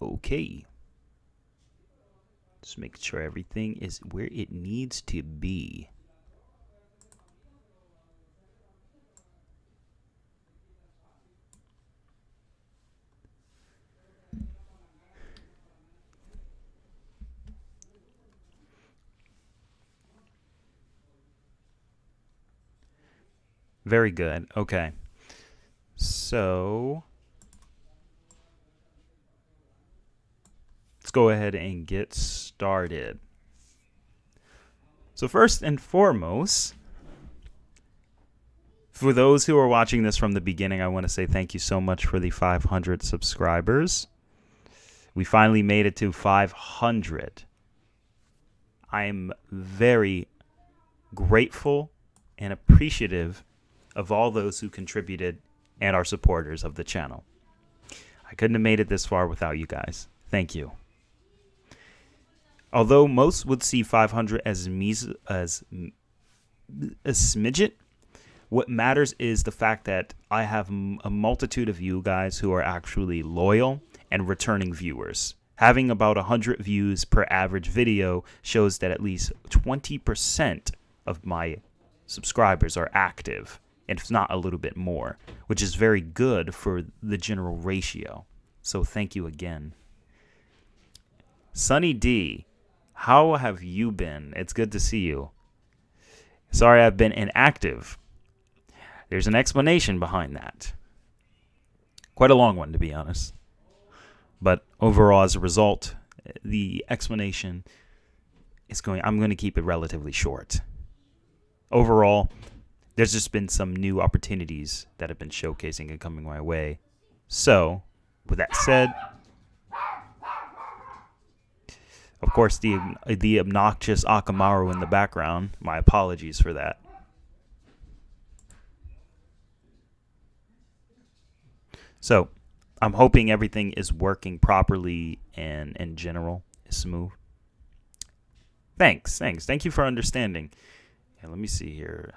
Okay. Just make sure everything is where it needs to be. Very good. Okay. So let's go ahead and get started. So first and foremost, for those who are watching this from the beginning, I want to say thank you so much for the 500 subscribers. We finally made it to 500. I'm very grateful and appreciative of all those who contributed and are supporters of the channel. I couldn't have made it this far without you guys. Thank you. Although most would see 500 as a smidget, what matters is the fact that I have a multitude of you guys who are actually loyal and returning viewers. Having about 100 views per average video shows that at least 20% of my subscribers are active, and if not a little bit more, which is very good for the general ratio. So thank you again. Sunny D, how have you been? It's good to see you. Sorry I've been inactive. There's an explanation behind that. Quite a long one, to be honest. But overall, as a result, the explanation is I'm going to keep it relatively short. Overall, there's just been some new opportunities that have been showcasing and coming my way. So, with that said, of course, the obnoxious Akamaru in the background, my apologies for that. So, I'm hoping everything is working properly and in general is smooth. Thanks. Thank you for understanding. Yeah, let me see here.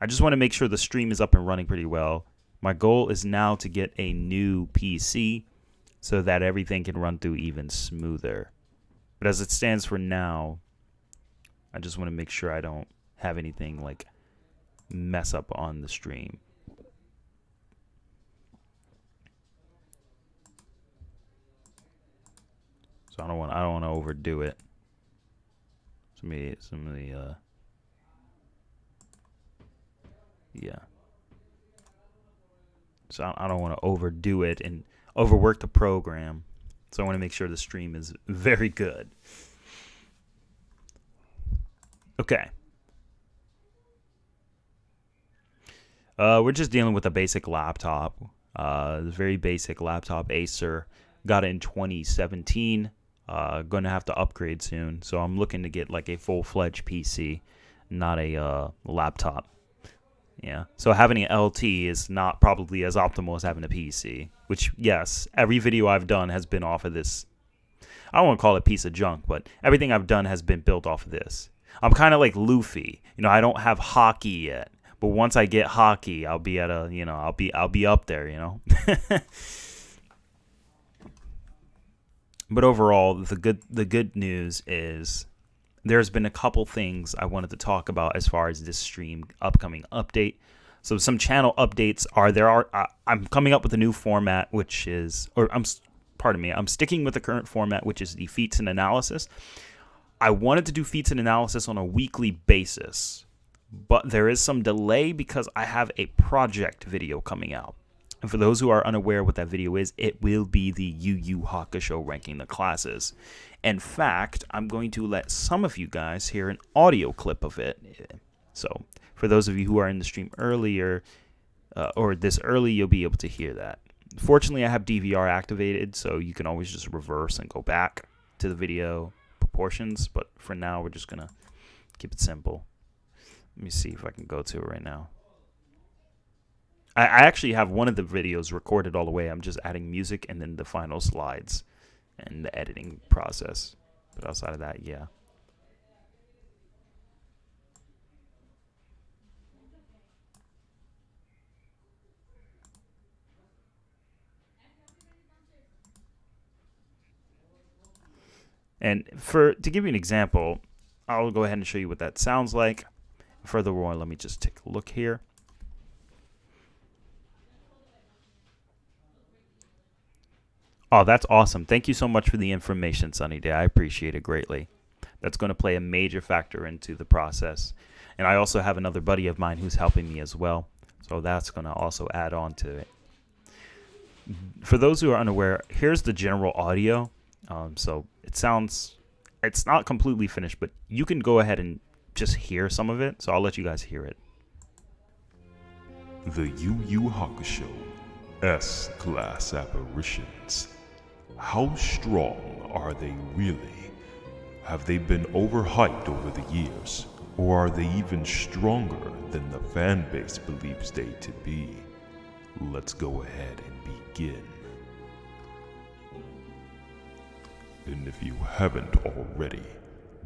I just want to make sure the stream is up and running pretty well. My goal is now to get a new PC so that everything can run through even smoother. But as it stands for now, I just want to make sure I don't have anything like mess up on the stream. So I don't want to overdo it. Yeah. So I don't want to overdo it and overwork the program. So I want to make sure the stream is very good. Okay. We're just dealing with a basic laptop. Very basic laptop, Acer. Got it in 2017. Going to have to upgrade soon. So I'm looking to get like a full-fledged PC, not a laptop. Yeah. So having an LT is not probably as optimal as having a PC. Which, yes, every video I've done has been off of this. I don't want to call it a piece of junk, but everything I've done has been built off of this. I'm kind of like Luffy. You know, I don't have hockey yet. But once I get hockey, I'll be at a, you know, I'll be up there, you know. But overall, the good news is there's been a couple things I wanted to talk about as far as this stream upcoming update. So some channel updates I'm coming up with a new format, I'm sticking with the current format, which is the feats and analysis. I wanted to do feats and analysis on a weekly basis, but there is some delay because I have a project video coming out. And for those who are unaware what that video is, it will be the Yu Yu Hakusho ranking the classes. In fact, I'm going to let some of you guys hear an audio clip of it. So for those of you who are in the stream earlier, or this early, you'll be able to hear that. Fortunately, I have DVR activated, so you can always just reverse and go back to the video proportions. But for now, we're just going to keep it simple. Let me see if I can go to it right now. I actually have one of the videos recorded all the way. I'm just adding music and then the final slides and the editing process. But outside of that, yeah. And to give you an example, I'll go ahead and show you what that sounds like. Furthermore, let me just take a look here. Oh, that's awesome. Thank you so much for the information, Sunny Day. I appreciate it greatly. That's going to play a major factor into the process. And I also have another buddy of mine who's helping me as well. So that's going to also add on to it. For those who are unaware, here's the general audio. So it's not completely finished, but you can go ahead and just hear some of it. So I'll let you guys hear it. The Yu Yu Hakusho S-Class Apparitions. How strong are they really? Have they been overhyped over the years? Or are they even stronger than the fanbase believes they to be? Let's go ahead and begin. And if you haven't already,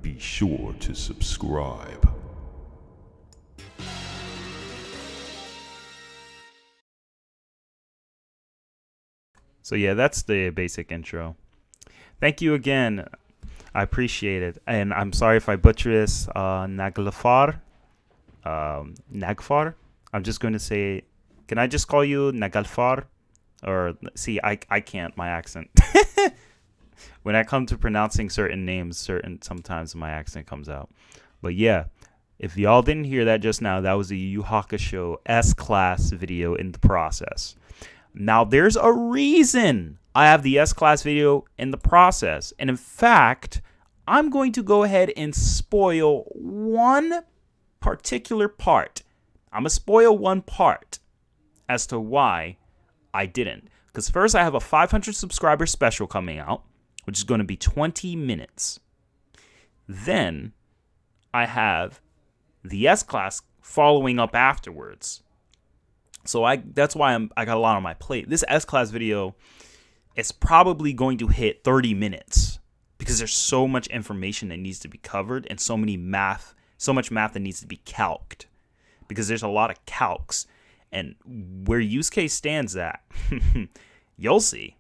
be sure to subscribe. So yeah, that's the basic intro. Thank you again. I appreciate it. And I'm sorry if I butcher this. Naglfar. Nagfar. I'm just going to say, can I just call you Naglfar? Or, see, I can't, my accent. When I come to pronouncing certain names, sometimes my accent comes out. But yeah, if y'all didn't hear that just now, that was the Yu Yu Hakusho S-Class video in the process. Now, there's a reason I have the S-Class video in the process. And in fact, I'm going to go ahead and spoil one particular part. I'm going to spoil one part as to why I didn't. Because first, I have a 500 subscriber special coming out, which is going to be 20 minutes. Then, I have the S-Class following up afterwards. So that's why I got a lot on my plate. This S-Class video is probably going to hit 30 minutes because there's so much information that needs to be covered and so much math that needs to be calced because there's a lot of calcs. And where use case stands at, you'll see.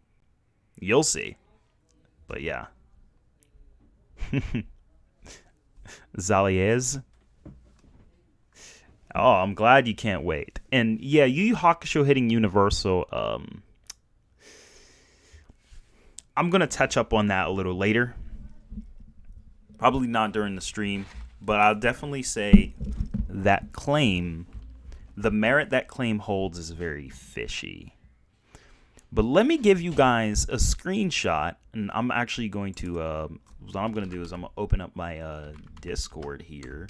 You'll see. But yeah. Zaliez. Oh, I'm glad you can't wait. And yeah, Yu Yu Hakusho hitting Universal. I'm going to touch up on that a little later. Probably not during the stream. But I'll definitely say that claim, the merit that claim holds is very fishy. But let me give you guys a screenshot. And I'm actually going to, what I'm going to do is I'm going to open up my Discord here.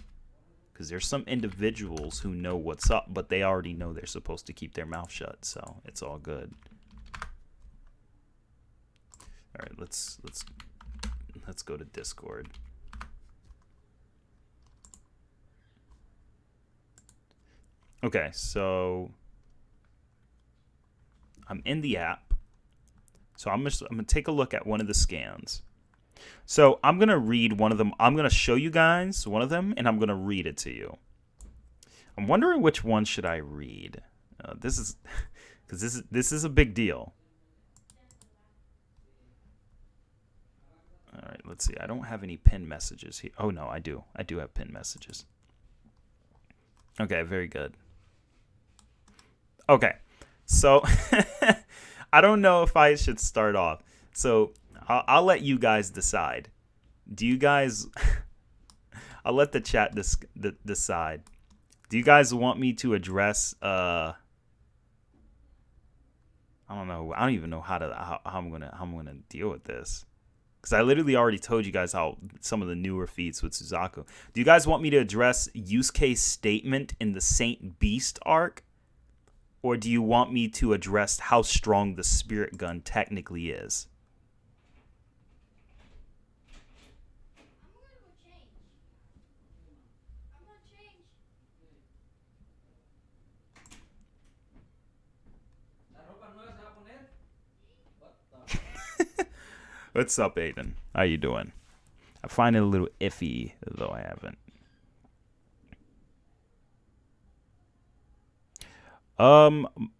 Because there's some individuals who know what's up, but they already know they're supposed to keep their mouth shut, so it's all good. All right, let's go to Discord. Okay, so I'm in the app. So I'm gonna take a look at one of the scans. So I'm going to read one of them. I'm going to show you guys one of them, and I'm going to read it to you. I'm wondering which one should I read. This is because this is a big deal. All right, let's see. I don't have any pinned messages here. Oh, no, I do. I do have pinned messages. Okay, very good. Okay, so I don't know if I should start off. So I'll let you guys decide. Do you guys... I'll let the chat decide. Do you guys want me to address... I don't know. I don't even know how I'm gonna deal with this. Because I literally already told you guys how some of the newer feats with Suzaku. Do you guys want me to address use case statement in the Saint Beast arc? Or do you want me to address how strong the spirit gun technically is? What's up, Aiden? How you doing? I find it a little iffy, though I haven't.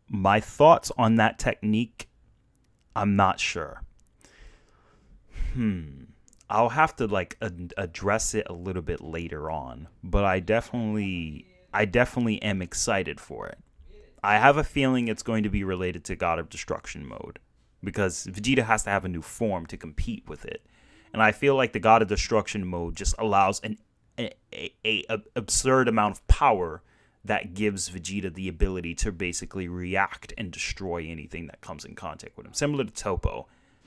My thoughts on that technique, I'm not sure. I'll have to like address it a little bit later on, but I definitely am excited for it. I have a feeling it's going to be related to God of Destruction mode, because Vegeta has to have a new form to compete with it. And I feel like the God of Destruction mode just allows a absurd amount of power that gives Vegeta the ability to basically react and destroy anything that comes in contact with him. Similar to Toppo,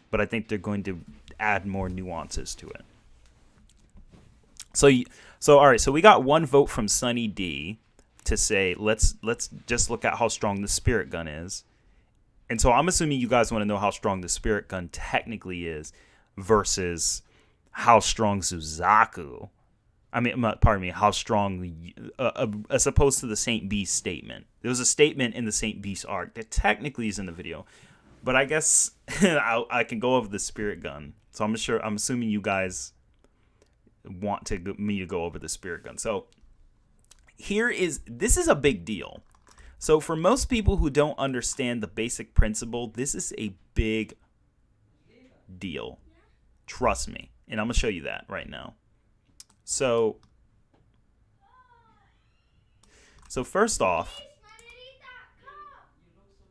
but I think they're going to add more nuances to it. So all right, so we got one vote from Sunny D to say let's just look at how strong the Spirit Gun is. And so I'm assuming you guys want to know how strong the Spirit Gun technically is versus how strong Suzaku. I mean, pardon me, how strong, as opposed to the Saint Beast statement. There was a statement in the Saint Beast arc that technically is in the video, but I guess I can go over the Spirit Gun. So I'm assuming you guys want me to go over the Spirit Gun. So this is a big deal. So for most people who don't understand the basic principle, this is a big deal. Trust me. And I'm going to show you that right now. So first off,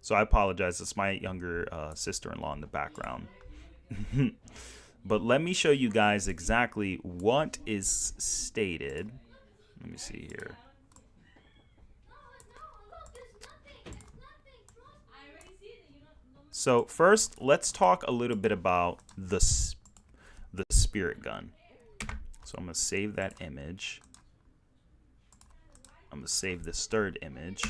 so I apologize. It's my younger sister-in-law in the background. But let me show you guys exactly what is stated. Let me see here. So first, let's talk a little bit about the Spirit Gun. So I'm going to save that image. I'm going to save this third image.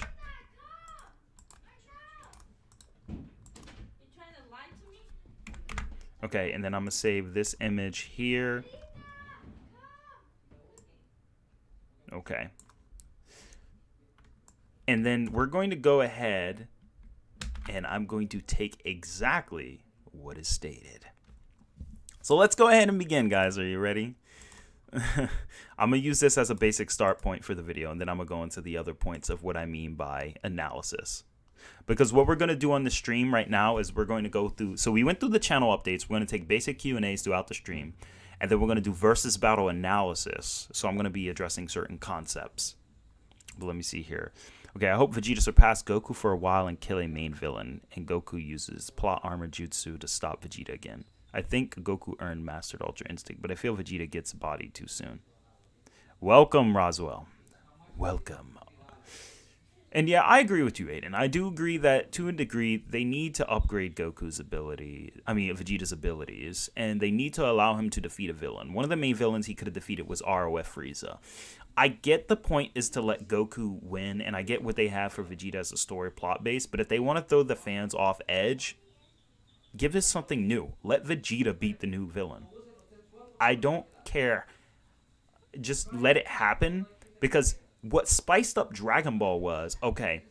Okay, and then I'm going to save this image here. Okay. And then we're going to go ahead and I'm going to take exactly what is stated. So let's go ahead and begin, guys. Are you ready? I'm going to use this as a basic start point for the video, and then I'm going to go into the other points of what I mean by analysis. Because what we're going to do on the stream right now is we're going to go through, so we went through the channel updates, we're going to take basic Q&As throughout the stream, and then we're going to do versus battle analysis. So I'm going to be addressing certain concepts. But let me see here. Okay, I hope Vegeta surpassed Goku for a while and kill a main villain, and Goku uses plot armor jutsu to stop Vegeta again. I think Goku earned Mastered Ultra Instinct, but I feel Vegeta gets bodied too soon. Welcome, Roswell. Welcome. And yeah, I agree with you, Aiden. I do agree that, to a degree, they need to upgrade Vegeta's abilities, and they need to allow him to defeat a villain. One of the main villains he could have defeated was ROF Frieza. I get the point is to let Goku win, and I get what they have for Vegeta as a story plot base, but if they want to throw the fans off edge, give us something new. Let Vegeta beat the new villain. I don't care. Just let it happen, because what spiced up Dragon Ball was, okay,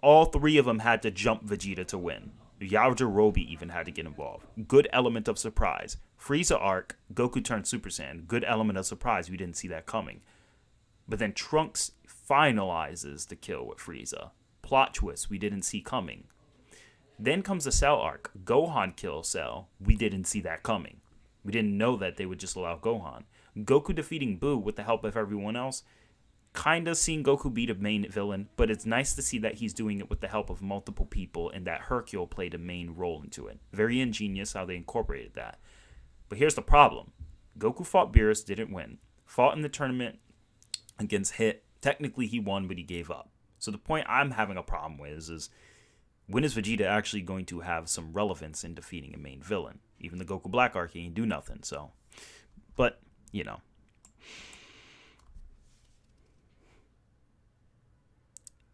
all three of them had to jump Vegeta to win. Yajirobe even had to get involved. Good element of surprise. Frieza arc, Goku turned Super Saiyan. Good element of surprise. We didn't see that coming. But then Trunks finalizes the kill with Frieza. Plot twist we didn't see coming. Then comes the Cell arc. Gohan kills Cell. We didn't see that coming. We didn't know that they would just allow Gohan. Goku defeating Boo with the help of everyone else. Kind of seeing Goku beat a main villain, but it's nice to see that he's doing it with the help of multiple people and that Hercule played a main role into it. Very ingenious how they incorporated that. But here's the problem. Goku fought Beerus, didn't win. Fought in the tournament against Hit. Technically he won, but he gave up. So the point I'm having a problem with is when is Vegeta actually going to have some relevance in defeating a main villain? Even the Goku Black arc, he ain't do nothing, so. But, you know.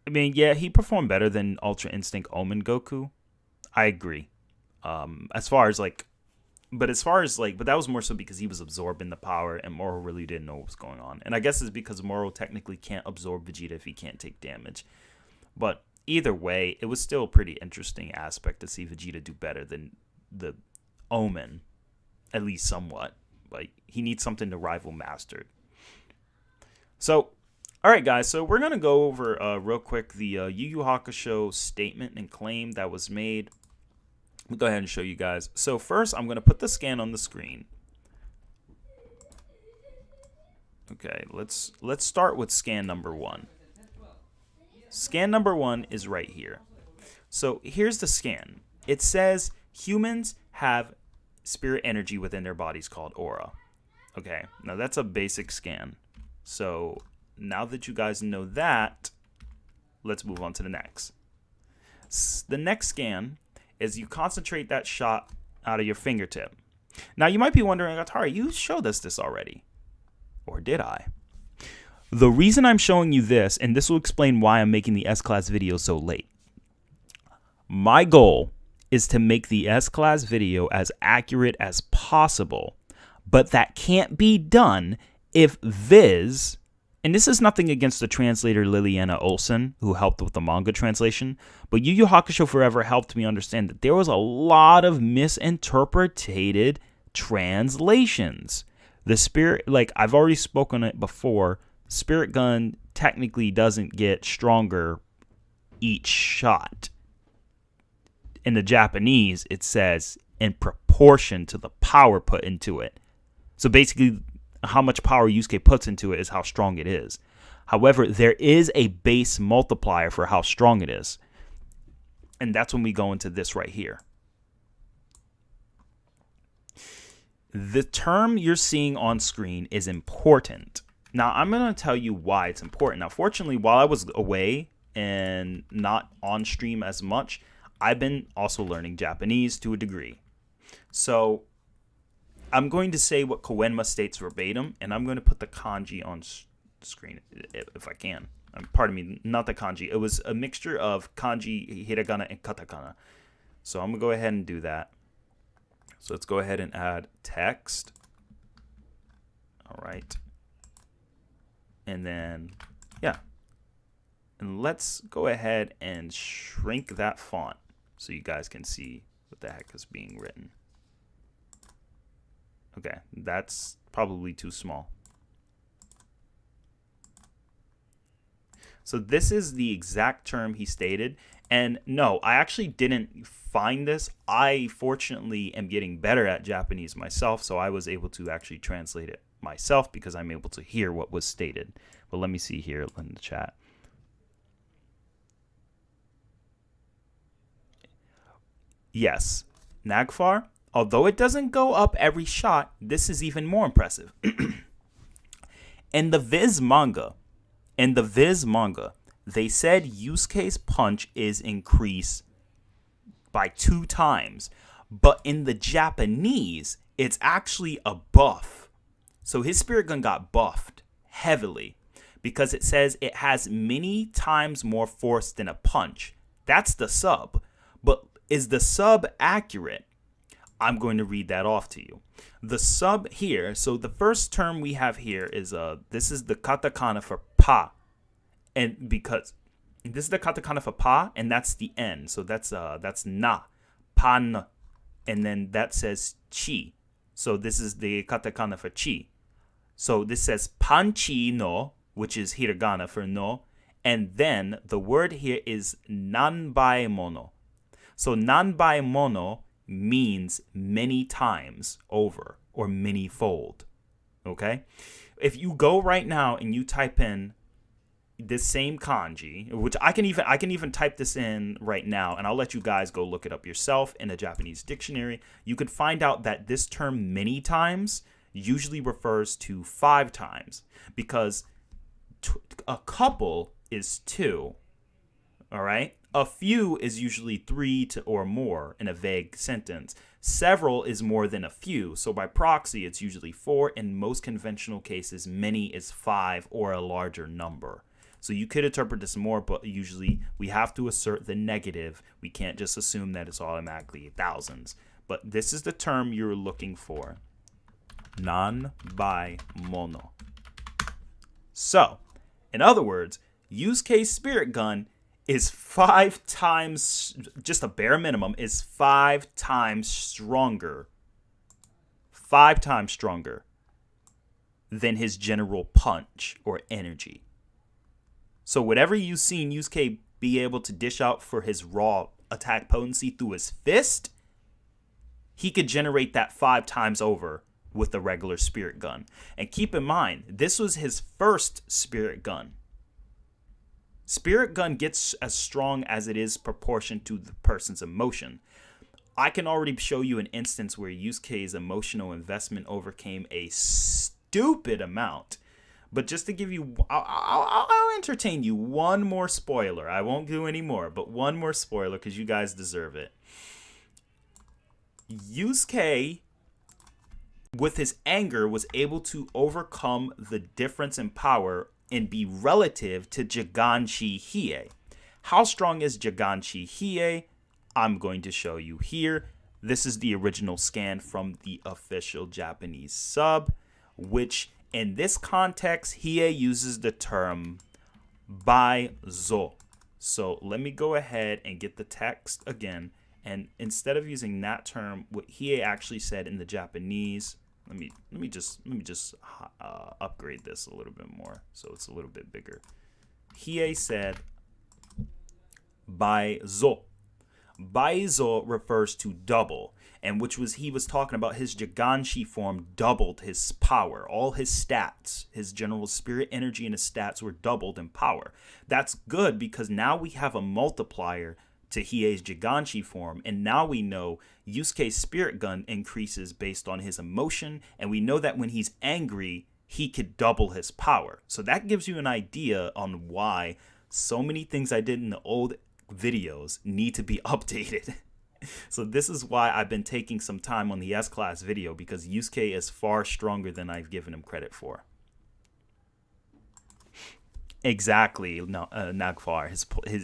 I mean, yeah, he performed better than Ultra Instinct Omen Goku. I agree. But that was more so because he was absorbing the power and Moro really didn't know what was going on. And I guess it's because Moro technically can't absorb Vegeta if he can't take damage. But either way, it was still a pretty interesting aspect to see Vegeta do better than the Omen, at least somewhat. Like, he needs something to rival Mastered. So, all right, guys, so we're going to go over real quick the Yu Yu Hakusho statement and claim that was made. I'll go ahead and show you guys. So first, I'm going to put the scan on the screen. Okay, let's start with scan number 1. Scan number 1 is right here. So here's the scan. It says humans have spirit energy within their bodies called aura. Okay, now that's a basic scan. So now that you guys know that, let's move on to the next. The next scan is you concentrate that shot out of your fingertip. Now you might be wondering, Atari, you showed us this already. Or did I? The reason I'm showing you this, and this will explain why I'm making the S-Class video so late. My goal is to make the S-Class video as accurate as possible, but that can't be done if Viz, and this is nothing against the translator Liliana Olsen, who helped with the manga translation, but Yu Yu Hakusho Forever helped me understand that there was a lot of misinterpreted translations. The spirit, like I've already spoken it before, Spirit Gun technically doesn't get stronger each shot. In the Japanese, it says in proportion to the power put into it. So basically, how much power Yusuke puts into it is how strong it is. However, there is a base multiplier for how strong it is. And that's when we go into this right here. The term you're seeing on screen is important. Now, I'm going to tell you why it's important. Now, fortunately, while I was away and not on stream as much, I've been also learning Japanese to a degree. So I'm going to say what Koenma states verbatim, and I'm going to put the kanji on screen if I can. Pardon me, not the kanji. It was a mixture of kanji, hiragana, and katakana. So I'm going to go ahead and do that. So let's go ahead and add text. All right. And then, yeah. And let's go ahead and shrink that font so you guys can see what the heck is being written. Okay, that's probably too small. So this is the exact term he stated. And no, I actually didn't find this. I fortunately am getting better at Japanese myself, so I was able to actually translate it myself because I'm able to hear what was stated. But let me see here in the chat. Yes, Nagfar, although it doesn't go up every shot, this is even more impressive. In the Viz manga, they said Yusuke's punch is increased by 2 times. But in the Japanese, it's actually a buff. So his spirit gun got buffed heavily because it says it has many times more force than a punch. That's the sub. But is the sub accurate? I'm going to read that off to you. The sub here, so the first term we have here is this is the katakana for pa. And because this is the katakana for pa, and that's the N. So that's na, pan, and then that says chi. So this is the katakana for chi. So this says panchi no, which is hiragana for no, and then the word here is nanbai mono. So nanbai mono means many times over or many fold. Okay? If you go right now and you type in this same kanji, which I can even type this in right now, and I'll let you guys go look it up yourself in a Japanese dictionary. You could find out that this term many times usually refers to 5 times because a couple is 2. All right? A few is usually 3 or more in a vague sentence. Several is more than a few. So by proxy, it's usually 4. In most conventional cases, many is 5 or a larger number. So you could interpret this more, but usually we have to assert the negative. We can't just assume that it's automatically thousands. But this is the term you're looking for. Nanbai mono. So, in other words, Yusuke's spirit gun is 5 times, just a bare minimum, is 5 times stronger. 5 times stronger than his general punch or energy. So whatever you've seen Yusuke be able to dish out for his raw attack potency through his fist, he could generate that 5 times over with a regular spirit gun. And keep in mind, this was his first spirit gun. Spirit gun gets as strong as it is proportioned to the person's emotion. I can already show you an instance where Yusuke's emotional investment overcame a stupid amount. But just to give you, I'll entertain you one more spoiler. I won't do any more, but one more spoiler because you guys deserve it. Yusuke, with his anger, was able to overcome the difference in power and be relative to Jiganshi Hiei. How strong is Jiganshi Hiei? I'm going to show you here. This is the original scan from the official Japanese sub, which in this context, Hiei uses the term Baizo. So let me go ahead and get the text again. And instead of using that term, what Hiei actually said in the Japanese, let me just upgrade this a little bit more so it's a little bit bigger. Hiei said Baizo. Baizo refers to double, and he was talking about his Jiganshi form doubled his power. All his stats, his general spirit energy and his stats were doubled in power. That's good because now we have a multiplier to Hiei's Jiganshi form, and now we know Yusuke's spirit gun increases based on his emotion, and we know that when he's angry, he could double his power. So that gives you an idea on why so many things I did in the old videos need to be updated. So this is why I've been taking some time on the S-Class video, because Yusuke is far stronger than I've given him credit for. Exactly, no, Nagfar.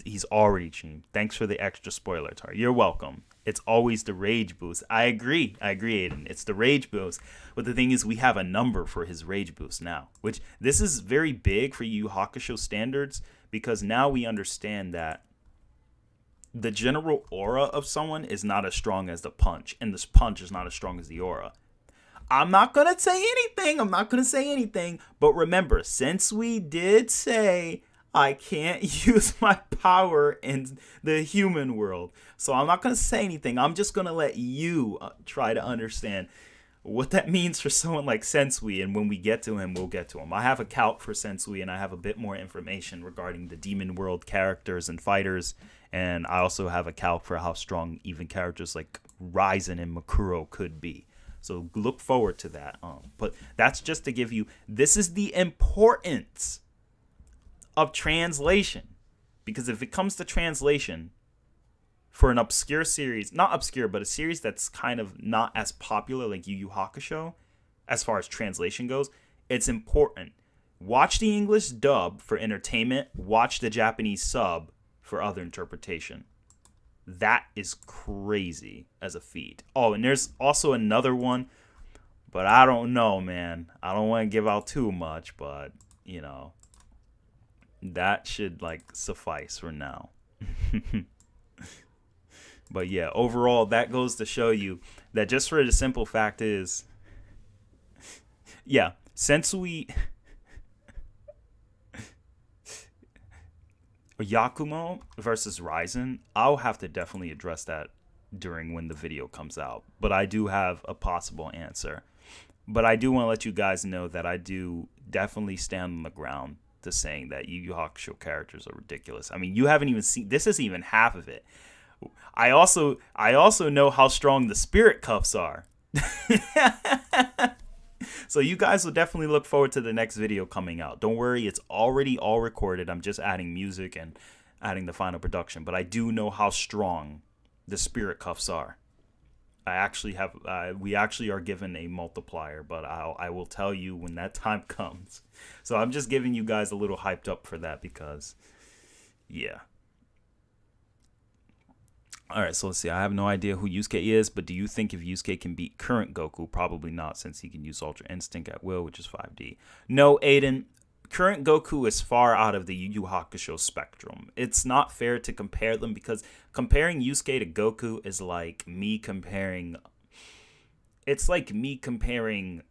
He's already streamed. Thanks for the extra spoiler, Tar. You're welcome. It's always the rage boost. I agree, Aiden. It's the rage boost. But the thing is, we have a number for his rage boost now, which this is very big for Yu Hakusho standards, because now we understand that the general aura of someone is not as strong as the punch, and this punch is not as strong as the aura. I'm not going to say anything. But remember, since we did say I can't use my power in the human world, so I'm not going to say anything. I'm just going to let you try to understand what that means for someone like Sensui, and when we get to him, we'll get to him. I have a calc for Sensui, and I have a bit more information regarding the Demon World characters and fighters, and I also have a calc for how strong even characters like Ryzen and Makuro could be. So look forward to that. But that's just to give you, this is the importance of translation. Because if it comes to translation for an obscure series, not obscure, but a series that's kind of not as popular like Yu Yu Hakusho, as far as translation goes, it's important. Watch the English dub for entertainment. Watch the Japanese sub for other interpretation. That is crazy as a feat. Oh, and there's also another one, but I don't know, man. I don't want to give out too much, but, you know, that should, like, suffice for now. But, yeah, overall, that goes to show you that just for the simple fact is, yeah, Sensui Yakumo versus Ryzen, I'll have to definitely address that during when the video comes out. But I do have a possible answer. But I do want to let you guys know that I do definitely stand on the ground to saying that Yu Yu Hakusho characters are ridiculous. I mean, you haven't even seen, this isn't even half of it. I also know how strong the spirit cuffs are. So you guys will definitely look forward to the next video coming out. Don't worry, it's already all recorded. I'm just adding music and adding the final production. But I do know how strong the spirit cuffs are. We actually are given a multiplier, but I will tell you when that time comes. So I'm just giving you guys a little hyped up for that because, yeah. Alright, so let's see. I have no idea who Yusuke is, but do you think if Yusuke can beat current Goku? Probably not, since he can use Ultra Instinct at will, which is 5D. No, Aiden. Current Goku is far out of the Yu Yu Hakusho spectrum. It's not fair to compare them because comparing Yusuke to Goku is like me comparing... It's like me comparing...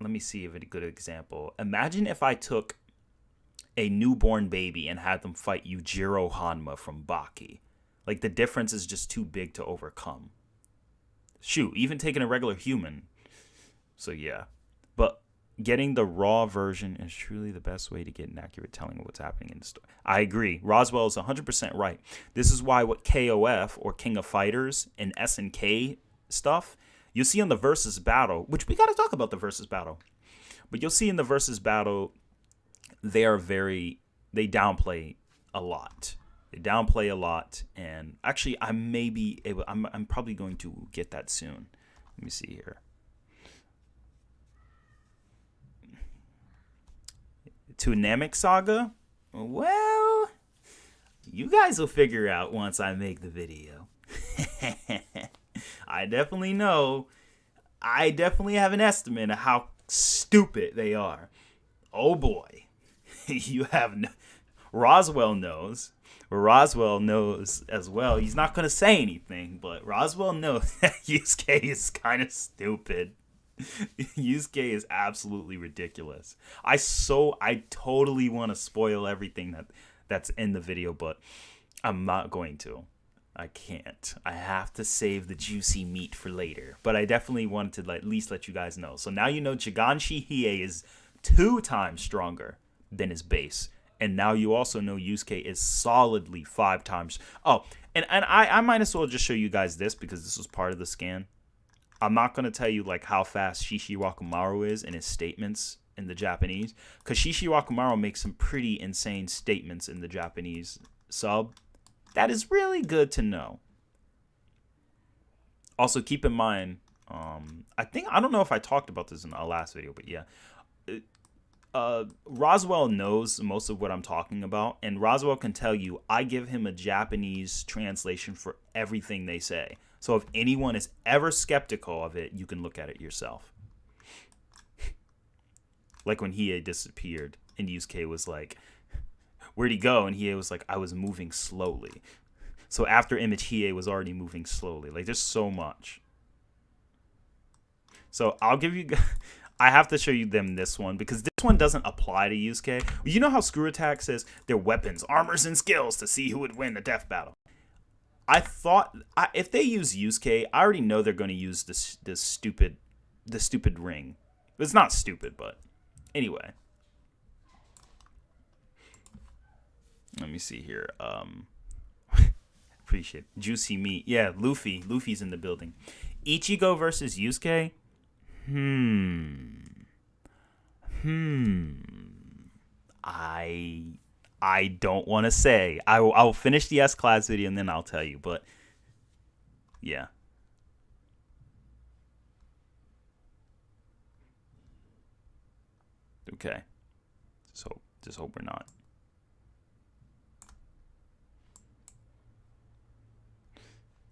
Let me see if it's a good example. Imagine if I took a newborn baby and had them fight Yujiro Hanma from Baki. Like, the difference is just too big to overcome. Shoot, even taking a regular human. So yeah, but getting the raw version is truly the best way to get an accurate telling of what's happening in the story. I agree. Roswell is 100% right. This is why what KOF or King of Fighters and SNK stuff, you'll see on the Versus Battle, which we got to talk about the Versus Battle. But you'll see in the Versus Battle, they downplay a lot. They downplay a lot. And actually, I'm probably going to get that soon. Let me see here. To Namek Saga? Well, you guys will figure out once I make the video. I definitely know. I definitely have an estimate of how stupid they are. Oh boy. You have no... Roswell knows. Roswell knows as well. He's not going to say anything, but Roswell knows that Yusuke is kind of stupid. Yusuke is absolutely ridiculous. I totally want to spoil everything that's in the video, but I'm not going to. I can't. I have to save the juicy meat for later. But I definitely wanted to at least let you guys know. So now you know Chiganshi Hiei is 2 times stronger than his base. And now you also know Yusuke is solidly 5 times. Oh, and I might as well just show you guys this because this was part of the scan. I'm not going to tell you like how fast Shishi Wakamaru is in his statements in the Japanese, because Shishi Wakamaru makes some pretty insane statements in the Japanese sub. That is really good to know. Also, keep in mind, I don't know if I talked about this in our last video, but yeah. Roswell knows most of what I'm talking about, and Roswell can tell you I give him a Japanese translation for everything they say. So if anyone is ever skeptical of it, you can look at it yourself. Like when Hiei disappeared and Yusuke was like, where'd he go? And Hiei was like, I was moving slowly. So after image, Hiei was already moving slowly. Like, there's so much. So I'll give you... I have to show you them this one because this one doesn't apply to Yusuke. You know how Screw Attack says their weapons, armors, and skills to see who would win the death battle? I thought if they use Yusuke, I already know they're going to use this stupid ring. It's not stupid, but anyway. Let me see here. Appreciate it. Juicy meat. Yeah, Luffy. Luffy's in the building. Ichigo versus Yusuke. I don't want to say. I'll finish the S-Class video and then I'll tell you. But yeah. Okay. So just hope we're not.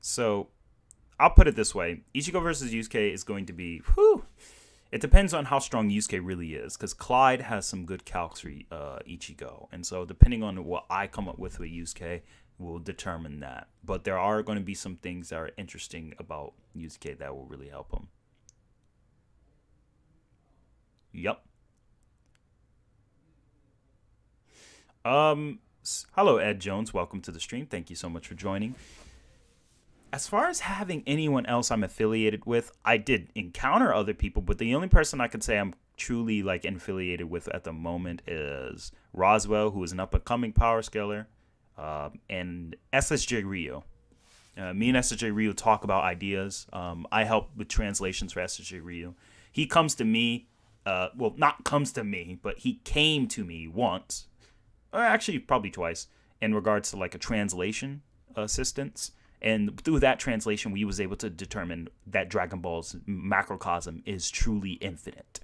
So I'll put it this way. Ichigo versus Yusuke is going to be, it depends on how strong Yusuke really is, because Clyde has some good calcs for Ichigo. And so depending on what I come up with Yusuke will determine that. But there are going to be some things that are interesting about Yusuke that will really help him. Yep. Hello, Ed Jones. Welcome to the stream. Thank you so much for joining. As far as having anyone else I'm affiliated with, I did encounter other people, but the only person I could say I'm truly like affiliated with at the moment is Roswell, who is an up-and-coming power scaler, and SSJ Rio. Me and SSJ Rio talk about ideas. I help with translations for SSJ Rio. He comes to me, well, not comes to me, but he came to me once, or actually probably twice, in regards to like a translation assistance. And through that translation, we was able to determine that Dragon Ball's macrocosm is truly infinite.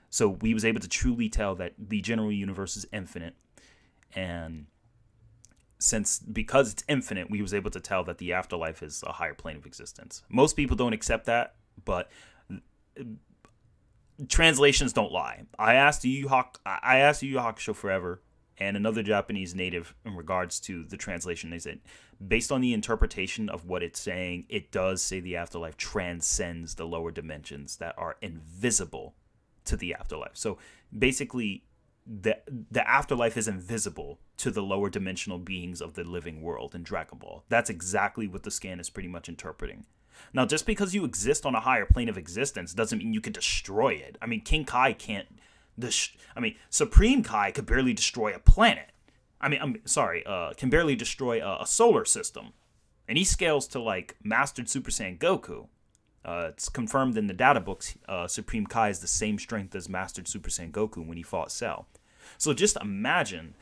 So we was able to truly tell that the general universe is infinite. And because it's infinite, we was able to tell that the afterlife is a higher plane of existence. Most people don't accept that, but translations don't lie. I asked Yu Yu Hakusho Forever and another Japanese native in regards to the translation. They said, based on the interpretation of what it's saying, it does say the afterlife transcends the lower dimensions that are invisible to the afterlife. So basically, the afterlife is invisible to the lower dimensional beings of the living world in Dragon Ball. That's exactly what the scan is pretty much interpreting. Now, just because you exist on a higher plane of existence doesn't mean you can destroy it. I mean, King Kai can't. Supreme Kai could barely destroy a planet. Can barely destroy a solar system. And he scales to, like, Mastered Super Saiyan Goku. It's confirmed in the data books, Supreme Kai is the same strength as Mastered Super Saiyan Goku when he fought Cell. So just imagine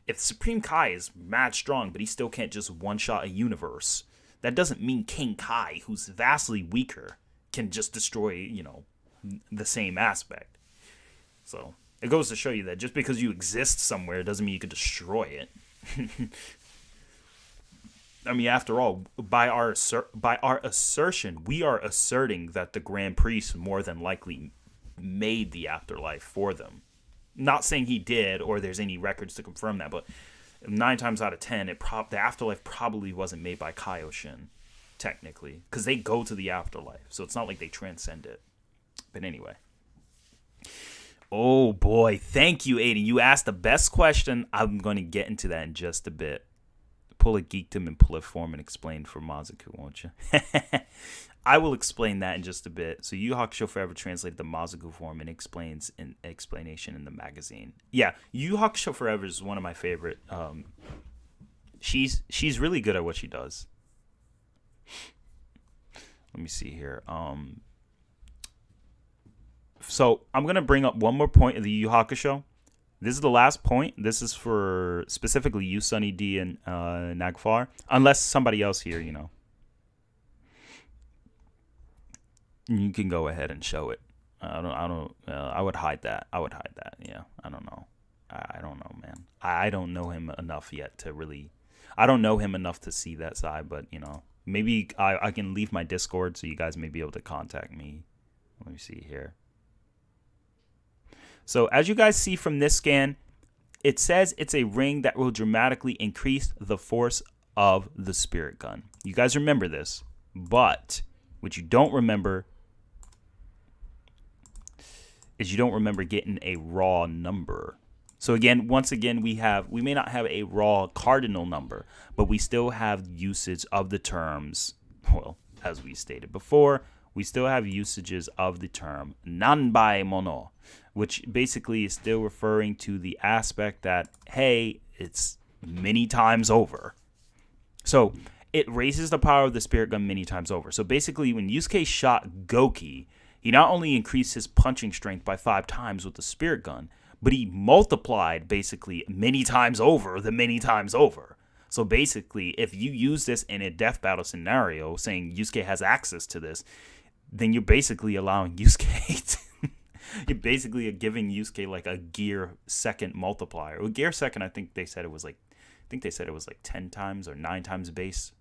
if Supreme Kai is mad strong, but he still can't just one-shot a universe. That doesn't mean King Kai, who's vastly weaker, can just destroy, the same aspect. So it goes to show you that just because you exist somewhere doesn't mean you can destroy it. I mean, after all, by our assertion, we are asserting that the Grand Priest more than likely made the afterlife for them. Not saying he did, or there's any records to confirm that, but 9 times out of 10, the afterlife probably wasn't made by Kaioshin, technically, because they go to the afterlife, so it's not like they transcend it. But anyway. Oh boy, thank you, Aiden. You asked the best question. I'm going to get into that in just a bit. Pull a geekdom and pull a form and explain for Mazaku, won't you? I will explain that in just a bit. So Yu Hakusho Forever translated the Mazaku form and explains an explanation in the magazine. Yeah, Yu Hakusho Forever is one of my favorite. She's really good at what she does. Let me see here. So I'm gonna bring up one more point of the Yu Hakusho. This is the last point. This is for specifically you, Sunny D, and Nagfar. Unless somebody else here, you can go ahead and show it. I would hide that. Yeah, I don't know. I don't know, man. I don't know him enough yet to really. I don't know him enough to see that side, but maybe I can leave my Discord so you guys may be able to contact me. Let me see here. So as you guys see from this scan, it says it's a ring that will dramatically increase the force of the spirit gun. You guys remember this, but what you don't remember is you don't remember getting a raw number. So again, once again, we may not have a raw cardinal number, but we still have usage of the terms. Well, as we stated before, we still have usages of the term nanbai mono, which basically is still referring to the aspect that, hey, it's many times over. So it raises the power of the spirit gun many times over. So basically, when Yusuke shot Goki, he not only increased his punching strength by 5 times with the spirit gun, but he multiplied basically many times over the many times over. So basically, if you use this in a death battle scenario, saying Yusuke has access to this, then you're basically allowing Yusuke to, you're basically giving Yusuke like a gear second multiplier. Well, gear second, I think they said it was like 10 times or 9 times base,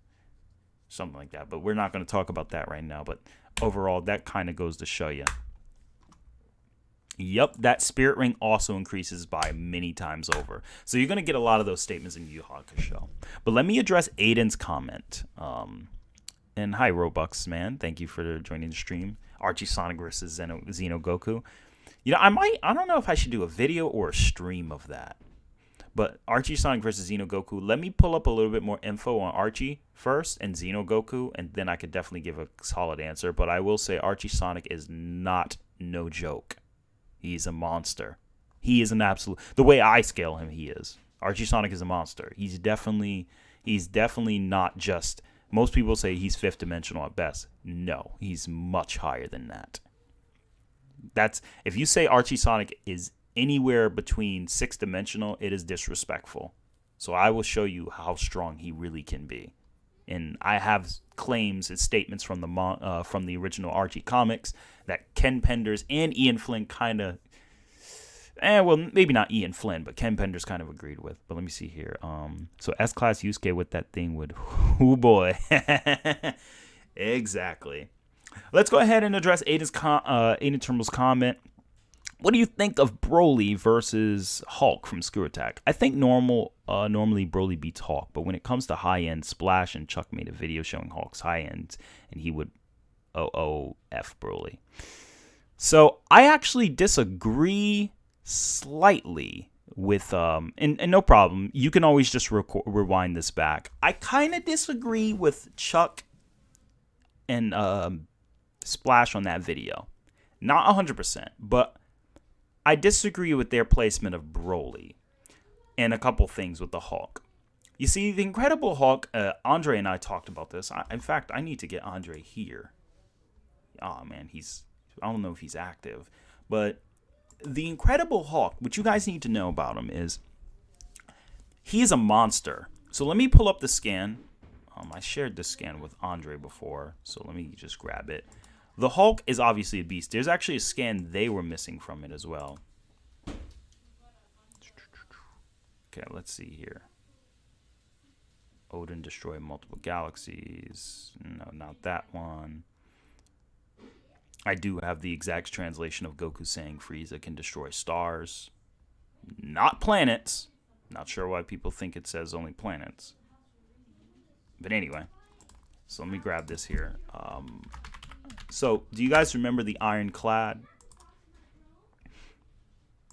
something like that. But we're not going to talk about that right now. But overall, that kind of goes to show you. Yep, that spirit ring also increases by many times over. So you're going to get a lot of those statements in Yu Hakusho. But let me address Aiden's comment. And hi, Robux, man. Thank you for joining the stream. Archie Sonic versus Xeno Goku. I don't know if I should do a video or a stream of that. But Archie Sonic versus Xeno Goku, let me pull up a little bit more info on Archie first and Xeno Goku, and then I could definitely give a solid answer. But I will say Archie Sonic is not no joke. He's a monster. He is an absolute... The way I scale him, he is. Archie Sonic is a monster. He's definitely not just... Most people say he's 5th dimensional at best. No, he's much higher than that. If you say Archie Sonic is anywhere between 6th dimensional, it is disrespectful. So I will show you how strong he really can be. And I have claims and statements from the original Archie comics that Ken Penders and Ian Flynn kind of... well, maybe not Ian Flynn, but Ken Penders kind of agreed with. But let me see here. So S-Class Yusuke with that thing would... Oh, boy. Exactly. Let's go ahead and address Aiden Turnbull's comment. What do you think of Broly versus Hulk from Screw Attack? I think normally Broly beats Hulk, but when it comes to high-end, Splash and Chuck made a video showing Hulk's high-end, and he would F Broly. So I actually disagree slightly with and no problem. You can always just rewind this back. I kind of disagree with Chuck and splash on that video. Not 100%, but I disagree with their placement of Broly and a couple things with the Hulk. You see, the Incredible Hulk, Andre and I talked about this. In fact, I need to get Andre here. Oh, man, I don't know if he's active. But the Incredible Hulk, what you guys need to know about him is he is a monster. So let me pull up the scan. I shared this scan with Andre before, so let me just grab it. The Hulk is obviously a beast. There's actually a scan they were missing from it as well. Okay, let's see here. Odin destroyed multiple galaxies. No, not that one. I do have the exact translation of Goku saying Frieza can destroy stars, not planets. Not sure why people think it says only planets. But anyway, so let me grab this here. So, do you guys remember the Ironclad?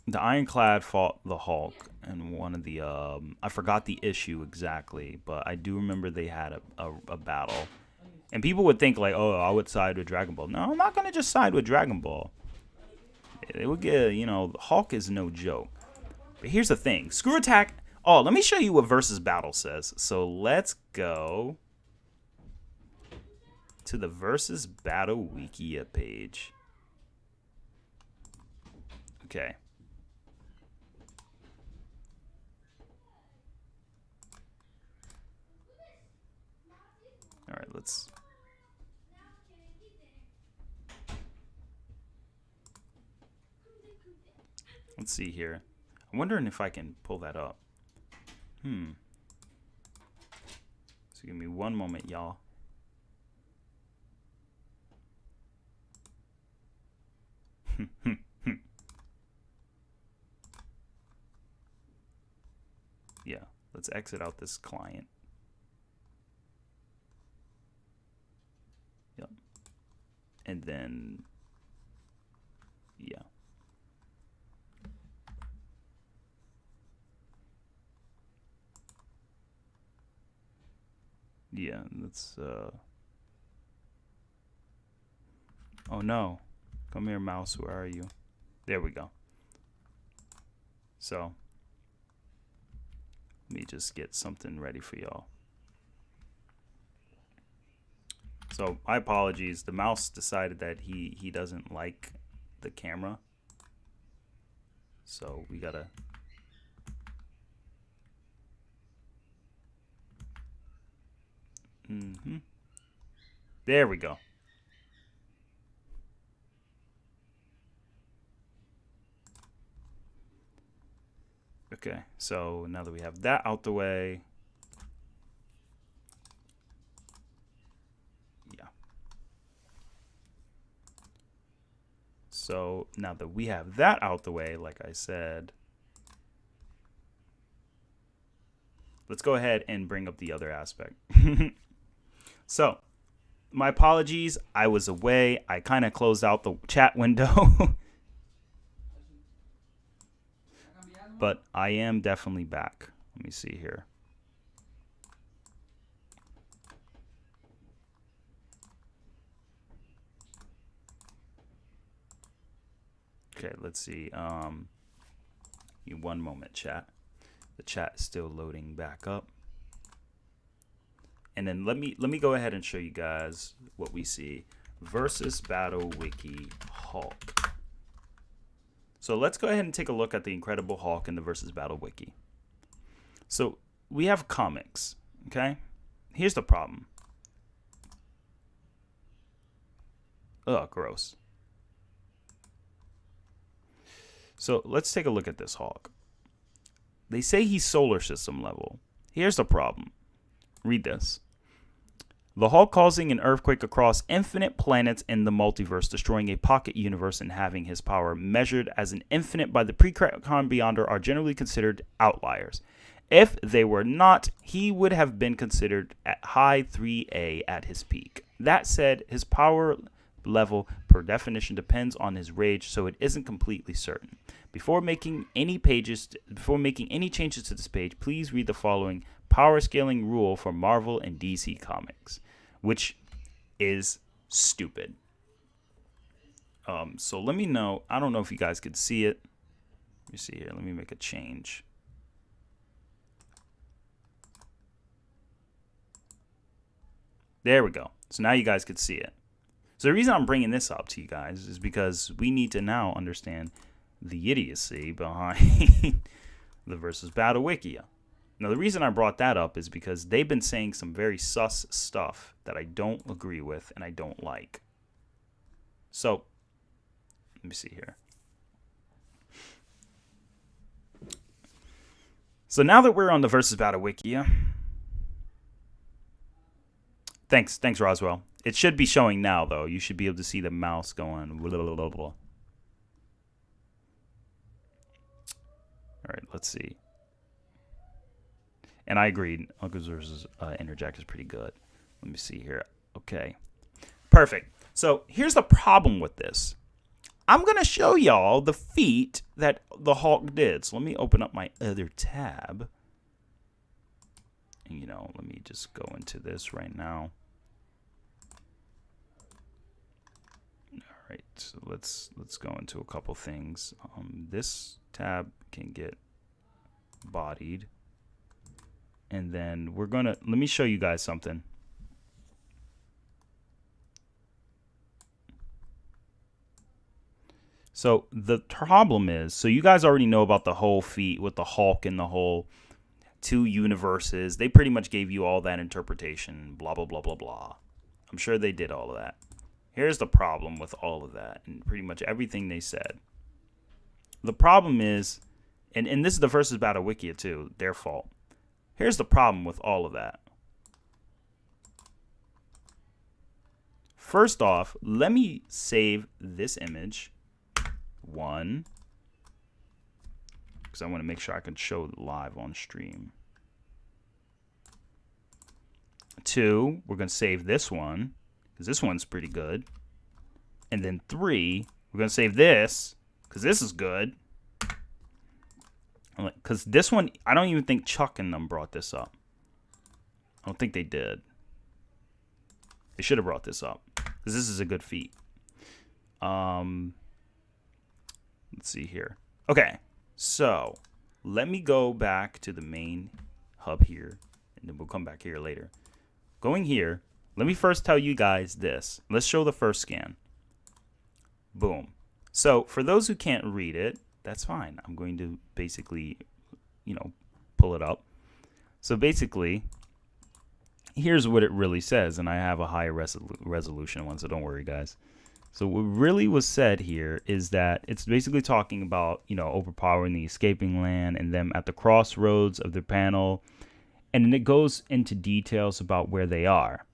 The Ironclad fought the Hulk in one of the, I forgot the issue exactly, but I do remember they had a battle. And people would think like, oh, I would side with Dragon Ball. No, I'm not going to just side with Dragon Ball. It would get, Hulk is no joke. But here's the thing. Screw Attack. Oh, let me show you what Versus Battle says. So let's go to the Versus Battle Wikia page. Okay. All right, let's see here. I'm wondering if I can pull that up. So give me one moment, y'all. Yeah, let's exit out this client. Yep. And then, yeah. Yeah, let's, oh no. Come here, mouse, where are you? There we go. So, let me just get something ready for y'all. So, my apologies. The mouse decided that he doesn't like the camera. So, we gotta... There we go. Okay, so now that we have that out the way, yeah. So now that we have that out the way, like I said, let's go ahead and bring up the other aspect. So, my apologies. I was away. I kind of closed out the chat window. But I am definitely back. Let me see here. Okay, let's see. One moment, chat. The chat is still loading back up. And then let me go ahead and show you guys what we see. Versus Battle Wiki Hulk. So let's go ahead and take a look at the Incredible Hulk in the Versus Battle Wiki. So we have comics, okay? Here's the problem. Ugh, gross. So let's take a look at this Hulk. They say he's solar system level. Here's the problem. Read this. The Hulk causing an earthquake across infinite planets in the multiverse, destroying a pocket universe and having his power measured as an infinite by the Precon Beyonder are generally considered outliers. If they were not, he would have been considered at high 3A at his peak. That said, his power level per definition depends on his rage, so it isn't completely certain. Before making any changes to this page, please read the following power scaling rule for Marvel and DC Comics, which is stupid. So let me know. I don't know if you guys could see it. Let me see here. Let me make a change. There we go. So now you guys could see it. So the reason I'm bringing this up to you guys is because we need to now understand the idiocy behind the Versus Battle Wikia. Now, the reason I brought that up is because they've been saying some very sus stuff that I don't agree with and I don't like. So, let me see here. So now that we're on the Versus Battle Wikia, thanks Roswell. It should be showing now, though. You should be able to see the mouse going. Blah, blah, blah, blah. All right, let's see. And I agreed. Uncle's versus Interject is pretty good. Let me see here. Okay. Perfect. So here's the problem with this. I'm going to show y'all the feat that the Hulk did. So let me open up my other tab. And, let me just go into this right now. All right. So let's go into a couple things. This tab can get bodied. And then let me show you guys something. So the problem is, so you guys already know about the whole feat with the Hulk and the whole 2 universes. They pretty much gave you all that interpretation, blah, blah, blah, blah, blah. I'm sure they did all of that. Here's the problem with all of that and pretty much everything they said. The problem is, and this is the Versus Battle Wikia too, their fault. Here's the problem with all of that. First off, let me save this image. 1, because I want to make sure I can show it live on stream. 2, we're going to save this one, because this one's pretty good. And then 3, we're going to save this, because this is good. Because this one, I don't even think Chuck and them brought this up. I don't think they did. They should have brought this up, because this is a good feat. Let's see here. Okay, so let me go back to the main hub here, and then we'll come back here later. Going here, let me first tell you guys this. Let's show the first scan. Boom. So for those who can't read it, that's fine. I'm going to basically, pull it up. So basically, here's what it really says, and I have a higher resolution one, so don't worry, guys. So what really was said here is that it's basically talking about, overpowering the escaping land and them at the crossroads of the panel. And then it goes into details about where they are.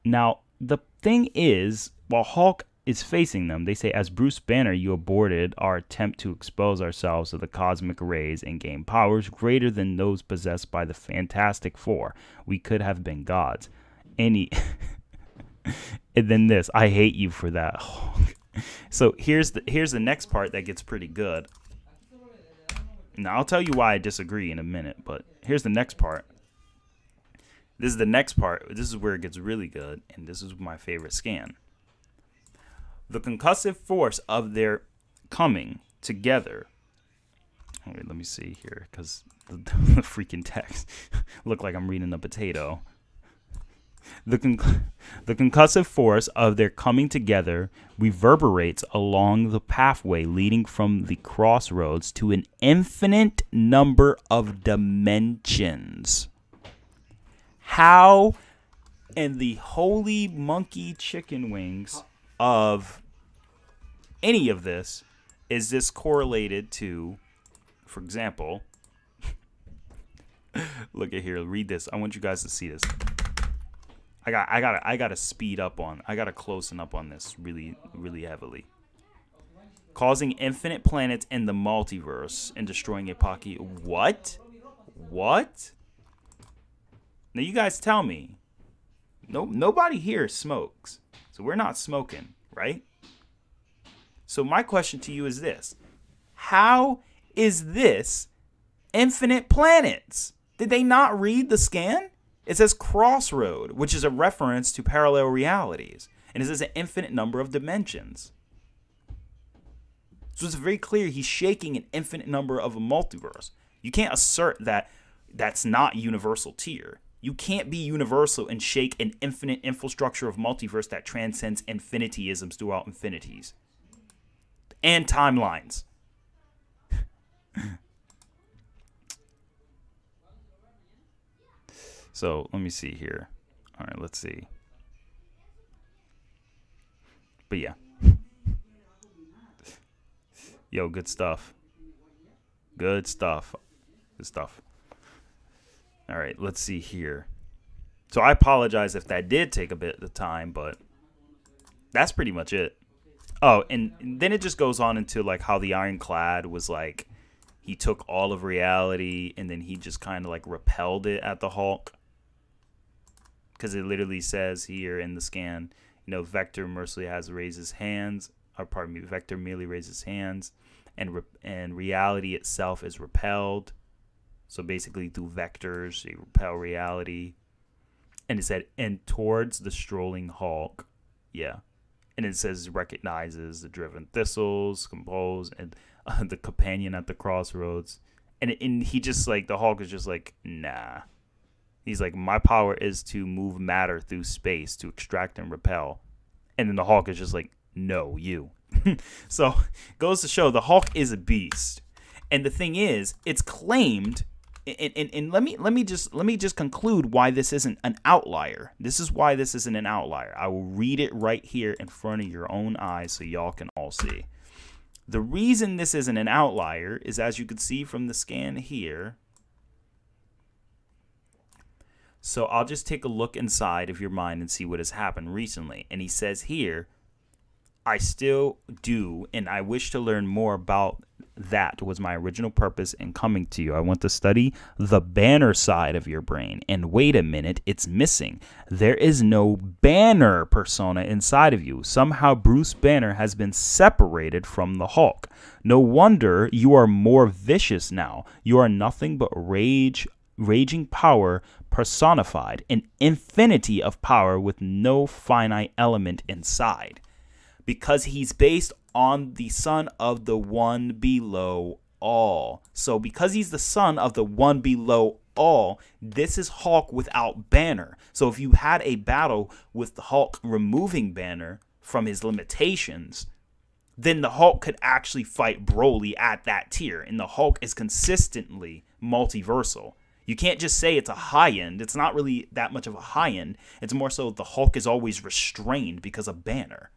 Now, the thing is, while Hulk is facing them, they say, as Bruce Banner, you aborted our attempt to expose ourselves to the cosmic rays and gain powers greater than those possessed by the Fantastic Four. We could have been gods. And then this, I hate you for that. So here's the next part that gets pretty good. Now I'll tell you why I disagree in a minute, but here's the next part. This is the next part. This is where it gets really good, and this is my favorite scan. The concussive force of their coming together. Wait, let me see here, because the freaking text look like I'm reading a potato. The concussive force of their coming together reverberates along the pathway leading from the crossroads to an infinite number of dimensions. How in the holy monkey chicken wings of any of this is this correlated to, for example, look at here, read this. I want you guys to see this. I gotta speed up on. I gotta closing up on this really, really heavily. Causing infinite planets in the multiverse and destroying a pocket. What? Now you guys tell me. Nobody here smokes, so we're not smoking, right? So my question to you is this: how is this infinite planets? Did they not read the scan? It says crossroad, which is a reference to parallel realities. And it says an infinite number of dimensions. So it's very clear he's shaking an infinite number of a multiverse. You can't assert that that's not universal tier. You can't be universal and shake an infinite infrastructure of multiverse that transcends infinityisms throughout infinities. And timelines. So let me see here. All right, let's see. But yeah. Yo, good stuff. Good stuff. Good stuff. All right, let's see here. So I apologize if that did take a bit of time, but that's pretty much it. Oh, and then it just goes on into like how the Ironclad was like, he took all of reality and then he just kind of like repelled it at the Hulk. Because it literally says here in the scan, you know, Vector mercifully has raised his hands, or pardon me, Vector merely raises his hands, and reality itself is repelled. So basically through vectors, you repel reality. And it said, and towards the strolling Hulk. Yeah. And it says recognizes the driven thistles, compose, and the companion at the crossroads. And he just like, the Hulk is just like, nah. He's like, my power is to move matter through space to extract and repel. And then the Hulk is just like, no, you. So goes to show the Hulk is a beast. And the thing is, it's claimed, and let me just conclude why this isn't an outlier. This is why this isn't an outlier. I will read it right here in front of your own eyes so y'all can all see. The reason this isn't an outlier is, as you can see from the scan here. So I'll just take a look inside of your mind and see what has happened recently. And he says here, I still do, and I wish to learn more about that was my original purpose in coming to you. I want to study the Banner side of your brain. And wait a minute, it's missing. There is no Banner persona inside of you. Somehow Bruce Banner has been separated from the Hulk. No wonder you are more vicious now. You are nothing but raging power personified, an infinity of power with no finite element inside. Because he's based on the son of the one below all. So because he's the son of the one below all, this is Hulk without Banner. So if you had a battle with the Hulk removing Banner from his limitations, then the Hulk could actually fight Broly at that tier. And the Hulk is consistently multiversal. You can't just say it's a high end. It's not really that much of a high end. It's more so the Hulk is always restrained because of Banner.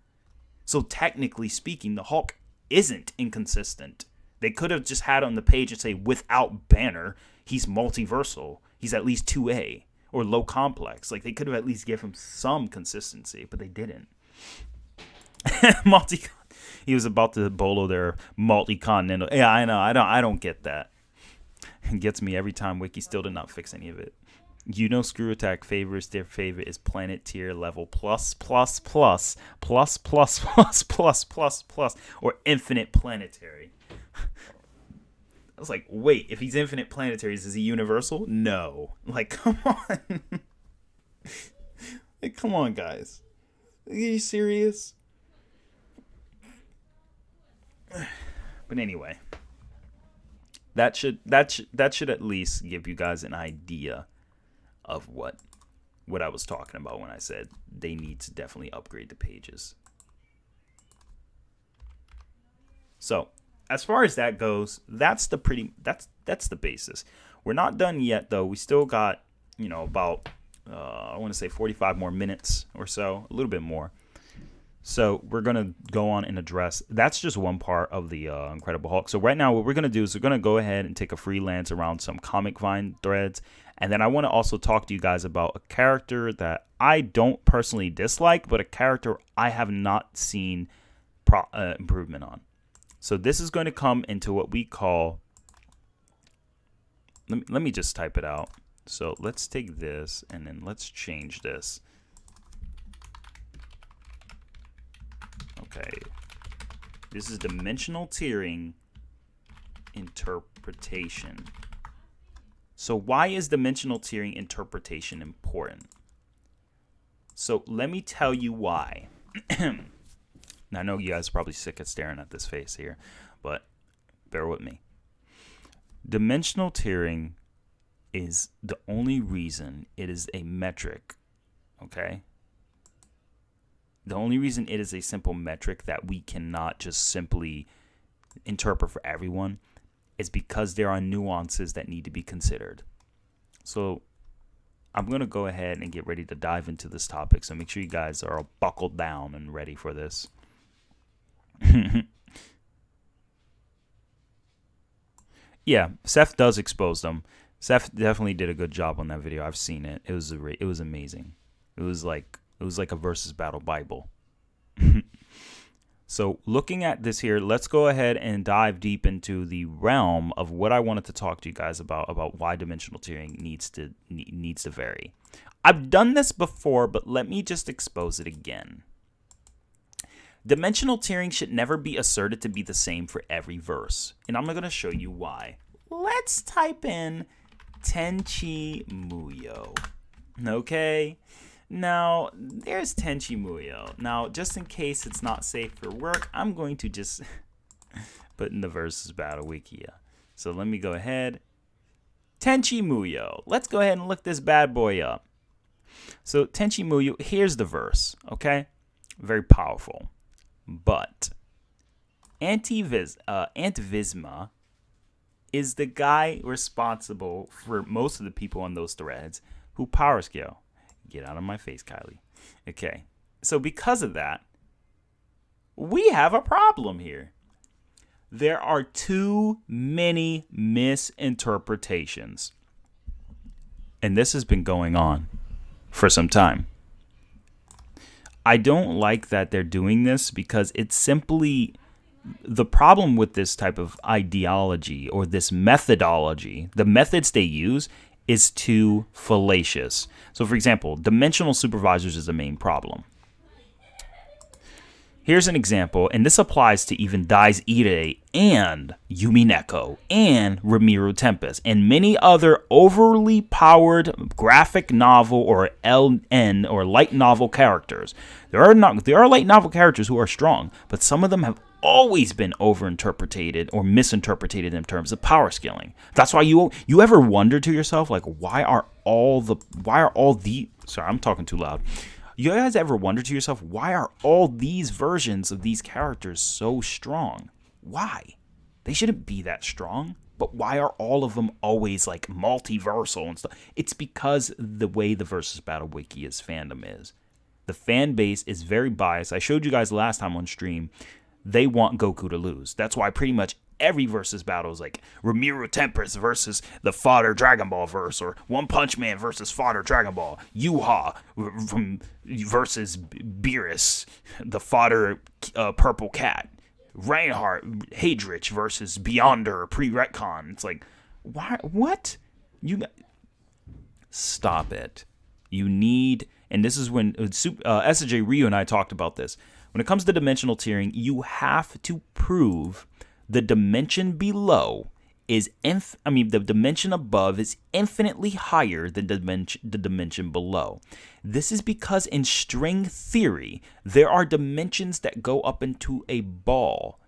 So technically speaking, the Hulk isn't inconsistent. They could have just had on the page and say, without Banner, he's multiversal. He's at least 2A or low complex. Like, they could have at least given him some consistency, but they didn't. He was about to bolo their multi-continental. Yeah, I know. I don't get that. It gets me every time. Wiki still did not fix any of it. You know, Screw Attack favors their favorite is planet tier level plus, or infinite planetary. I was like, wait, if he's infinite planetaries, is he universal? No. Like, come on. Like, come on, guys. Are you serious? But anyway, that should at least give you guys an idea of what I was talking about when I said they need to definitely upgrade the pages. So as far as that goes, that's the basis. We're not done yet though. We still got, about I want to say 45 more minutes or so, a little bit more. So we're going to go on and address, that's just one part of the Incredible Hulk. So right now what we're going to do is we're going to go ahead and take a freelance around some Comic Vine threads. And then I want to also talk to you guys about a character that I don't personally dislike, but a character I have not seen improvement on. So this is going to come into what we call, let me just type it out. So let's take this and then let's change this. Okay, this is dimensional tiering interpretation. So why is dimensional tiering interpretation important? So let me tell you why. Now, I know you guys are probably sick of staring at this face here, but bear with me. Dimensional tiering is the only reason it is a metric, okay? The only reason it is a simple metric that we cannot just simply interpret for everyone is because there are nuances that need to be considered. So I'm going to go ahead and get ready to dive into this topic, so make sure you guys are all buckled down and ready for this. Yeah, Seth does expose them. Seth definitely did a good job on that video. I've seen it. It was amazing. It was like a versus battle Bible. So looking at this here, let's go ahead and dive deep into the realm of what I wanted to talk to you guys about why dimensional tiering needs to vary. I've done this before, but let me just expose it again. Dimensional tiering should never be asserted to be the same for every verse, and I'm going to show you why. Let's type in Tenchi Muyo. Okay? Now, there's Tenchi Muyo. Now, just in case it's not safe for work, I'm going to just put in the versus battle wikia. So let me go ahead. Tenchi Muyo. Let's go ahead and look this bad boy up. So Tenchi Muyo, here's the verse, okay? Very powerful. But Ant Visma is the guy responsible for most of the people on those threads who power scale. Get out of my face, Kylie. Okay. So because of that, we have a problem here. There are too many misinterpretations. And this has been going on for some time. I don't like that they're doing this because it's simply the problem with this type of ideology or this methodology. The methods they use is too fallacious. So, for example, dimensional supervisors is the main problem. Here's an example, and this applies to even Daisuke Ire and Yumi Neko and Rimuru Tempest and many other overly powered graphic novel or LN or light novel characters. There are light novel characters who are strong, but some of them have always been overinterpreted or misinterpreted in terms of power scaling. That's why you ever wonder to yourself, like, why are all the sorry, I'm talking too loud. You guys ever wonder to yourself, why are all these versions of these characters so strong? Why? They shouldn't be that strong. But why are all of them always like multiversal and stuff? It's because the way the Versus Battle Wiki's fandom is. The fan base is very biased. I showed you guys last time on stream. They want Goku to lose. That's why pretty much every versus battle is like Rimuru Tempest versus the Fodder Dragon Ball verse, or One Punch Man versus Fodder Dragon Ball, Yuha versus Beerus, the Fodder Purple Cat, Reinhardt Hadrich versus Beyonder pre-retcon. It's like, why? What? Stop it. You need, and this is when SJ Ryu and I talked about this. When it comes to dimensional tiering, you have to prove the dimension below is the dimension above is infinitely higher than the dimension below. This is because in string theory, there are dimensions that go up into a ball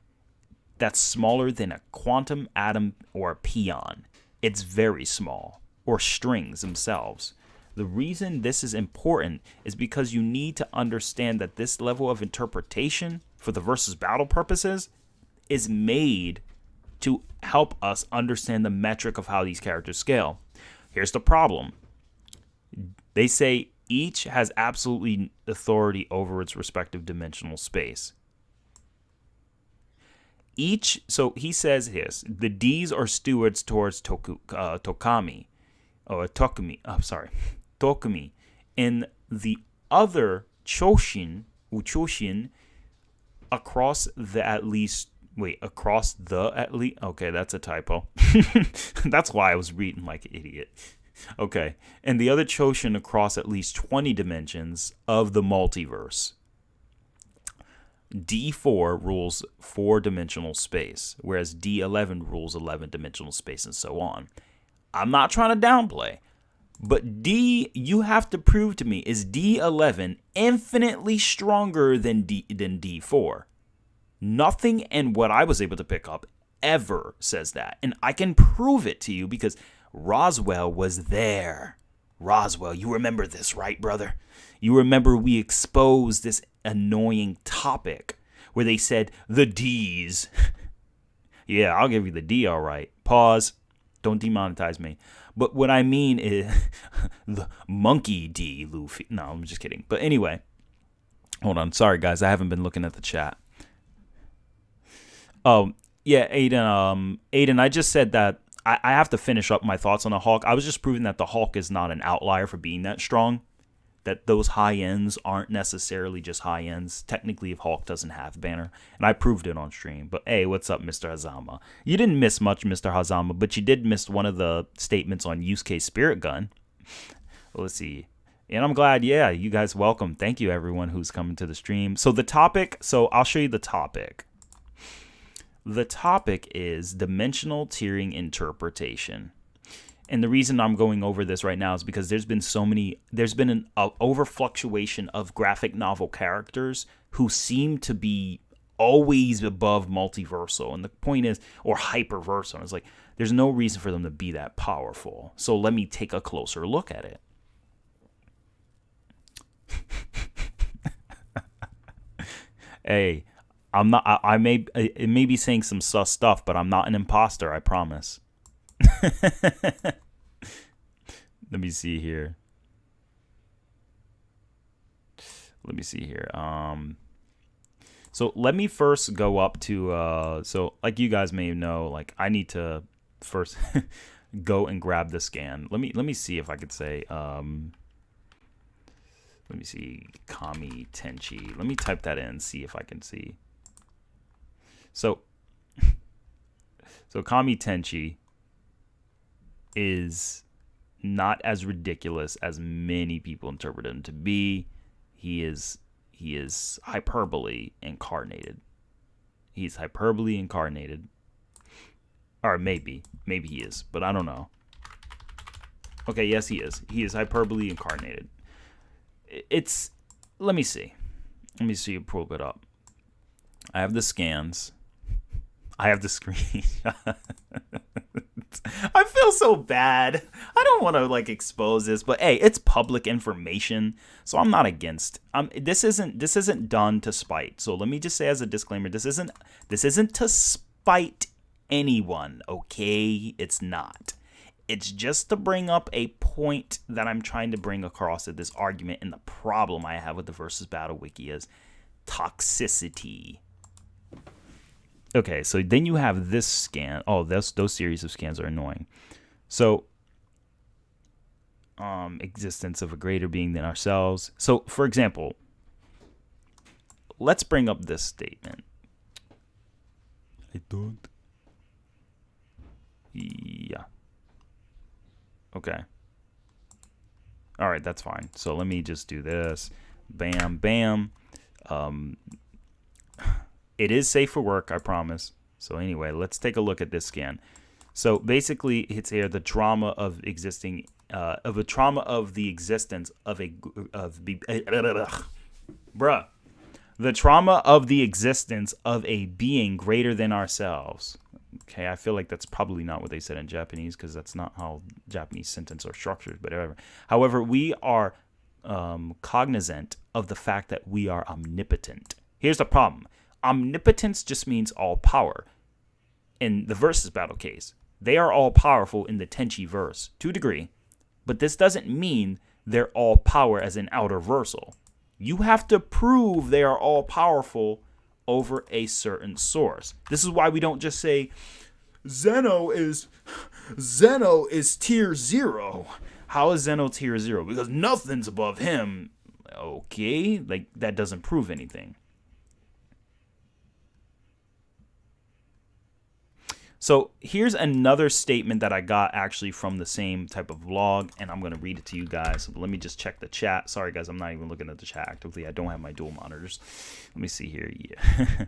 that's smaller than a quantum atom or a pion. It's very small, or strings themselves. The reason this is important is because you need to understand that this level of interpretation for the versus battle purposes is made to help us understand the metric of how these characters scale. Here's the problem. They say each has absolutely authority over its respective dimensional space. So he says this, the D's are stewards towards Tokami. In the other Uchoshin, across the okay, that's a typo. That's why I was reading like an idiot. Okay, and the other Choshin across at least 20 dimensions of the multiverse. D4 rules 4-dimensional space, whereas D11 rules 11-dimensional space, and so on. I'm not trying to downplay. But D, you have to prove to me, is D11 infinitely stronger than D4? Nothing in what I was able to pick up ever says that. And I can prove it to you because Roswell was there. Roswell, you remember this, right, brother? You remember we exposed this annoying topic where they said the D's. Yeah, I'll give you the D, all right. Pause. Don't demonetize me. But what I mean is the monkey D, Luffy. No, I'm just kidding. But anyway, hold on. Sorry, guys. I haven't been looking at the chat. Oh, yeah, Aiden. Aiden, I just said that I have to finish up my thoughts on the Hulk. I was just proving that the Hulk is not an outlier for being that strong. That those high ends aren't necessarily just high ends. Technically, if Hulk doesn't have banner. And I proved it on stream. But hey, what's up, Mr. Hazama? You didn't miss much, Mr. Hazama, but you did miss one of the statements on Yusuke Spirit Gun. Well, let's see. And I'm glad, yeah, you guys welcome. Thank you, everyone who's coming to the stream. So the topic, I'll show you the topic. The topic is dimensional tiering interpretation. And the reason I'm going over this right now is because there's been an over fluctuation of graphic novel characters who seem to be always above multiversal. And the point is, or hyperversal. It's like, there's no reason for them to be that powerful. So let me take a closer look at it. Hey, I'm not, it may be saying some sus stuff, but I'm not an imposter, I promise. Let me see here. So let me first go up to so like you guys may know, like I need to first go and grab the scan. Let me see if I could say let me see, Kami Tenchi. Let me type that in and see if I can see. So Kami Tenchi is not as ridiculous as many people interpret him to be. He is hyperbole incarnated. He's hyperbole incarnated. Or maybe he is, but I don't know. Okay, yes he is. He is hyperbole incarnated. Let me see. Pull it up. I have the scans. I have the screen. I feel so bad. I don't want to expose this, but hey, it's public information, so I'm not against. This isn't done to spite. So let me just say as a disclaimer, this isn't to spite anyone, okay? It's not. It's just to bring up a point that I'm trying to bring across at this argument, and the problem I have with the Versus Battle Wiki is toxicity. Okay, so then you have this scan. Oh, those series of scans are annoying. So, existence of a greater being than ourselves. So, for example, let's bring up this statement. I don't. Yeah. Okay. All right, that's fine. So let me just do this. Bam, bam. It is safe for work, I promise. So anyway, let's take a look at this scan. So basically, it's here the trauma of existing, of a trauma of the existence of the trauma of the existence of a being greater than ourselves. Okay, I feel like that's probably not what they said in Japanese because that's not how Japanese sentences are structured. But whatever. However, we are cognizant of the fact that we are omnipotent. Here's the problem. Omnipotence just means all power. In the Versus Battle case, they are all powerful in the Tenchi verse to a degree, but this doesn't mean they're all power as an outer versal. You have to prove they are all powerful over a certain source. This is why we don't just say Zeno is tier 0. How is Zeno tier 0? Because nothing's above him. Okay, that doesn't prove anything. So here's another statement that I got actually from the same type of vlog, and I'm going to read it to you guys. So let me just check the chat. Sorry, guys, I'm not even looking at the chat actively. I don't have my dual monitors. Let me see here. Yeah.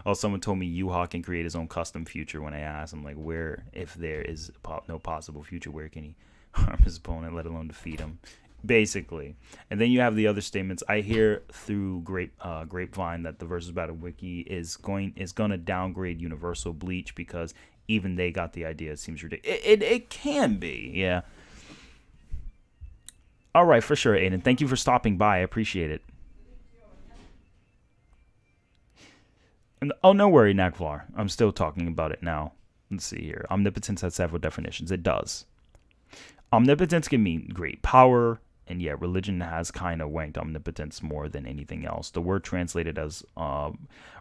Oh, someone told me Yuha can create his own custom future. When I asked him, like, where, if there is no possible future, where can he harm his opponent, let alone defeat him? Basically. And then you have the other statements. I hear through grapevine that the Versus Battle Wiki is gonna downgrade Universal Bleach because even they got the idea. It seems ridiculous. It can be, yeah. All right, for sure, Aiden. Thank you for stopping by. I appreciate it. And, oh, no worry, Nagvar. I'm still talking about it now. Let's see here. Omnipotence has several definitions. It does. Omnipotence can mean great power, and yeah, religion has kind of wanked omnipotence more than anything else. The word translated as,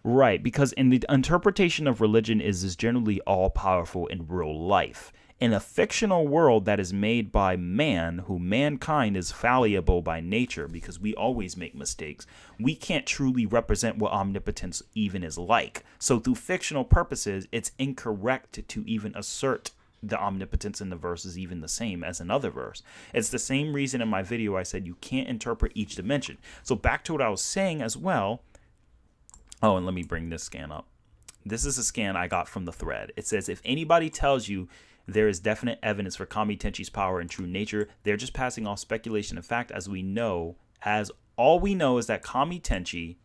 right, because in the interpretation of religion is generally all-powerful in real life. In a fictional world that is made by man, who mankind is fallible by nature because we always make mistakes, we can't truly represent what omnipotence even is like. So through fictional purposes, it's incorrect to even assert the omnipotence in the verse is even the same as another verse. It's the same reason in my video I said you can't interpret each dimension. So back to what I was saying as well. Oh, and let me bring this scan up. This is a scan I got from the thread. It says, if anybody tells you there is definite evidence for Kami Tenchi's power and true nature, they're just passing off speculation and fact. As all we know is that Kami Tenchi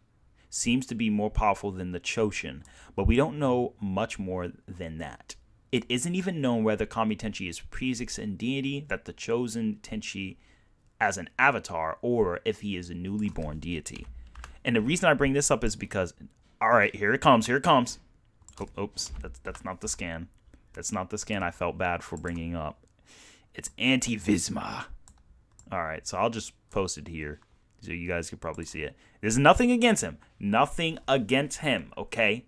seems to be more powerful than the Choshin, but we don't know much more than that. It isn't even known whether Kami Tenchi is pre-existent deity, that the chosen Tenchi as an avatar, or if he is a newly born deity. And the reason I bring this up is because, all right, here it comes. Oops, that's not the scan. That's not the scan I felt bad for bringing up. It's Anti-Visma. All right, so I'll just post it here so you guys can probably see it. There's nothing against him. Nothing against him, okay?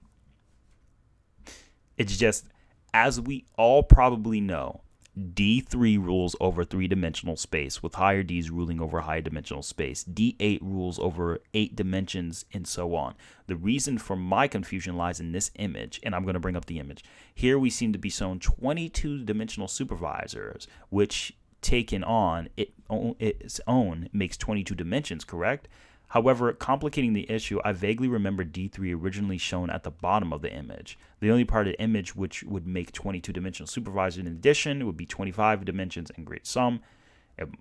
It's just, as we all probably know, D3 rules over three-dimensional space, with higher Ds ruling over high-dimensional space. D8 rules over 8 dimensions, and so on. The reason for my confusion lies in this image, and I'm going to bring up the image. Here we seem to be shown 22-dimensional supervisors, which taken on its own makes 22 dimensions, correct? However, complicating the issue, I vaguely remember D3 originally shown at the bottom of the image. The only part of the image which would make 22-dimensional supervisor in addition would be 25 dimensions and great sum,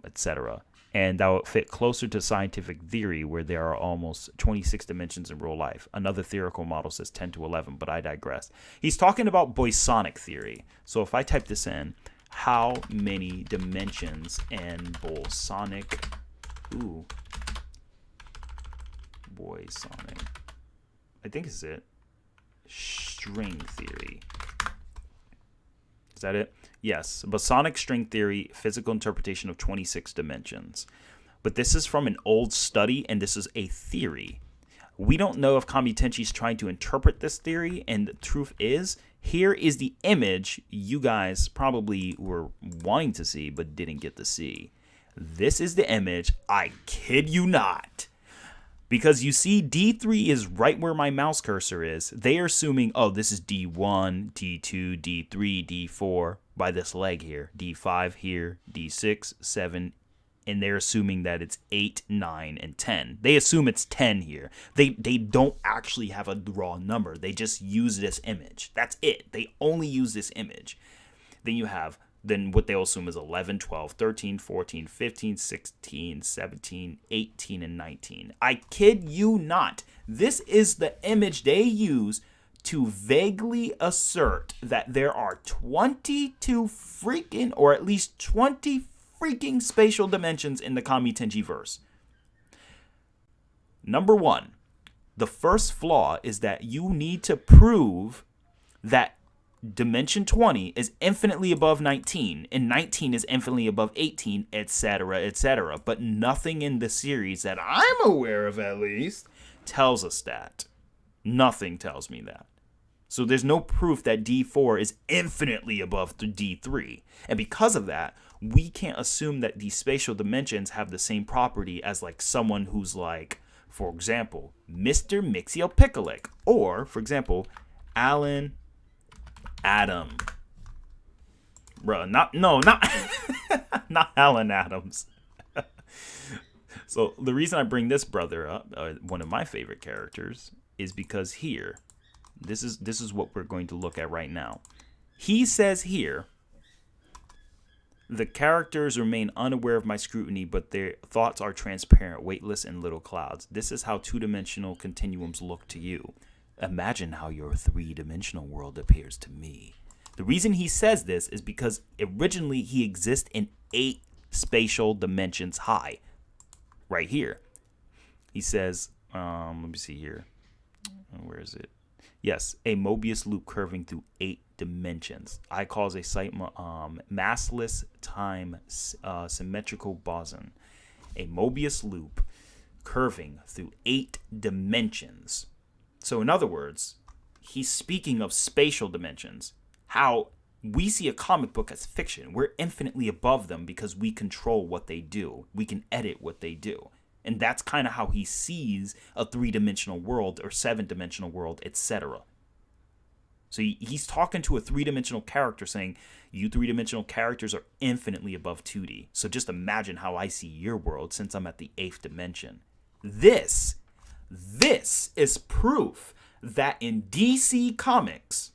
etc. And that would fit closer to scientific theory, where there are almost 26 dimensions in real life. Another theoretical model says 10 to 11, but I digress. He's talking about Boisonic theory. So if I type this in, how many dimensions in Boisonic? Ooh. Boisonic. I think it's it. String theory. Is that it? Yes. Bosonic string theory, physical interpretation of 26 dimensions. But this is from an old study, and this is a theory. We don't know if Kami Tenchi is trying to interpret this theory, and the truth is, here is the image you guys probably were wanting to see, but didn't get to see. This is the image. I kid you not. Because you see, D3 is right where my mouse cursor is. They are assuming, oh, this is D1, D2, D3, D4 by this leg here. D5 here, D6, 7, and they're assuming that it's 8, 9, and 10. They assume it's 10 here. They don't actually have a raw number. They just use this image. That's it. They only use this image. Then you have what they'll assume is 11, 12, 13, 14, 15, 16, 17, 18, and 19. I kid you not. This is the image they use to vaguely assert that there are 22 freaking, or at least 20 freaking spatial dimensions in the Kami Tenchi verse. Number one, the first flaw is that you need to prove that dimension 20 is infinitely above 19, and 19 is infinitely above 18, etc., etc. But nothing in the series that I'm aware of, at least, tells us that. Nothing tells me that. So there's no proof that D4 is infinitely above D3. And because of that, we can't assume that these spatial dimensions have the same property as like someone who's like, for example, Mr. Mixiopickalic, or, for example, Alan Adam. Bruh, not not Alan Adams. So the reason I bring this brother up, one of my favorite characters, is because here, This is what we're going to look at right now. He says here, the characters remain unaware of my scrutiny, but their thoughts are transparent, weightless, and little clouds. This is how two-dimensional continuums look to you. Imagine how your three-dimensional world appears to me. The reason he says this is because originally he exists in 8 spatial dimensions high. Right here. He says, let me see here. Where is it? Yes, a Mobius loop curving through 8 dimensions. I calls a site massless time symmetrical boson. A Mobius loop curving through 8 dimensions. So in other words, he's speaking of spatial dimensions. How we see a comic book as fiction. We're infinitely above them because we control what they do. We can edit what they do. And that's kind of how he sees a 3-dimensional world or 7-dimensional world, etc. So he's talking to a 3-dimensional character saying, you 3-dimensional characters are infinitely above 2D. So just imagine how I see your world since I'm at the 8th dimension. This is proof that in DC Comics,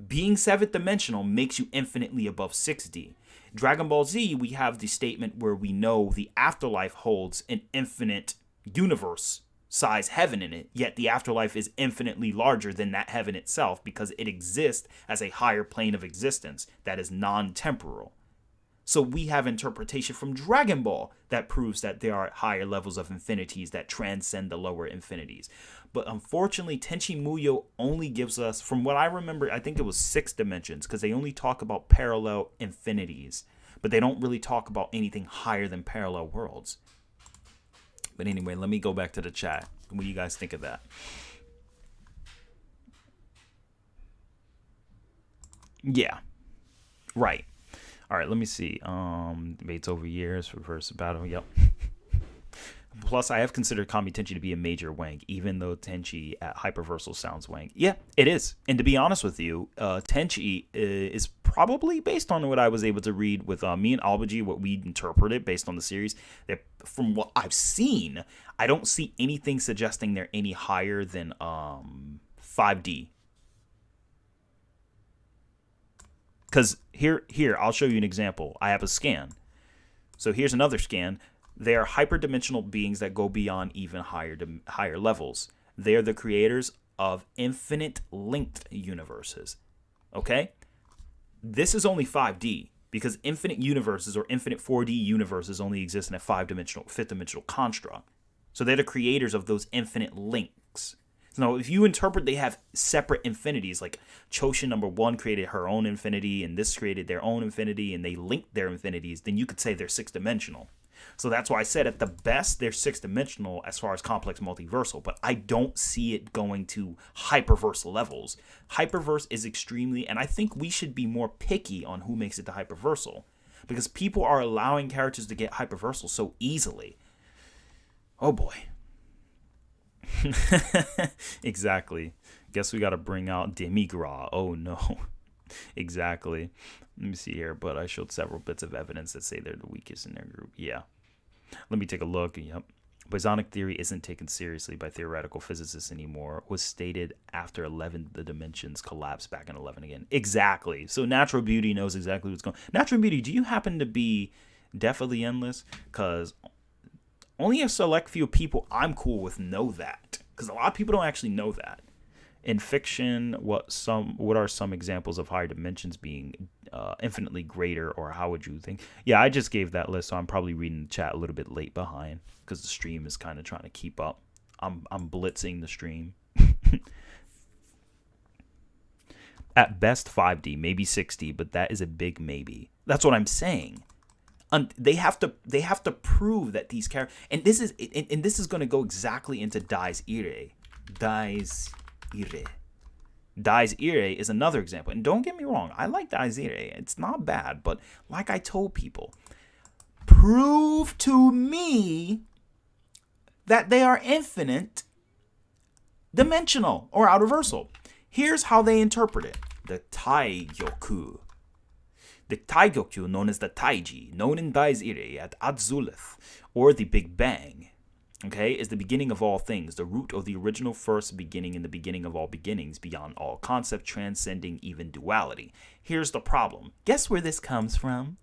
being 7th dimensional makes you infinitely above 6D. Dragon Ball Z, we have the statement where we know the afterlife holds an infinite universe size heaven in it, yet the afterlife is infinitely larger than that heaven itself because it exists as a higher plane of existence that is non-temporal. So we have interpretation from Dragon Ball that proves that there are higher levels of infinities that transcend the lower infinities. But unfortunately, Tenchi Muyo only gives us, from what I remember, I think it was 6 dimensions, because they only talk about parallel infinities, but they don't really talk about anything higher than parallel worlds. But anyway, let me go back to the chat. What do you guys think of that? Yeah. Right. All right, let me see. Debates over years for versus battle. Yep. Plus, I have considered Kami Tenchi to be a major wank, even though Tenchi at Hyperversal sounds wank. Yeah, it is. And to be honest with you, Tenchi is probably based on what I was able to read with me and Albaji, what we interpreted based on the series. That from what I've seen, I don't see anything suggesting they're any higher than 5D. Because here, I'll show you an example. I have a scan. So here's another scan. They are hyperdimensional beings that go beyond even higher levels. They are the creators of infinite linked universes. Okay? This is only 5D because infinite universes or infinite 4D universes only exist in a 5th dimensional construct. So they're the creators of those infinite links. Now, if you interpret they have separate infinities, like Choshin number 1 created her own infinity and this created their own infinity and they linked their infinities, then you could say they're 6th dimensional. So that's why I said at the best, they're 6th dimensional as far as complex multiversal, but I don't see it going to hyperverse levels. Hyperverse is extremely, and I think we should be more picky on who makes it to hyperversal because people are allowing characters to get hyperversal so easily. Oh boy. Exactly. Guess we got to bring out Demigra. Oh no. Exactly. Let me see here, but I showed several bits of evidence that say they're the weakest in their group. Yeah. Let me take a look. Yep. Bosonic theory isn't taken seriously by theoretical physicists anymore. Was stated after 11 the dimensions collapsed back in 11 again. Exactly. So Natural Beauty knows exactly what's going on. Natural Beauty, do you happen to be Death of the Endless? Because only a select few people I'm cool with know that. Because a lot of people don't actually know that. In fiction, what are some examples of higher dimensions being infinitely greater, or how would you think? Yeah, I just gave that list, so I'm probably reading the chat a little bit late behind because the stream is kind of trying to keep up. I'm blitzing the stream. At best 5D, maybe 6D, but that is a big maybe. That's what I'm saying. They have to prove that these characters, and this is going to go exactly into Dai's Ire. Dai's Ire is another example. And don't get me wrong, I like Dai's Ire. It's not bad, but like I told people, prove to me that they are infinite dimensional or outerversal. Here's how they interpret it. The Taigyoku. The Taigyoku, known as the Taiji, known in Dai's Ire at Azulith, or the Big Bang, okay, is the beginning of all things, the root of the original first beginning and the beginning of all beginnings, beyond all concept, transcending even duality. Here's the problem. Guess where this comes from?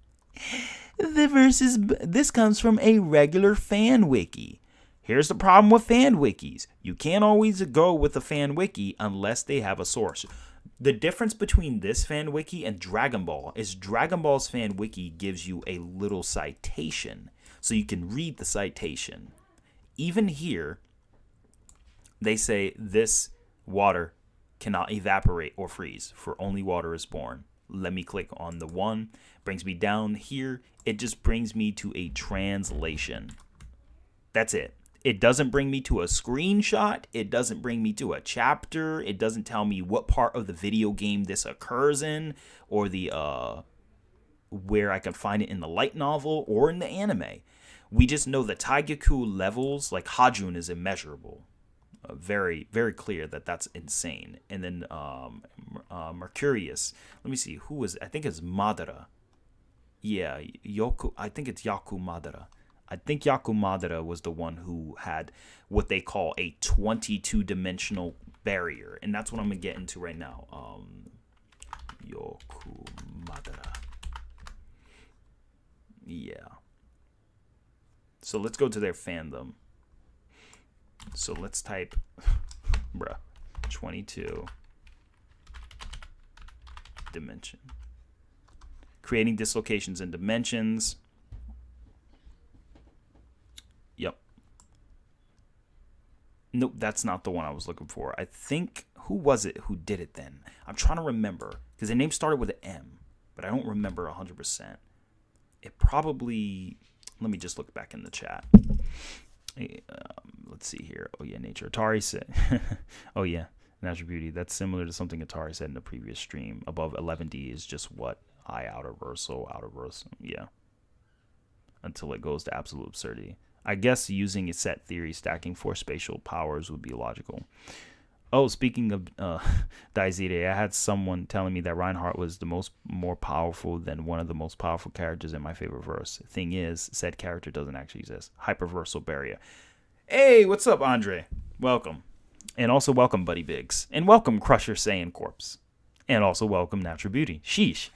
This comes from a regular fan wiki. Here's the problem with fan wikis. You can't always go with a fan wiki unless they have a source. The difference between this fan wiki and Dragon Ball is Dragon Ball's fan wiki gives you a little citation, so you can read the citation. Even here, they say this water cannot evaporate or freeze, for only water is born. Let me click on the one. Brings me down here. It just brings me to a translation. That's it. It doesn't bring me to a screenshot. It doesn't bring me to a chapter. It doesn't tell me what part of the video game this occurs in, or the where I can find it in the light novel or in the anime. We just know the Taigaku levels, like Hajun, is immeasurable. Very, very clear that that's insane. And then Mercurius. Let me see. Who is? I think it's Madara. Yeah, Yoku. I think it's Yaku Madara. I think Yaku Madara was the one who had what they call a 22-dimensional barrier. And that's what I'm going to get into right now. Yoku Madara. Yeah. So let's go to their fandom. So let's type, 22 dimension. Creating dislocations in dimensions. Yep. Nope, that's not the one I was looking for. I think, who was it who did it then? I'm trying to remember, because the name started with an M, but I don't remember 100%. It probably, let me just look back in the chat. Let's see here. Oh, yeah, Nature. Atari said, oh, yeah, Natural Beauty. That's similar to something Atari said in the previous stream. Above 11D is just what I outer verse. Yeah. Until it goes to absolute absurdity. I guess using a set theory, stacking 4 spatial powers would be logical. Oh, speaking of Daizide, I had someone telling me that Reinhardt was more powerful than one of the most powerful characters in my favorite verse. Thing is, said character doesn't actually exist. Hyperversal barrier. Hey, what's up, Andre? Welcome. And also welcome, Buddy Biggs. And welcome, Crusher Saiyan Corpse. And also welcome, Natural Beauty. Sheesh.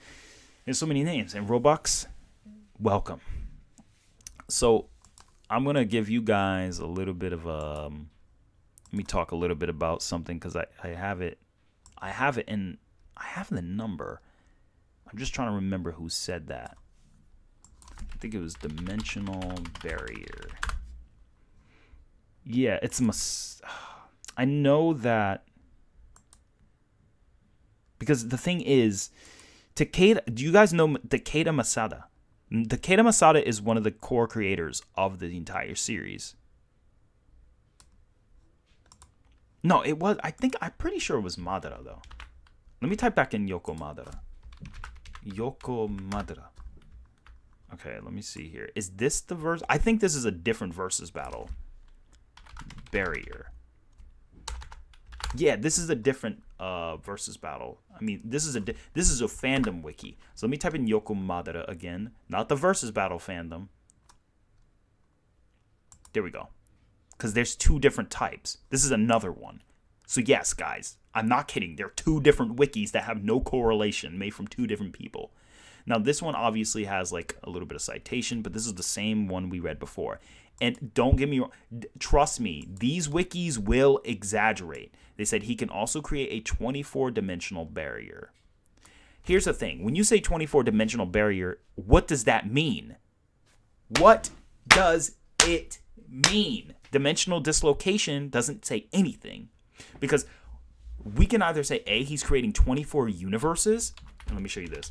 There's so many names. And Robux, welcome. So, I'm going to give you guys a little bit of a... Let me talk a little bit about something, because I have it. I have the number. I'm just trying to remember who said that. I think it was dimensional barrier. Yeah, I know that, because the thing is, Takeda. Do you guys know Takeda Masada? Takeda Masada is one of the core creators of the entire series. No, it was, I'm pretty sure it was Madara, though. Let me type back in Yoko Madara. Yoko Madara. Okay, let me see here. Is this the verse? I think this is a different versus battle. Barrier. Yeah, this is a different versus battle. I mean, this is a fandom wiki. So let me type in Yoko Madara again. Not the versus battle fandom. There we go. Because there's 2 different types. This is another one. So yes, guys, I'm not kidding. There are 2 different wikis that have no correlation, made from 2 different people. Now, this one obviously has like a little bit of citation, but this is the same one we read before. And don't get me wrong, trust me, these wikis will exaggerate. They said he can also create a 24-dimensional barrier. Here's the thing. When you say 24-dimensional barrier, what does that mean? What does it mean? Dimensional dislocation doesn't say anything, because we can either say A, he's creating 24 universes, and let me show you this.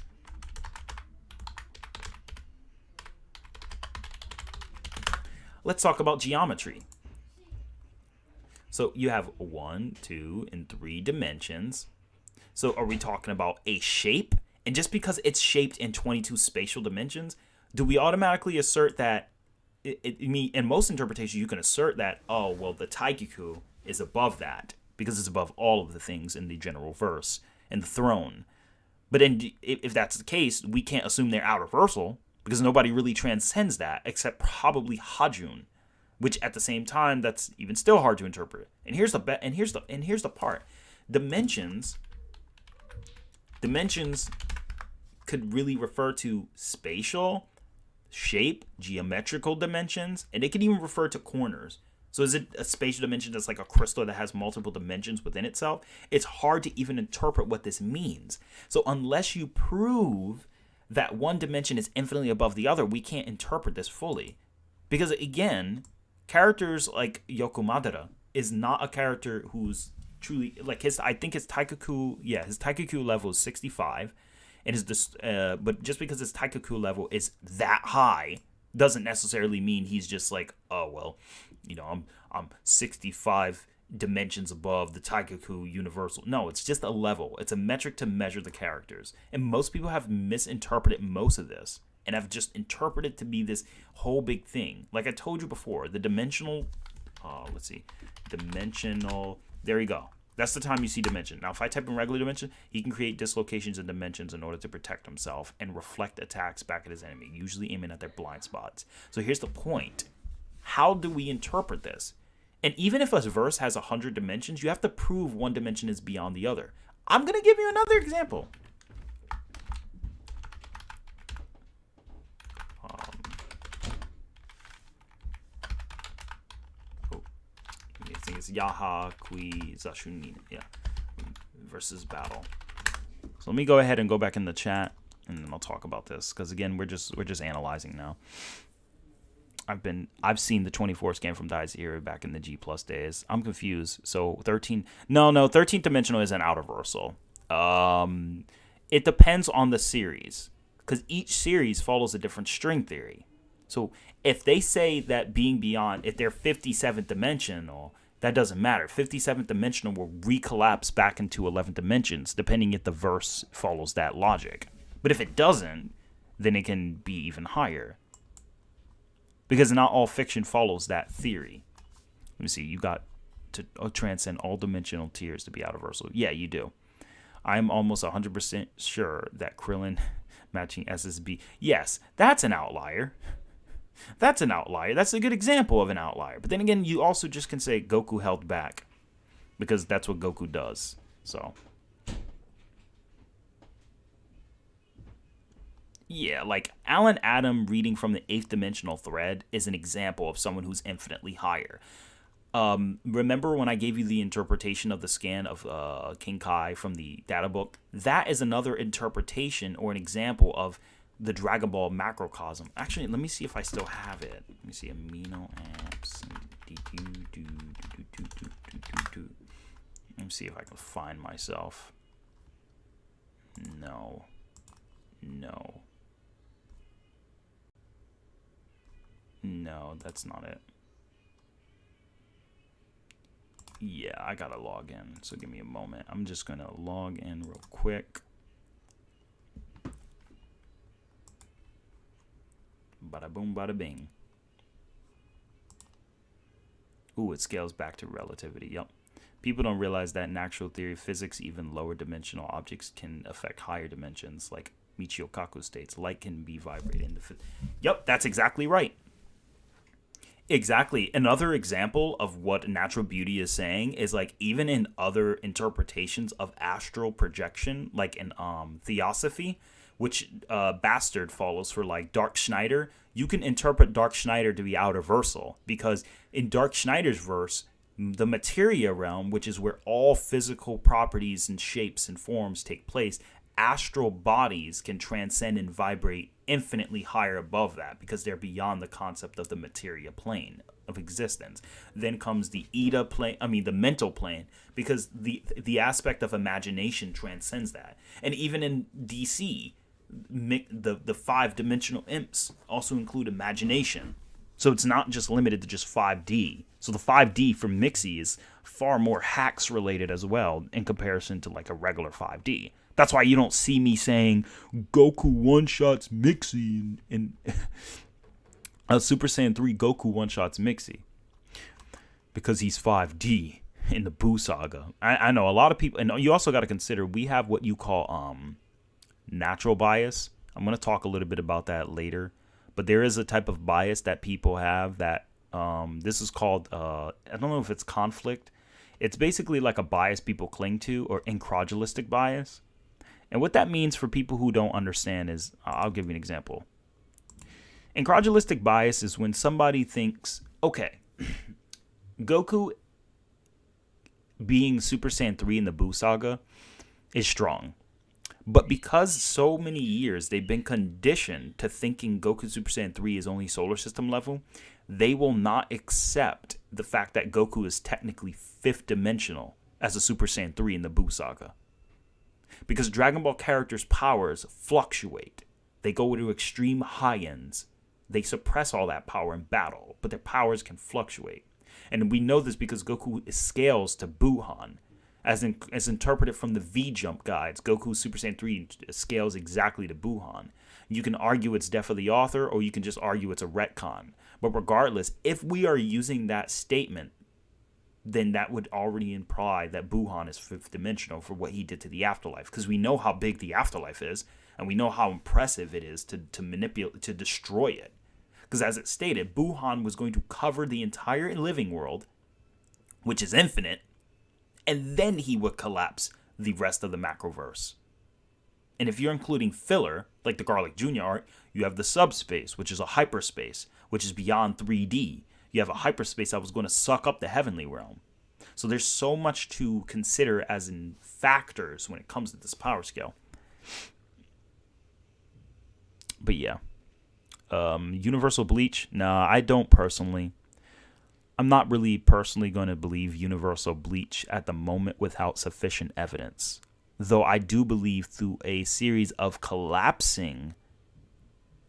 Let's talk about geometry. So you have 1, 2, and 3 dimensions. So are we talking about a shape? And just because it's shaped in 22 spatial dimensions, do we automatically assert that in most interpretations, you can assert that, oh, well, the Taigaku is above that because it's above all of the things in the general verse and the throne. But then if that's the case, we can't assume they're outerversal because nobody really transcends that except probably Hajun. which at the same time, that's even still hard to interpret. And here's the part. Dimensions could really refer to spatial, shape, geometrical dimensions, and it can even refer to corners. So is it a spatial dimension that's like a crystal that has multiple dimensions within itself? It's hard to even interpret what this means. So unless you prove that one dimension is infinitely above the other, we can't interpret this fully. Because again, characters like Yoko Madara is not a character who's truly like his Taikaku level is 65, and but just because his Taikaku level is that high doesn't necessarily mean he's just like, oh well, I'm 65 dimensions above the Taikaku universal. No, it's just a level. It's a metric to measure the characters. And most people have misinterpreted most of this and have just interpreted to be this whole big thing. Like I told you before, the dimensional, there you go. That's the time you see dimension. Now, if I type in regular dimension, he can create dislocations in dimensions in order to protect himself and reflect attacks back at his enemy, usually aiming at their blind spots. So here's the point. How do we interpret this? And even if a verse has 100 dimensions, you have to prove one dimension is beyond the other. I'm going to give you another example. I think it's Yaha Kui Zashunin, versus battle. So let me go ahead and go back in the chat, and then I'll talk about this because again, we're just analyzing now. I've seen the 24 scan from Dai's era back in the G Plus days. I'm confused. So 13th dimensional isn't outerversal. It depends on the series because each series follows a different string theory. So if they say that being beyond, if they're 57th dimensional, that doesn't matter. 57th dimensional will recollapse back into 11th dimensions, depending if the verse follows that logic. But if it doesn't, then it can be even higher. Because not all fiction follows that theory. Let me see. You got to transcend all dimensional tiers to be outerversal. Yeah, you do. I'm almost 100% sure that Krillin matching SSB. Yes, that's an outlier. That's an outlier. That's a good example of an outlier. But then again, you also just can say Goku held back. Because that's what Goku does. So. Yeah, like Alan Adam reading from the 8th dimensional thread is an example of someone who's infinitely higher. Remember when I gave you the interpretation of the scan of King Kai from the data book? That is another interpretation or an example of the Dragon Ball macrocosm. Actually, let me see if I still have it. Let me see amino amps. Let me see if I can find myself. No, that's not it. Yeah, I gotta log in, so give me a moment. I'm just gonna log in real quick. Bada boom, bada bing. Ooh, it scales back to relativity. Yep. People don't realize that in actual theory physics, even lower dimensional objects can affect higher dimensions, like Michio Kaku states. Light can be vibrated. Yep, that's exactly right. Exactly. Another example of what natural beauty is saying is like even in other interpretations of astral projection, like in Theosophy, which Bastard follows for like Dark Schneider, you can interpret Dark Schneider to be outerversal because in Dark Schneider's verse, the materia realm, which is where all physical properties and shapes and forms take place, astral bodies can transcend and vibrate infinitely higher above that because they're beyond the concept of the materia plane of existence. Then comes the the mental plane, because the aspect of imagination transcends that. And even in DC, the 5-dimensional imps also include imagination. So it's not just limited to just 5D. So the 5D from Mixie is far more hacks related as well in comparison to like a regular 5D. That's why you don't see me saying Goku one-shots Mixie and Super Saiyan 3 Goku one-shots Mixie. Because he's 5D in the Buu Saga. I know a lot of people, and you also got to consider we have what you call natural bias. I'm going to talk a little bit about that later. But there is a type of bias that people have that This is called, I don't know if it's conflict. It's basically like a bias people cling to, or incrodulistic bias. And what that means for people who don't understand is, I'll give you an example. Incrodulistic bias is when somebody thinks, okay, Goku being Super Saiyan 3 in the Buu Saga is strong. But because so many years they've been conditioned to thinking Goku Super Saiyan 3 is only solar system level, they will not accept the fact that Goku is technically fifth dimensional as a Super Saiyan 3 in the Buu Saga. Because Dragon Ball characters' powers fluctuate. They go to extreme high ends. They suppress all that power in battle, but their powers can fluctuate. And we know this because Goku scales to Buuhan. As interpreted from the V-Jump guides, Goku Super Saiyan 3 scales exactly to Buuhan. You can argue it's death of the author, or you can just argue it's a retcon. But regardless, if we are using that statement, then that would already imply that Buuhan is fifth dimensional for what he did to the afterlife. Because we know how big the afterlife is, and we know how impressive it is to manipulate, to destroy it. Because as it stated, Buuhan was going to cover the entire living world, which is infinite, and then he would collapse the rest of the macroverse. And if you're including filler, like the Garlic Jr. art, you have the subspace, which is a hyperspace, which is beyond 3D. You have a hyperspace that was going to suck up the heavenly realm. So there's so much to consider as in factors when it comes to this power scale. But yeah. Universal Bleach? Nah, I don't personally. I'm not really personally going to believe Universal Bleach at the moment without sufficient evidence. Though I do believe through a series of collapsing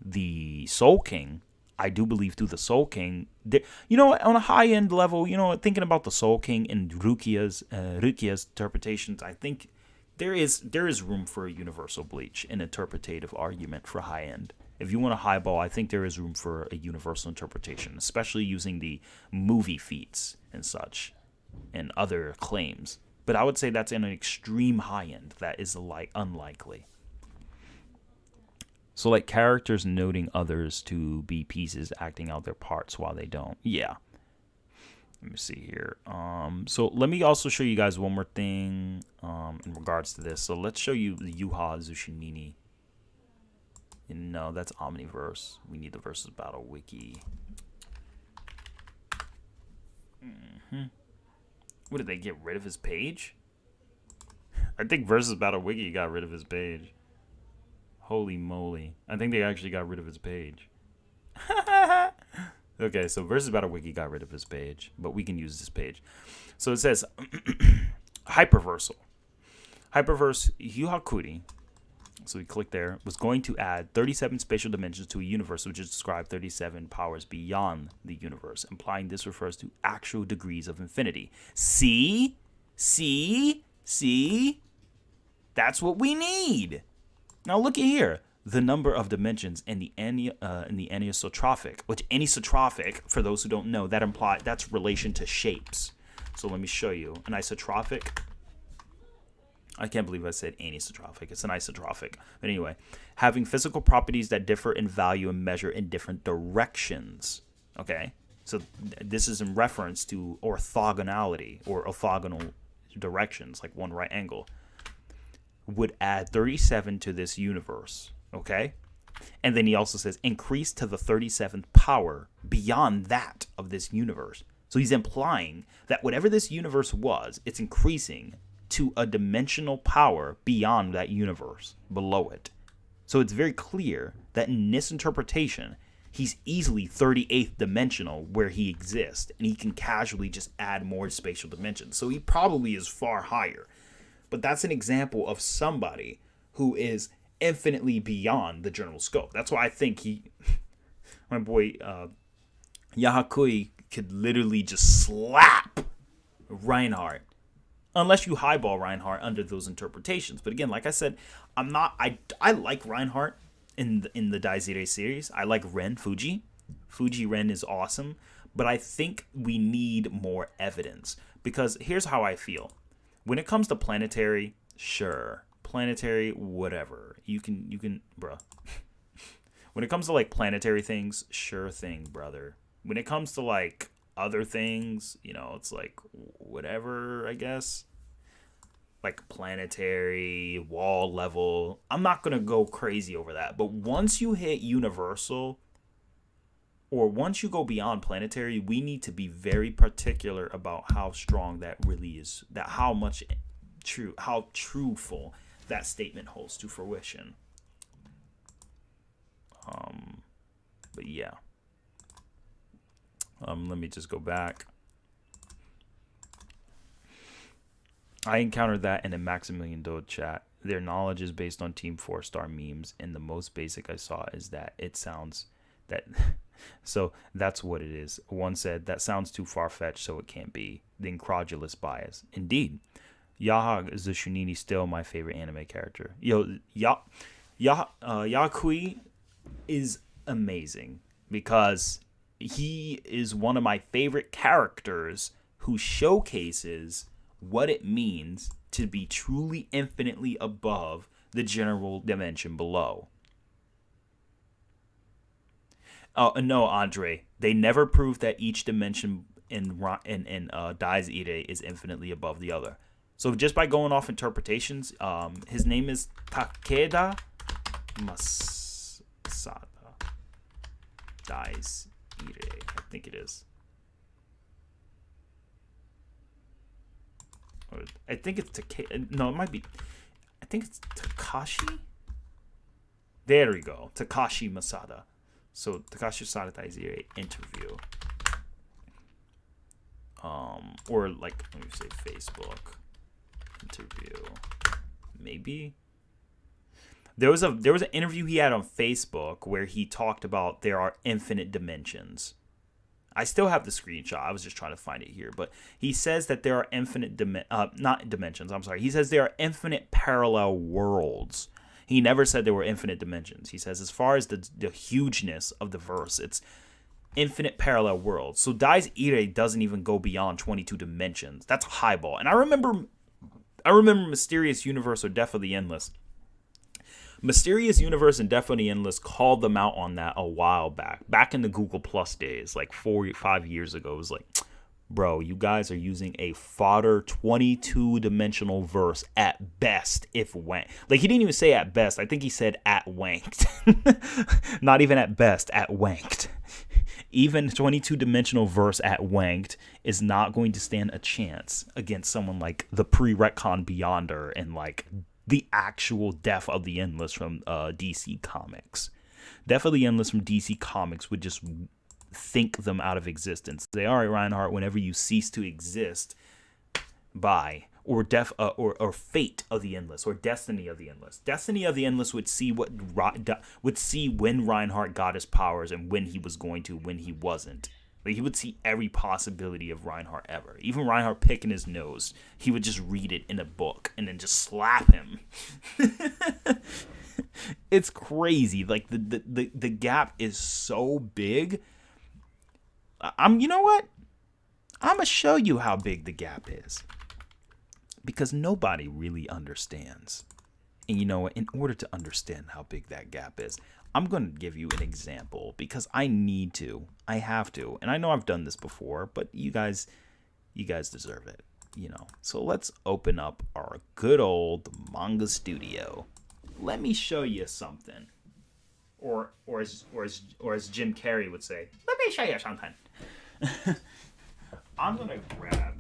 the Soul King, I do believe through the Soul King, on a high-end level, thinking about the Soul King and Rukia's interpretations, I think there is room for a Universal Bleach, an interpretative argument for high-end. If you want a highball, I think there is room for a universal interpretation, especially using the movie feats and such and other claims. But I would say that's in an extreme high-end that is unlikely. So like characters noting others to be pieces acting out their parts while they don't. Yeah. Let me see here. So let me also show you guys one more thing in regards to this. So let's show you the Yuha Zushinini. No, that's Omniverse. We need the Versus Battle Wiki. What, did they get rid of his page? I think Versus Battle Wiki got rid of his page. Holy moly. I think they actually got rid of his page. Okay, so Versus Battle Wiki got rid of his page, but we can use this page. So it says Hyperversal. Hyperverse Yuhakuri. So we click there, was going to add 37 spatial dimensions to a universe which is described 37 powers beyond the universe, implying this refers to actual degrees of infinity. See? That's what we need. Now look at here. The number of dimensions in the anisotropic, which anisotropic, for those who don't know, that's relation to shapes. So let me show you. An isotropic. I can't believe I said anisotropic. It's an isotropic. But anyway, having physical properties that differ in value and measure in different directions. Okay? So this is in reference to orthogonality or orthogonal directions, like one right angle. Would add 37 to this universe. Okay? And then he also says increase to the 37th power beyond that of this universe. So he's implying that whatever this universe was, it's increasing to a dimensional power beyond that universe, below it. So it's very clear that in this interpretation, he's easily 38th dimensional where he exists, and he can casually just add more spatial dimensions. So he probably is far higher. But that's an example of somebody who is infinitely beyond the general scope. That's why I think my boy Yahakui could literally just slap Reinhardt. Unless you highball Reinhardt under those interpretations. But again, like I said, I like Reinhardt in the Daizire series. I like Ren Fuji. Fuji Ren is awesome. But I think we need more evidence. Because here's how I feel. When it comes to planetary, sure. Planetary, whatever. You can, bruh. When it comes to like planetary things, sure thing, brother. When it comes to like other things, it's like whatever, I guess. Like planetary, wall level. I'm not going to go crazy over that. But once you hit universal, or once you go beyond planetary, we need to be very particular about how strong that really is, that how truthful that statement holds to fruition. But yeah. Let me just go back. I encountered that in a Maximilian Dode chat. Their knowledge is based on Team 4-star memes, and the most basic I saw is that it sounds that. So that's what it is. One said, that sounds too far-fetched, so it can't be. The incredulous bias. Indeed. Yaha Zushunini still my favorite anime character. Yakui is amazing because he is one of my favorite characters who showcases what it means to be truly infinitely above the general dimension below. No, Andre. They never proved that each dimension in Dai's Ire is infinitely above the other. So just by going off interpretations, his name is Takeda Masada. Dai's Ire, I think it is. I think it's Takeda. No, it might be. I think it's Takashi. There we go. Takashi Masada. So Takashi Masada Dai's Ire interview. Or like, let me say Facebook interview. Maybe. There was an interview he had on Facebook where he talked about there are infinite dimensions. I still have the screenshot. I was just trying to find it here, but he says that there are infinite not dimensions. I'm sorry. He says there are infinite parallel worlds. He never said there were infinite dimensions. He says as far as the hugeness of the verse, it's infinite parallel worlds. So Dai's Ire doesn't even go beyond 22 dimensions. That's a highball. And I remember Mysterious Universe or Death of the Endless. Mysterious Universe and Death of the Endless called them out on that a while back in the Google Plus days, like 4 or 5 years ago. It was like, bro, you guys are using a fodder 22-dimensional verse at best, if wanked. Like, he didn't even say at best. I think he said at wanked. Not even at best, at wanked. Even 22-dimensional verse at wanked is not going to stand a chance against someone like the pre-retcon Beyonder and like the actual Death of the Endless from DC Comics. Death of the Endless from DC Comics would just think them out of existence. They are, Reinhardt, whenever you cease to exist, by or death or fate of the Endless or destiny of the Endless. Destiny of the Endless would see when Reinhardt got his powers and when he was going to, when he wasn't. Like, he would see every possibility of Reinhardt ever. Even Reinhardt picking his nose, he would just read it in a book and then just slap him. It's crazy. Like, the gap is so big. You know what? I'm going to show you how big the gap is. Because nobody really understands. And you know what? In order to understand how big that gap is, I'm going to give you an example because I need to. I have to. And I know I've done this before, but you guys deserve it, So let's open up our good old Manga Studio. Let me show you something. Or as Jim Carrey would say, let me show you something. I'm going to grab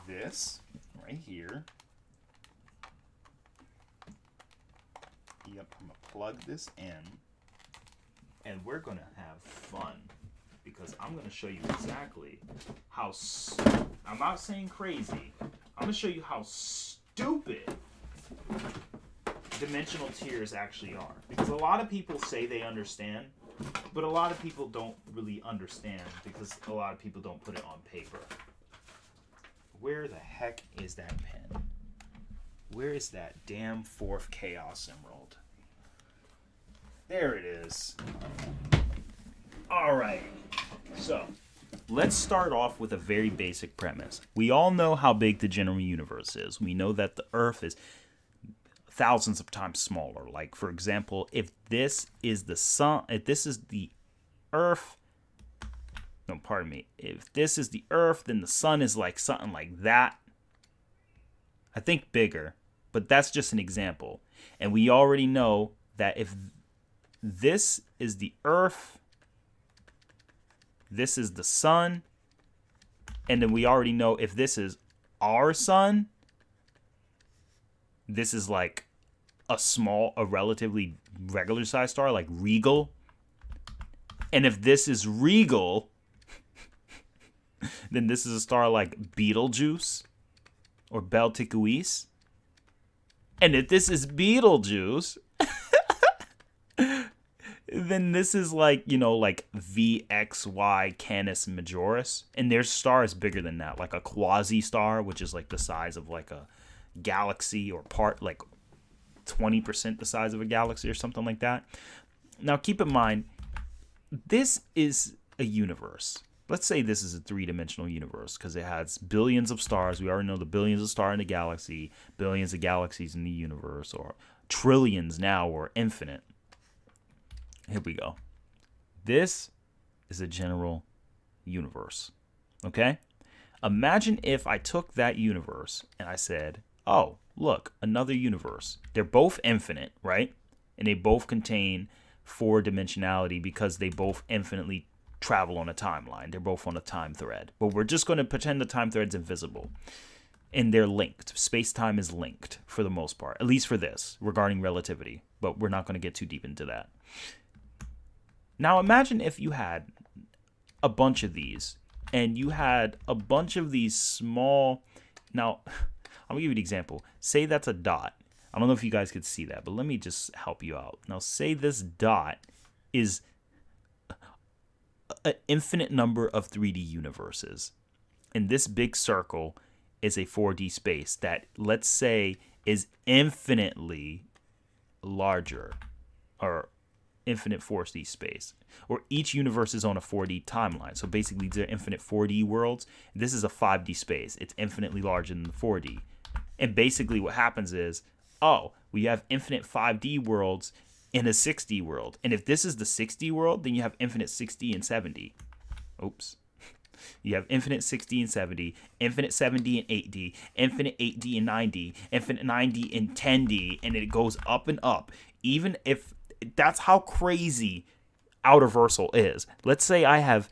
this right here. Yep, I'm going to plug this in. And we're going to have fun. Because I'm going to show you exactly how... I'm not saying crazy. I'm going to show you how stupid dimensional tiers actually are. Because a lot of people say they understand, but a lot of people don't really understand because a lot of people don't put it on paper. Where the heck is that pen? Where is that damn fourth Chaos Emerald? There it is. Alright, so let's start off with a very basic premise. We all know how big the general universe is. We know that the Earth is thousands of times smaller. Like, for example, if this is the sun, if this is the Earth, no, pardon me. If this is the Earth, then the sun is like something like that. I think bigger, but that's just an example. And we already know that if this is the Earth, this is the sun, and then we already know if this is our sun, this is like a relatively regular sized star, like Regal. And if this is Regal, then this is a star like Betelgeuse or Betelgeuse. And if this is Betelgeuse, then this is like, like VXY Canis Majoris. And their star is bigger than that, like a quasi-star, which is like the size of like a galaxy, or like 20% the size of a galaxy or something like that. Now, keep in mind, this is a universe. Let's say this is a three-dimensional universe because it has billions of stars. We already know the billions of stars in the galaxy, billions of galaxies in the universe, or trillions now, or infinite. Here we go. This is a general universe. Okay? Imagine if I took that universe and I said, oh, look, another universe. They're both infinite, right? And they both contain four-dimensionality because they both infinitely travel on a timeline. They're both on a time thread. But we're just going to pretend the time thread's invisible. And they're linked. Space-time is linked for the most part, at least for this, regarding relativity. But we're not going to get too deep into that. Now imagine if you had a bunch of these, and you had a bunch of these small... Now, I'm going to give you an example. Say that's a dot. I don't know if you guys could see that, but let me just help you out. Now, say this dot is an infinite number of 3D universes. And this big circle is a 4D space that, let's say, is infinitely larger, or infinite 4D space. Or each universe is on a 4D timeline. So basically, they're infinite 4D worlds. This is a 5D space. It's infinitely larger than the 4D. And basically what happens is, we have infinite 5D worlds in a 6D world. And if this is the 6D world, then you have infinite 6D and 7D. Oops. You have infinite 6D and 7D, infinite 7D and 8D, infinite 8D and 9D, infinite 9D and 10D, and it goes up and up. Even if that's how crazy Outerversal is. Let's say I have,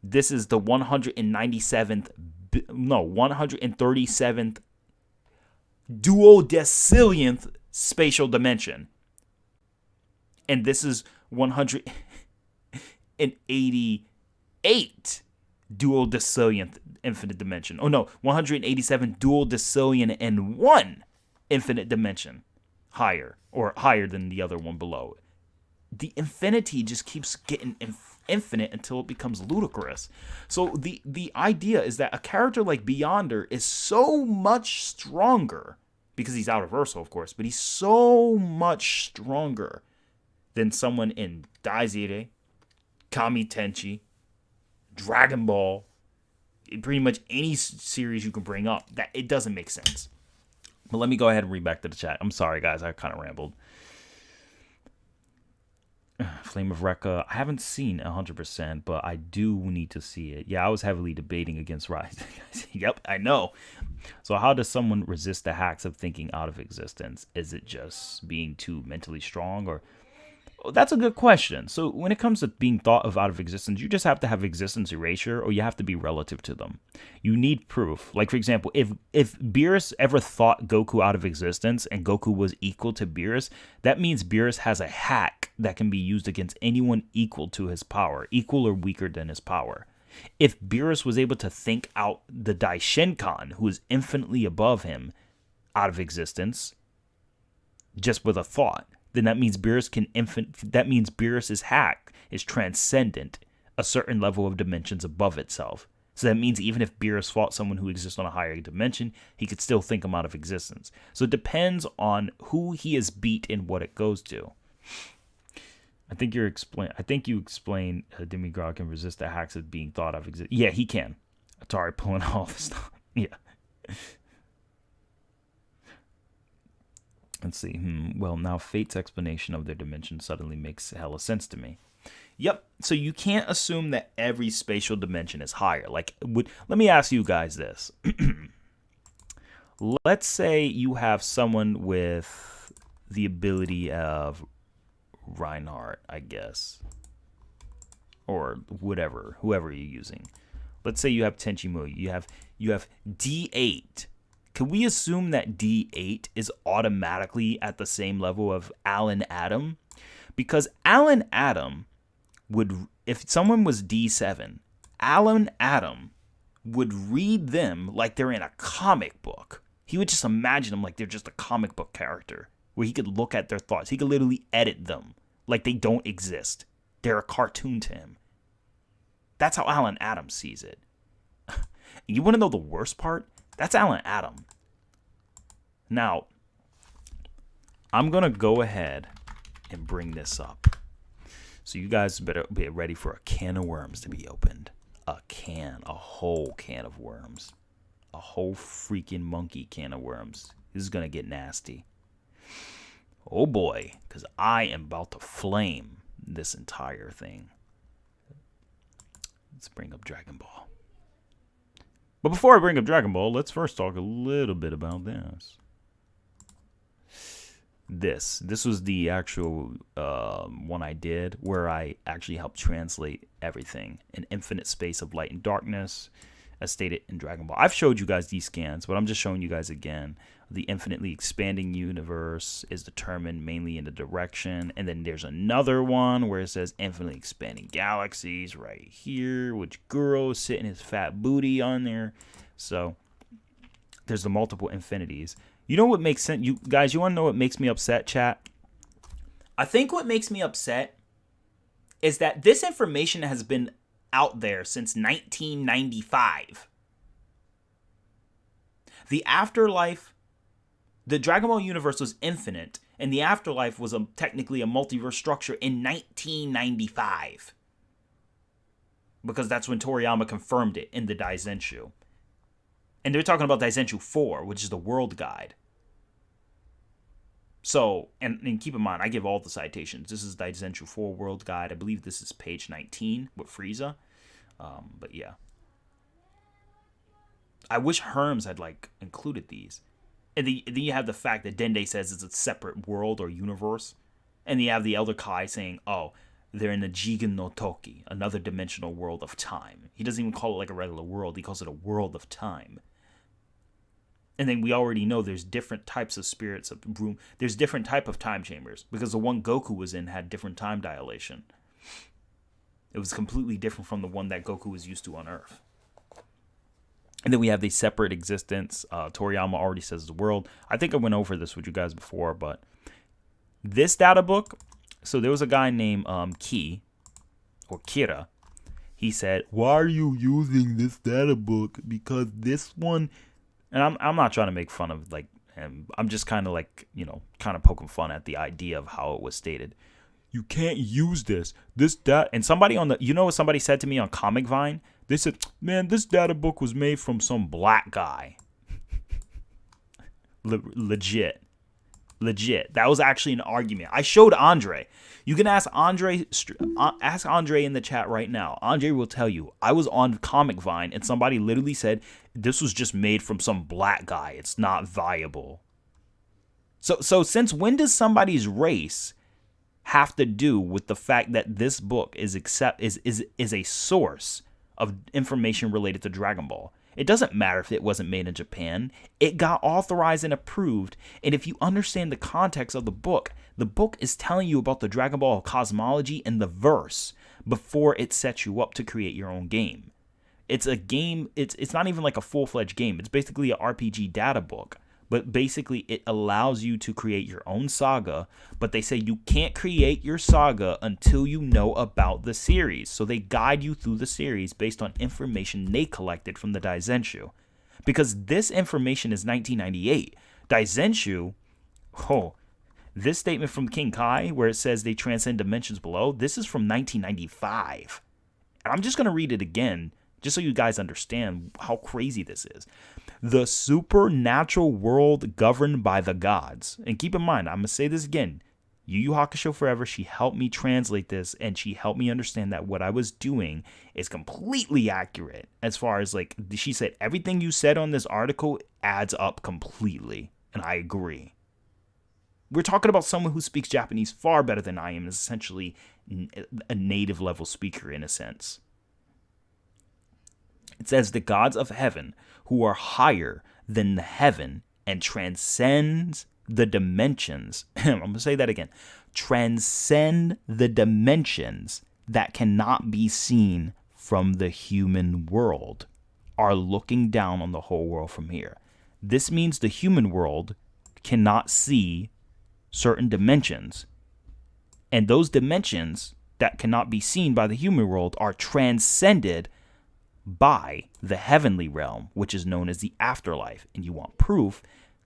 this is the 137th duodecillionth spatial dimension. And this is 188 duodecillionth infinite dimension. 187 duodecillion and 1 infinite dimension. Higher than the other one below. The infinity just keeps getting infinite until it becomes ludicrous. So the idea is that a character like Beyonder is so much stronger, because he's Outerversal, of course, but he's so much stronger than someone in Daizire, Kami Tenchi, Dragon Ball, pretty much any series you can bring up, that it doesn't make sense. But let me go ahead and read back to the chat. I'm sorry, guys. I kind of rambled. Flame of Recca. I haven't seen 100%, but I do need to see it. Yeah, I was heavily debating against Rise. Yep, I know. So how does someone resist the hacks of thinking out of existence? Is it just being too mentally strong, or... That's a good question. So when it comes to being thought of out of existence, you just have to have existence erasure, or you have to be relative to them. You need proof. Like, for example, if Beerus ever thought Goku out of existence and Goku was equal to Beerus, that means Beerus has a hack that can be used against anyone equal to his power, equal or weaker than his power. If Beerus was able to think out the Daishinkan, who is infinitely above him, out of existence, just with a thought, then that means Beerus's hack is transcendent, a certain level of dimensions above itself. So that means even if Beerus fought someone who exists on a higher dimension, he could still think him out of existence. So it depends on who he is beat and what it goes to. I think you explain Demigod can resist the hacks of being thought of exist. Yeah, he can. Atari pulling all this stuff. Yeah. Let's see. Well, now Fate's explanation of their dimension suddenly makes hella sense to me. Yep. So you can't assume that every spatial dimension is higher. Like, let me ask you guys this. Let's say you have someone with the ability of Reinhardt, I guess, or whoever you're using. Let's say you have Tenchi Muyo. You have D8. Can we assume that D8 is automatically at the same level of Alan Adam? Because Alan Adam would, if someone was D7, Alan Adam would read them like they're in a comic book. He would just imagine them like they're just a comic book character, where he could look at their thoughts. He could literally edit them like they don't exist. They're a cartoon to him. That's how Alan Adam sees it. You want to know the worst part? That's Alan Adam. Now, I'm going to go ahead and bring this up. So you guys better be ready for a can of worms to be opened. A whole can of worms. A whole freaking monkey can of worms. This is going to get nasty. Oh boy, because I am about to flame this entire thing. Let's bring up Dragon Ball. But before I bring up Dragon Ball, let's first talk a little bit about this. This was the actual one I did, where I actually helped translate everything. An infinite space of light and darkness, as stated in Dragon Ball. I've showed you guys these scans, but I'm just showing you guys again. The infinitely expanding universe is determined mainly in the direction. And then there's another one where it says infinitely expanding galaxies right here, which Guro's sitting his fat booty on there. So there's the multiple infinities. You know what makes sense? You guys, you want to know what makes me upset, chat? I think what makes me upset is that this information has been out there since 1995. The afterlife, the Dragon Ball universe was infinite, and the afterlife was technically a multiverse structure in 1995. Because that's when Toriyama confirmed it in the Daizenshu. And they're talking about Daizenshu 4, which is the world guide. So, and keep in mind, I give all the citations. This is Daizenshu 4 world guide. I believe this is page 19 with Frieza. But yeah. I wish Herms had, included these. And then you have the fact that Dende says it's a separate world or universe. And you have the Elder Kai saying, oh, they're in the Jigen no Toki, another dimensional world of time. He doesn't even call it like a regular world. He calls it a world of time. And then we already know there's different types of spirits of room. There's different type of time chambers, because the one Goku was in had different time dilation. It was completely different from the one that Goku was used to on Earth. And then we have the separate existence. Toriyama already says the world. I think I went over this with you guys before, but this data book. So there was a guy named Ki, or Kira. He said, "Why are you using this data book? Because this one." And I'm not trying to make fun of him. I'm just kind of kind of poking fun at the idea of how it was stated. You can't use this. And somebody what somebody said to me on Comic Vine? They said, man, this data book was made from some black guy. Legit. That was actually an argument. I showed Andre. You can ask Andre in the chat right now. Andre will tell you. I was on Comic Vine and somebody literally said this was just made from some black guy. It's not viable. So since when does somebody's race have to do with the fact that this book is a source of information related to Dragon Ball? It doesn't matter if it wasn't made in Japan. It got authorized and approved. And if you understand the context of the book is telling you about the Dragon Ball cosmology and the verse before it sets you up to create your own game. It's a game. It's not even like a full-fledged game. It's basically an RPG data book. But basically, it allows you to create your own saga. But they say you can't create your saga until you know about the series. So they guide you through the series based on information they collected from the Daizenshu. Because this information is 1998. Daizenshu, this statement from King Kai, where it says they transcend dimensions below, this is from 1995. And I'm just going to read it again, just so you guys understand how crazy this is. The supernatural world governed by the gods. And keep in mind, I'm going to say this again. Yu Yu Hakusho Forever, she helped me translate this, and she helped me understand that what I was doing is completely accurate. As far as, like, she said, everything you said on this article adds up completely, and I agree. We're talking about someone who speaks Japanese far better than I am, is essentially a native level speaker in a sense. It says, the gods of heaven, who are higher than the heaven and transcends the dimensions. I'm going to say that again. Transcend the dimensions that cannot be seen from the human world, are looking down on the whole world from here. This means the human world cannot see certain dimensions. And those dimensions that cannot be seen by the human world are transcended by the heavenly realm, which is known as the afterlife. And you want proof?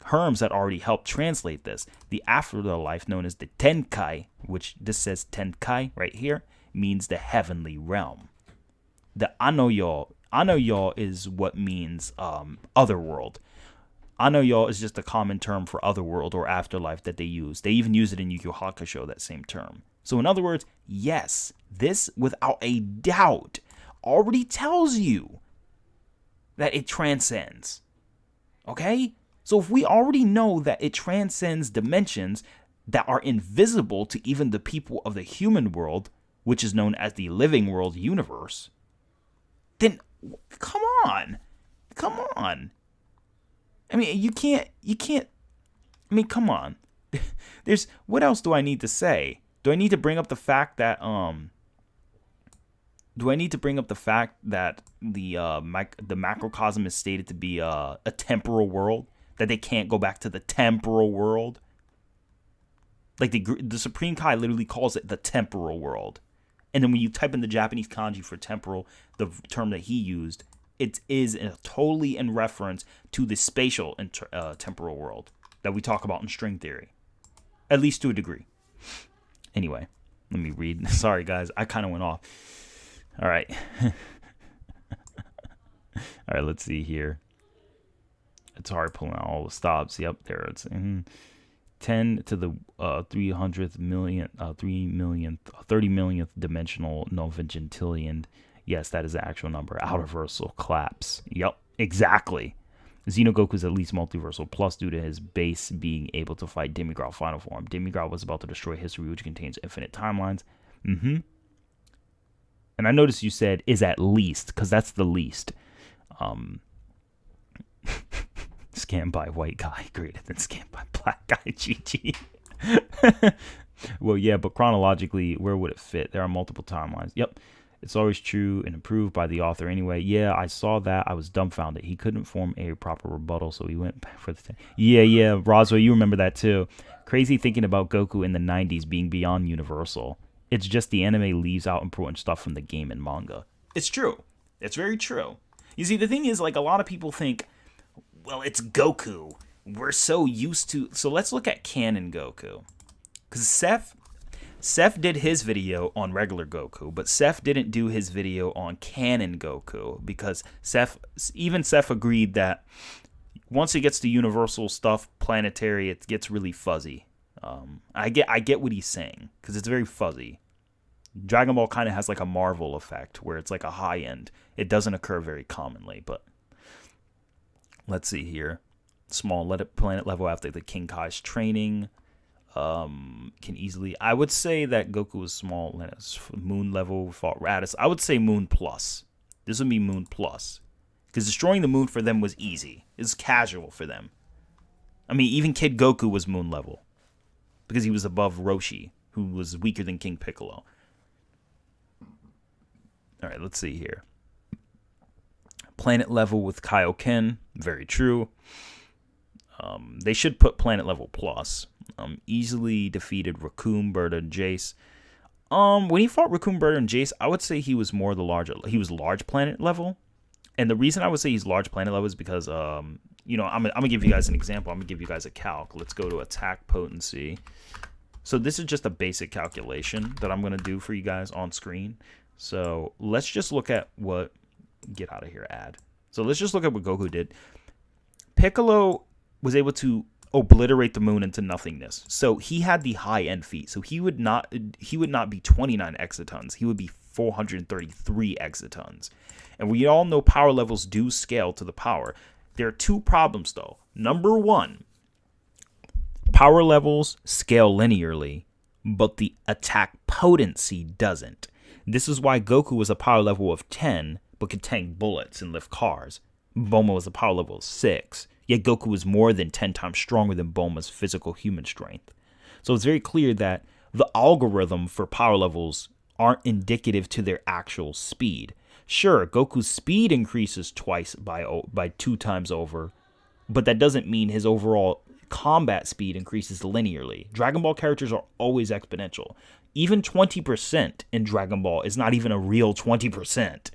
Herms had already helped translate this. The afterlife, known as the Tenkai, which this says Tenkai right here, means the heavenly realm. The Anoyo is what means otherworld. Anoyo is just a common term for otherworld or afterlife that they use. They even use it in Yu Yu Hakusho, that same term. So in other words, yes, this without a doubt already tells you that it transcends. Okay? So if we already know that it transcends dimensions that are invisible to even the people of the human world, which is known as the living world universe, then come on. I mean, you can't, I mean, come on. What else do I need to say? Do I need to bring up the fact that, the macrocosm is stated to be a temporal world? That they can't go back to the temporal world? Like the Supreme Kai literally calls it the temporal world. And then when you type in the Japanese kanji for temporal, the term that he used, it is totally in reference to the spatial and temporal world that we talk about in string theory. At least to a degree. Anyway, let me read. Sorry, guys. I kind of went off. All right. All right, let's see here. It's hard pulling out all the stops. Yep, there it's 10 to the 300th million, 30 millionth dimensional novigentillion. Yes, that is the actual number. Outerversal collapse. Yep, exactly. Xenogoku is at least multiversal plus due to his base being able to fight Demigrod final form. Demigrod was about to destroy history, which contains infinite timelines. And I noticed you said is at least, because that's the least. Scanned by white guy greater than scanned by black guy. GG. Well, yeah, but chronologically, where would it fit? There are multiple timelines. Yep. It's always true and approved by the author anyway. Yeah, I saw that. I was dumbfounded. He couldn't form a proper rebuttal, so he went back for the... Yeah, Roswell, you remember that too. Crazy thinking about Goku in the 90s being beyond universal. It's just the anime leaves out important stuff from the game and manga. It's true. It's very true. You see, the thing is, like, a lot of people think, well, it's Goku. We're so used to... So let's look at canon Goku. Because Seth did his video on regular Goku, but Seth didn't do his video on canon Goku because Seth agreed that once it gets to universal stuff, planetary, it gets really fuzzy. I get what he's saying because it's very fuzzy. Dragon Ball kind of has like a Marvel effect where it's like a high end. It doesn't occur very commonly, but let's see here. Small planet level after the King Kai's training. Can easily... I would say that Goku is small. Moon level, fought Raditz. I would say Moon Plus. This would be Moon Plus. Because destroying the moon for them was easy. It's casual for them. I mean, even Kid Goku was Moon level. Because he was above Roshi, who was weaker than King Piccolo. Alright, let's see here. Planet level with Kaioken. Very true. They should put planet level plus. Easily defeated Raccoon, Berta, and Jace. When he fought Raccoon, Berta, and Jace, I would say he was more he was large planet level. And the reason I would say he's large planet level is because, I'm gonna give you guys an example. I'm gonna give you guys a calc. Let's go to attack potency. So this is just a basic calculation that I'm gonna do for you guys on screen. So let's just look at what... Get out of here, ad. So let's just look at what Goku did. Piccolo was able to obliterate the moon into nothingness. So he had the high end feat. So he would not be 29 exatons. He would be 433 exatons. And we all know power levels do scale to the power. There are two problems though. Number one, power levels scale linearly, but the attack potency doesn't. This is why Goku was a power level of 10, but could tank bullets and lift cars. Bulma was a power level of 6, yet Goku was more than 10 times stronger than Bulma's physical human strength. So it's very clear that the algorithm for power levels aren't indicative to their actual speed. Sure, Goku's speed increases twice by 2 times over, but that doesn't mean his overall combat speed increases linearly. Dragon Ball characters are always exponential. Even 20% in Dragon Ball is not even a real 20%,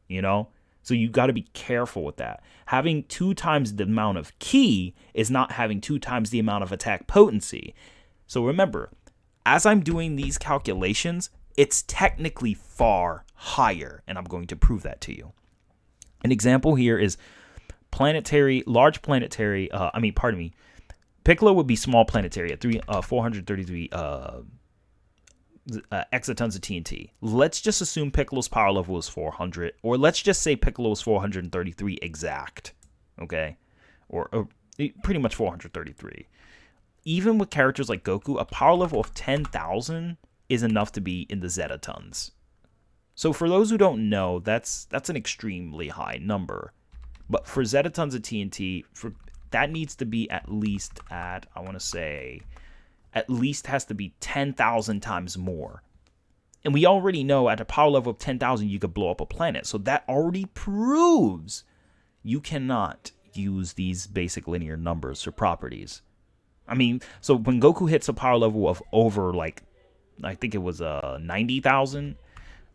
you know? So you got to be careful with that. Having 2 times the amount of ki is not having 2 times the amount of attack potency. So remember, as I'm doing these calculations, it's technically far higher, and I'm going to prove that to you. An example here is large planetary, Piccolo would be small planetary at 433 exatons of TNT. Let's just assume Piccolo's power level is 400, or let's just say Piccolo is 433 exact, okay? Or pretty much 433. Even with characters like Goku, a power level of 10,000 is enough to be in the zetatons. So for those who don't know, that's an extremely high number. But for zetatons of TNT, that needs to be at least at, I want to say, at least has to be 10,000 times more. And we already know at a power level of 10,000, you could blow up a planet. So that already proves you cannot use these basic linear numbers for properties. I mean, so when Goku hits a power level of over, like, I think it was 90,000,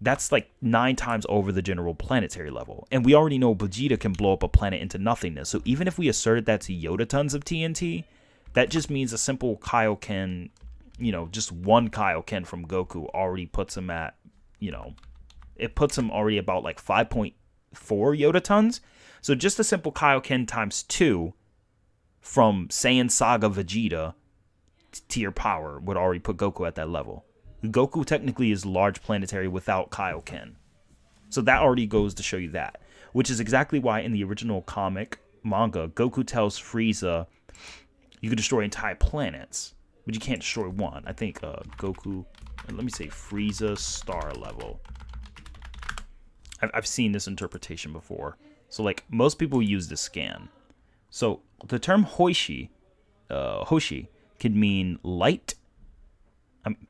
that's like 9 times over the general planetary level. And we already know Vegeta can blow up a planet into nothingness. So even if we asserted that's Yotatons of TNT, that just means a simple Kaioken, just one Kaioken from Goku already puts him at, it puts him already about like 5.4 Yotatons. So just a simple Kaioken times 2 from Saiyan Saga Vegeta tier power would already put Goku at that level. Goku technically is large planetary without Kaioken. So that already goes to show you that. Which is exactly why in the original comic manga, Goku tells Frieza, you can destroy entire planets, but you can't destroy one. I think Goku, let me say Frieza star level. I've seen this interpretation before. So like most people use this scan. So the term Hoshi could mean light.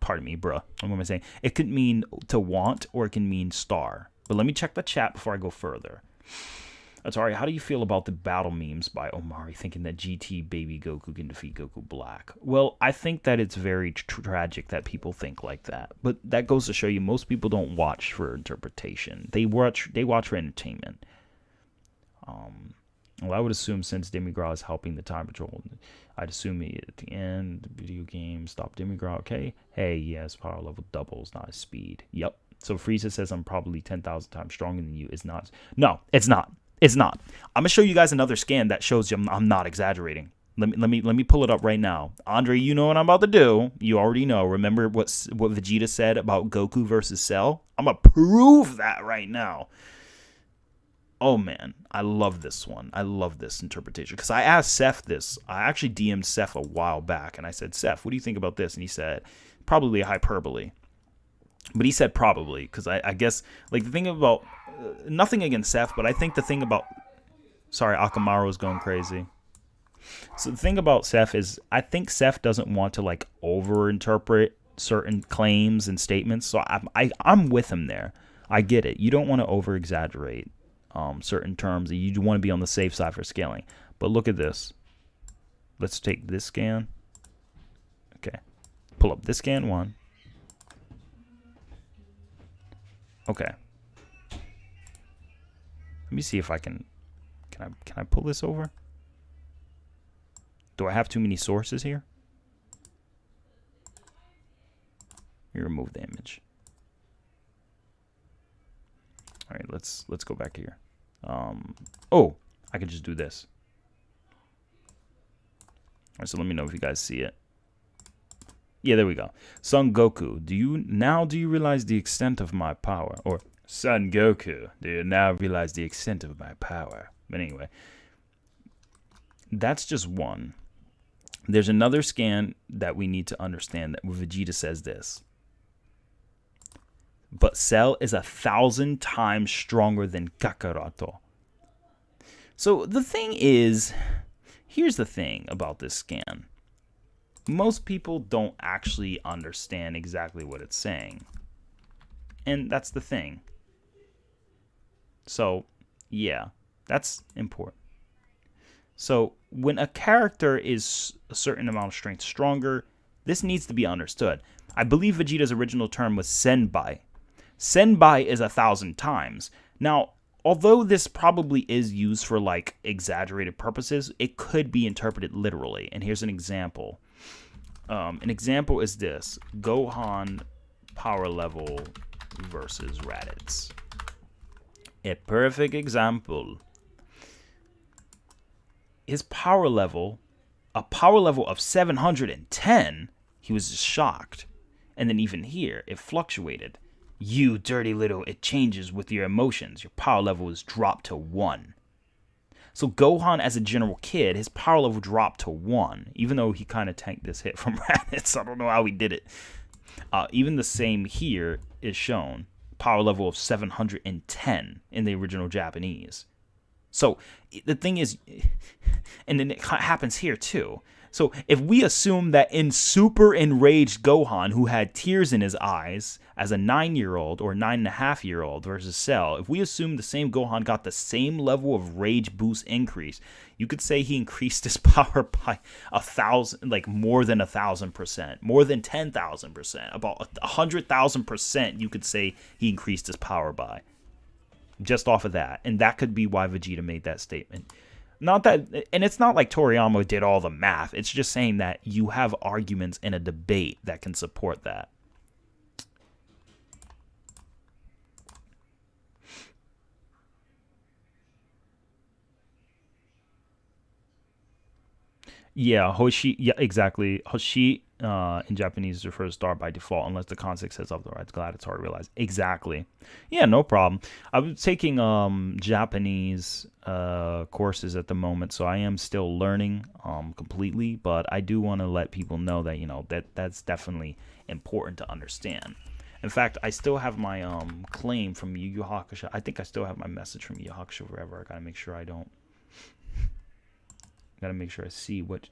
Pardon me, bruh. What am I saying? It could mean to want, or it can mean star. But let me check the chat before I go further. Atari, how do you feel about the battle memes by Omari thinking that GT baby Goku can defeat Goku Black? Well, I think that it's very tragic that people think like that. But that goes to show you most people don't watch for interpretation. They watch for entertainment. Well, I would assume since Demigod is helping the Time Patrol, I'd assume at the end, the video game, stop Demigod, okay? Hey, yes, power level doubles, not his speed. Yep. So Frieza says I'm probably 10,000 times stronger than you. It's not. No, it's not. It's not. I'm gonna show you guys another scan that shows you I'm not exaggerating. Let me pull it up right now. Andre, you know what I'm about to do. You already know. Remember what Vegeta said about Goku versus Cell? I'm gonna prove that right now. Oh man, I love this one. I love this interpretation because I asked Seth this. I actually DM'd Seth a while back and I said, Seth, what do you think about this? And he said, probably a hyperbole. But he said probably because I guess like the thing about nothing against Seth, but I think the thing about Akamaru is going crazy. So the thing about Seth is I think Seth doesn't want to like overinterpret certain claims and statements. So I'm with him there. I get it. You don't want to over exaggerate certain terms. You want to be on the safe side for scaling. But look at this. Let's take this scan. Okay. Pull up this scan 1. Okay. Let me see if I can I pull this over? Do I have too many sources here? Let me remove the image. All right, let's go back here. Oh, I could just do this. right, so let me know if you guys see it. Yeah, there we go. Son Goku, do you realize the extent of my power? Or Son Goku, do you now realize the extent of my power? But anyway, that's just one. There's another scan that we need to understand that where Vegeta says this. But Cell is 1,000 times stronger than Kakaroto. So the thing is, here's the thing about this scan. Most people don't actually understand exactly what it's saying. And that's the thing. So, yeah, that's important. So, when a character is a certain amount of strength stronger, this needs to be understood. I believe Vegeta's original term was Senbai. Senbai is 1,000 times. Now, although this probably is used for like exaggerated purposes, it could be interpreted literally. And here's an example. An example is this: Gohan power level versus Raditz. A perfect example. His power level, a power level of 710, he was just shocked. And then even here, it fluctuated. You dirty little, it changes with your emotions. Your power level is dropped to 1. So Gohan, as a general kid, his power level dropped to 1, even though he kind of tanked this hit from Raditz. I don't know how he did it. Even the same here is shown. Power level of 710 in the original Japanese. So the thing is, and then it happens here too. So if we assume that in super enraged Gohan, who had tears in his eyes as a 9-year-old or 9.5-year-old versus Cell, if we assume the same Gohan got the same level of rage boost increase, you could say he increased his power by 1,000, like more than 1,000%, more than 10,000%, about 100,000%. You could say he increased his power by just off of that, and that could be why Vegeta made that statement. Not that, and it's not like Toriyama did all the math. It's just saying that you have arguments in a debate that can support that. Yeah, Hoshi. Yeah, exactly. Hoshi in Japanese refers to star by default, unless the context says otherwise. Glad it's hard to realize. Exactly. Yeah, no problem. I'm taking Japanese courses at the moment, so I am still learning completely. But I do want to let people know that that's definitely important to understand. In fact, I still have my claim from Yu Yu Hakusho. I think I still have my message from Yu Yu Hakusho forever. I gotta make sure I don't. Gotta make sure I see what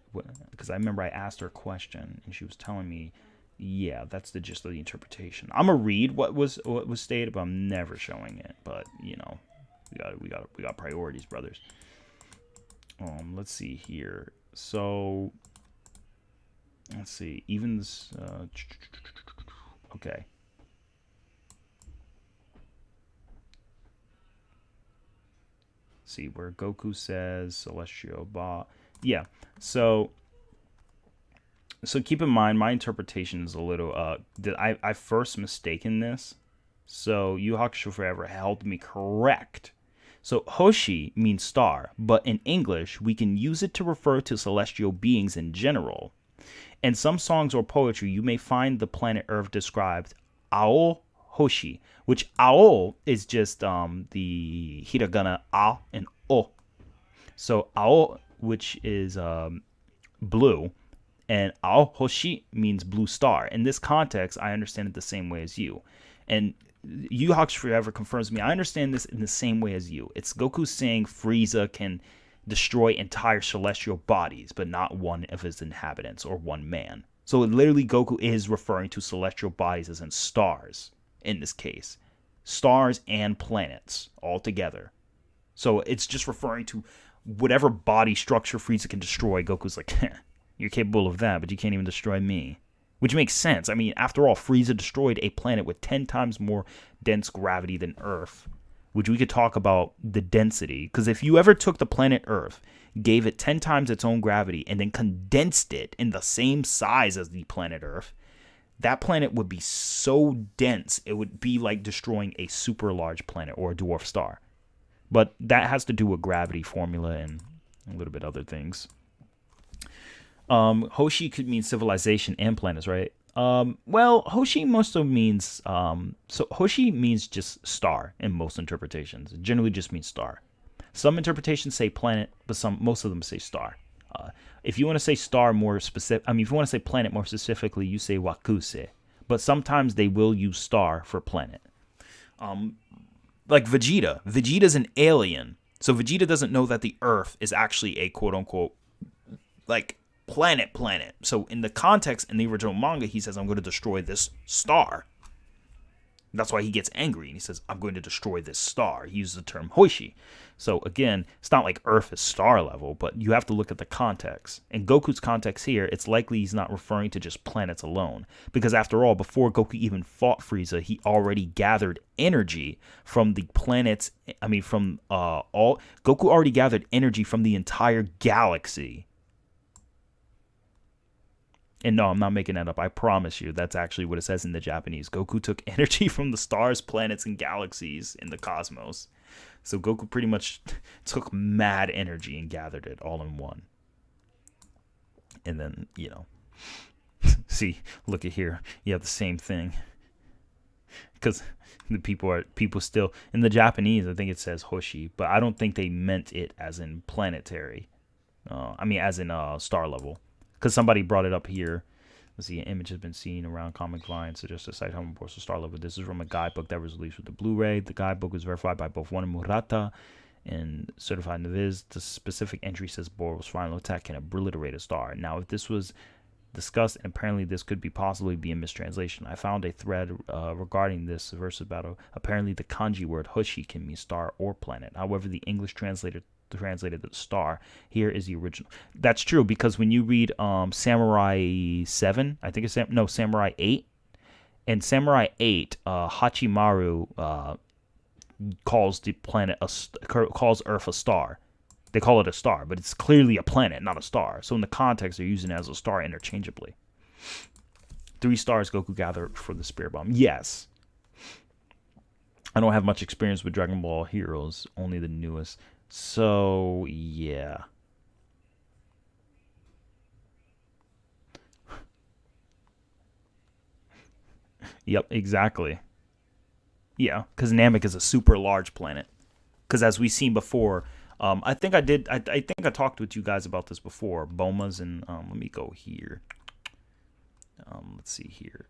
because I remember I asked her a question and she was telling me, yeah, that's the gist of the interpretation. I'm gonna read what was stated, but I'm never showing it. But we got priorities, brothers. Let's see here. So let's see. Even this. Okay. See where Goku says Celestial Ba. Yeah, so keep in mind my interpretation is a little that I first mistaken this. So Yu Hakusho Forever held me correct. So Hoshi means star, but in English we can use it to refer to celestial beings in general. In some songs or poetry, you may find the planet Earth described Ao Hoshi, which Ao is just the hiragana A and O. So Ao, which is blue, and Ao Hoshi means blue star. In this context, I understand it the same way as you. And Yu Hakusho Forever confirms me. I understand this in the same way as you. It's Goku saying Frieza can destroy entire celestial bodies, but not one of his inhabitants or one man. So literally Goku is referring to celestial bodies as in stars in this case. Stars and planets all together. So it's just referring to whatever body structure Frieza can destroy. Goku's like, you're capable of that, but you can't even destroy me. Which makes sense. I mean, after all, Frieza destroyed a planet with 10 times more dense gravity than Earth. Which we could talk about the density. Because if you ever took the planet Earth, gave it 10 times its own gravity, and then condensed it in the same size as the planet Earth, that planet would be so dense, it would be like destroying a super large planet or a dwarf star. But that has to do with gravity formula and a little bit other things. Hoshi could mean civilization and planets, right? Well, Hoshi also means so Hoshi means just star in most interpretations. It generally just means star. Some interpretations say planet, but most of them say star. If you want to say star more specific, if you want to say planet more specifically, you say wakuse. But sometimes they will use star for planet. Like Vegeta. Vegeta's an alien. So Vegeta doesn't know that the Earth is actually a quote unquote like planet. So in the context in the original manga, he says, I'm going to destroy this star. That's why he gets angry and he says, I'm going to destroy this star. He uses the term Hoshi. So again, it's not like Earth is star level, but you have to look at the context. In Goku's context here, it's likely he's not referring to just planets alone. Because after all, before Goku even fought Frieza, he already gathered energy from the planets. Goku already gathered energy from the entire galaxy. And no, I'm not making that up. I promise you, that's actually what it says in the Japanese. Goku took energy from the stars, planets, and galaxies in the cosmos. So Goku pretty much took mad energy and gathered it all in one. And then, see, look at here. You have the same thing. Because the people still, in the Japanese, I think it says Hoshi, but I don't think they meant it as in planetary. As in star level. Because somebody brought it up here. Let's see, an image has been seen around Comic Vine, suggests a site home reports to star level. This is from a guidebook that was released with the Blu-ray. The guidebook was verified by both One and Murata and certified in the Viz. The specific entry says Boro's final attack can obliterate a star. Now, if this was discussed, and apparently this could possibly be a mistranslation. I found a thread regarding this versus battle. Apparently, the kanji word Hoshi can mean star or planet. However, the English translated the star. Here is the original. That's true, because when you read Samurai 7, I think it's Samurai 8, and Samurai 8, Hachimaru calls the planet calls Earth a star. They call it a star, but it's clearly a planet, not a star. So in the context, they're using it as a star interchangeably. 3 stars Goku gathered for the Spirit Bomb. Yes. I don't have much experience with Dragon Ball Heroes, only the newest. So, yeah. Yep, exactly. Yeah, because Namek is a super large planet. Because as we've seen before, I think I talked with you guys about this before. Boma's and, let me go here. Let's see here.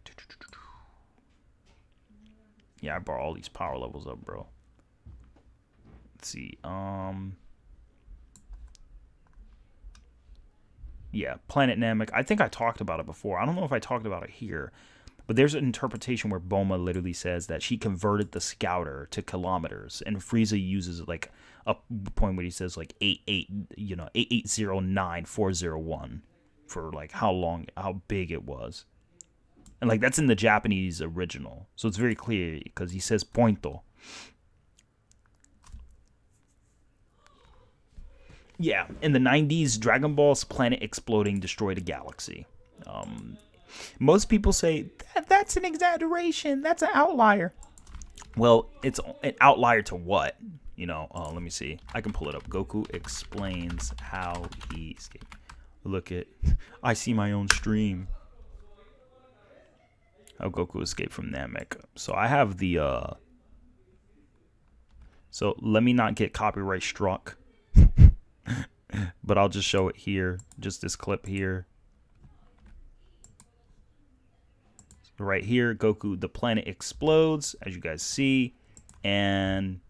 Yeah, I brought all these power levels up, bro. Let's see. Yeah, Planet Namek. I think I talked about it before. I don't know if I talked about it here, but there's an interpretation where Bulma literally says that she converted the Scouter to kilometers, and Frieza uses like a point where he says like 8809,401 for like how big it was, and like that's in the Japanese original, so it's very clear because he says pointo. Yeah, in the 90s, Dragon Ball's planet exploding destroyed a galaxy. Most people say, that's an exaggeration. That's an outlier. Well, it's an outlier to what? Let me see. I can pull it up. Goku explains how he escaped. Look at, I see my own stream. How Goku escaped from Namek. So I have the, so let me not get copyright struck. But I'll just show it here. Just this clip here. Right here, Goku, the planet explodes, as you guys see. And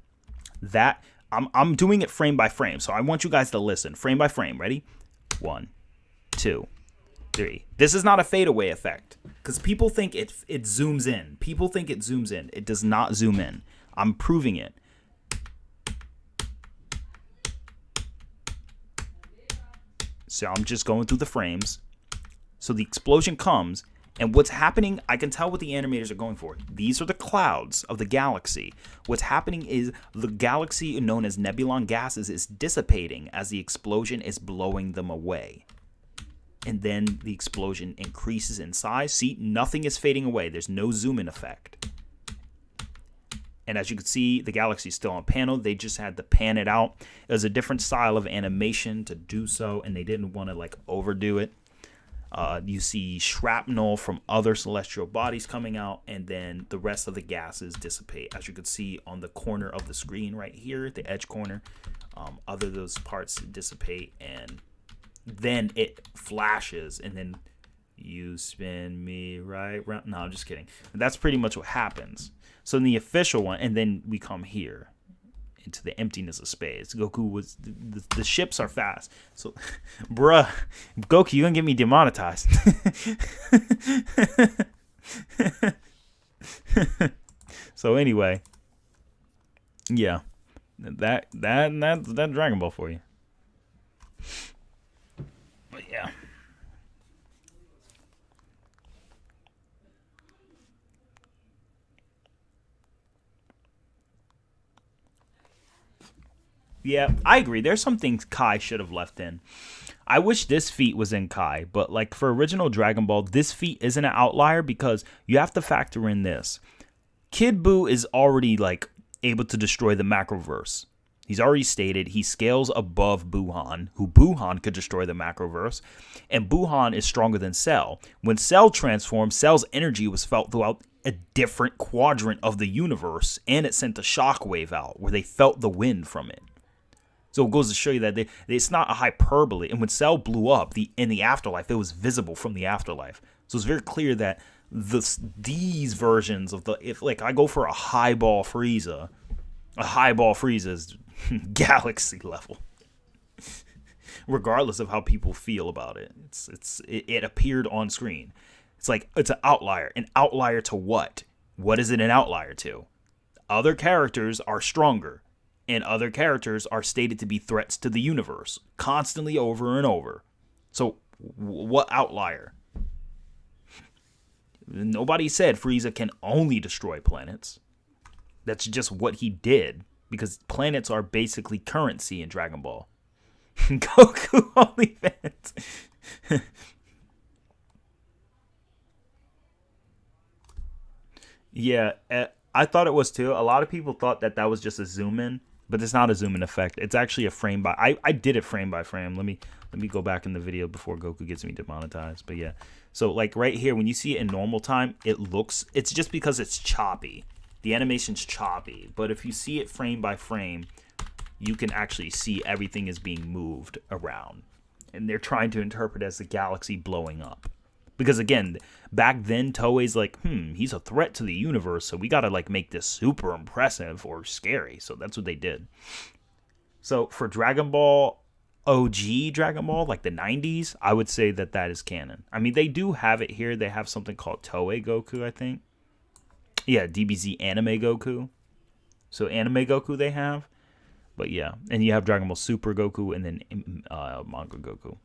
that, I'm doing it frame by frame. So I want you guys to listen. Frame by frame. Ready? 1, 2, 3. This is not a fadeaway effect. Because people think it zooms in. People think it zooms in. It does not zoom in. I'm proving it. So I'm just going through the frames. So the explosion comes, and what's happening, I can tell what the animators are going for. These are the clouds of the galaxy. What's happening is the galaxy known as Nebulon gases is dissipating as the explosion is blowing them away. And then the explosion increases in size. See, nothing is fading away. There's no zoom in effect. And as you can see, the galaxy is still on panel. They just had to pan it out. It was a different style of animation to do so, and they didn't want to like overdo it. You see shrapnel from other celestial bodies coming out, and then the rest of the gases dissipate. As you can see on the corner of the screen right here, the edge corner, other of those parts dissipate, and then it flashes, and then you spin me right round. No, I'm just kidding. That's pretty much what happens. So in the official one, and then we come here into the emptiness of space. Goku was the ships are fast. So, bruh, Goku, you gonna get me demonetized? So anyway, yeah, that Dragon Ball for you. But yeah. Yeah, I agree. There's some things Kai should have left in. I wish this feat was in Kai, but like for original Dragon Ball, this feat isn't an outlier because you have to factor in this. Kid Buu is already like able to destroy the Macroverse. He's already stated he scales above Buuhan, who Buuhan could destroy the Macroverse, and Buuhan is stronger than Cell. When Cell transformed, Cell's energy was felt throughout a different quadrant of the universe, and it sent a shockwave out where they felt the wind from it. So it goes to show you that it's not a hyperbole. And when Cell blew up in the afterlife, it was visible from the afterlife. So it's very clear that these versions of if like I go for a highball Frieza is galaxy level. Regardless of how people feel about it. It appeared on screen. It's like it's an outlier. An outlier to what? What is it an outlier to? Other characters are stronger. And other characters are stated to be threats to the universe, constantly over and over. So, what outlier? Nobody said Frieza can only destroy planets. That's just what he did, because planets are basically currency in Dragon Ball. Goku OnlyFans. Yeah, I thought it was too. A lot of people thought that was just a zoom in. But it's not a zoom in effect. It's actually a frame by. I did it frame by frame. Let me go back in the video before Goku gets me demonetized. But yeah, so like right here, when you see it in normal time, it's just because it's choppy. The animation's choppy. But if you see it frame by frame, you can actually see everything is being moved around, and they're trying to interpret it as the galaxy blowing up. Because again, back then Toei's like, he's a threat to the universe, so we gotta like make this super impressive or scary. So that's what they did. So for Dragon Ball, OG Dragon Ball, like the 90s, I would say that is canon. I mean, they do have it here. They have something called Toei Goku, I think. Yeah, DBZ Anime Goku. So Anime Goku they have. But yeah, and you have Dragon Ball Super Goku and then Manga Goku.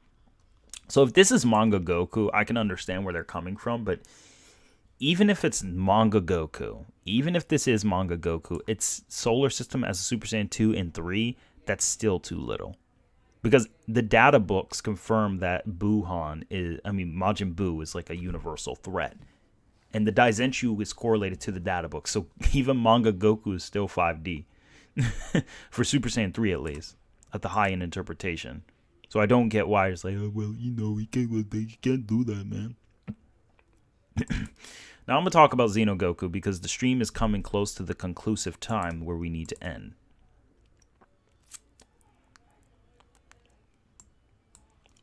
So if this is Manga Goku, I can understand where they're coming from, but even if it's Manga Goku, even if this is Manga Goku, its solar system as a Super Saiyan 2 and 3, that's still too little. Because the data books confirm that Majin Buu is like a universal threat. And the Daizenshuu is correlated to the data book, so even Manga Goku is still 5D. For Super Saiyan 3 at least, at the high-end interpretation. So I don't get why it's like, oh, well, he can't do that, man. Now I'm going to talk about Xenogoku because the stream is coming close to the conclusive time where we need to end.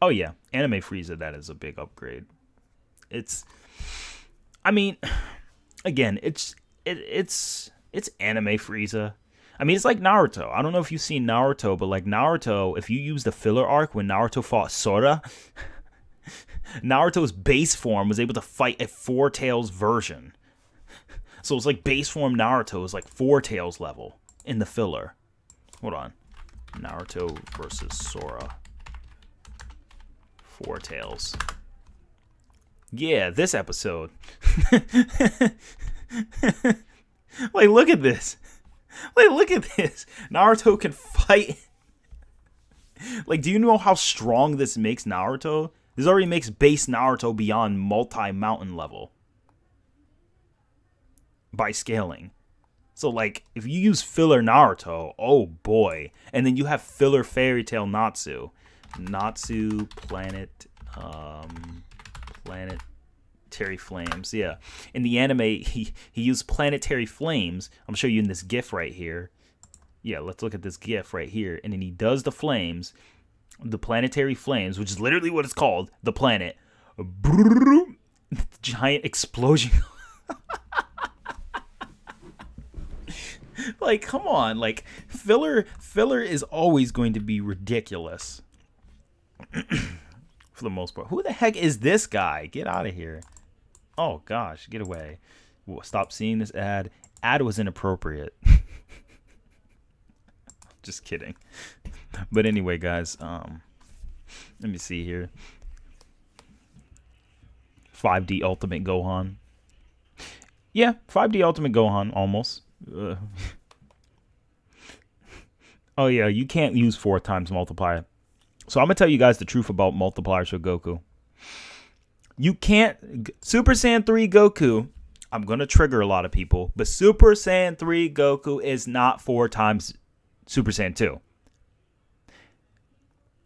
Oh yeah, Anime Frieza, that is a big upgrade. It's Anime Frieza. I mean, it's like Naruto. I don't know if you've seen Naruto, but like Naruto, if you use the filler arc when Naruto fought Sora, Naruto's base form was able to fight a Four Tails version. So it's like base form Naruto is like Four Tails level in the filler. Hold on. Naruto versus Sora. Four Tails. Yeah, this episode. Like, look at this. Like, look at this. Naruto can fight. Like, do you know how strong this makes Naruto? This already makes base Naruto beyond multi-mountain level. By scaling. So, like, if you use filler Naruto, oh boy. And then you have filler Fairy Tail Natsu. Natsu Planet Planetary flames. Yeah. In the anime, he used planetary flames. I'm showing you in this GIF right here. Yeah, let's look at this GIF right here. And then he does the flames, the planetary flames, which is literally what it's called, the planet. Giant explosion. Like, come on. Like, filler is always going to be ridiculous. For the most part. Who the heck is this guy? Get out of here. Oh, gosh. Get away. Stop seeing this ad. Ad was inappropriate. Just kidding. But anyway, guys, let me see here. 5D Ultimate Gohan. Yeah, 5D Ultimate Gohan, almost. Oh, yeah, you can't use 4 times multiplier. So I'm going to tell you guys the truth about multipliers for Goku. You can't... Super Saiyan 3 Goku, I'm going to trigger a lot of people, but Super Saiyan 3 Goku is not 4 times Super Saiyan 2.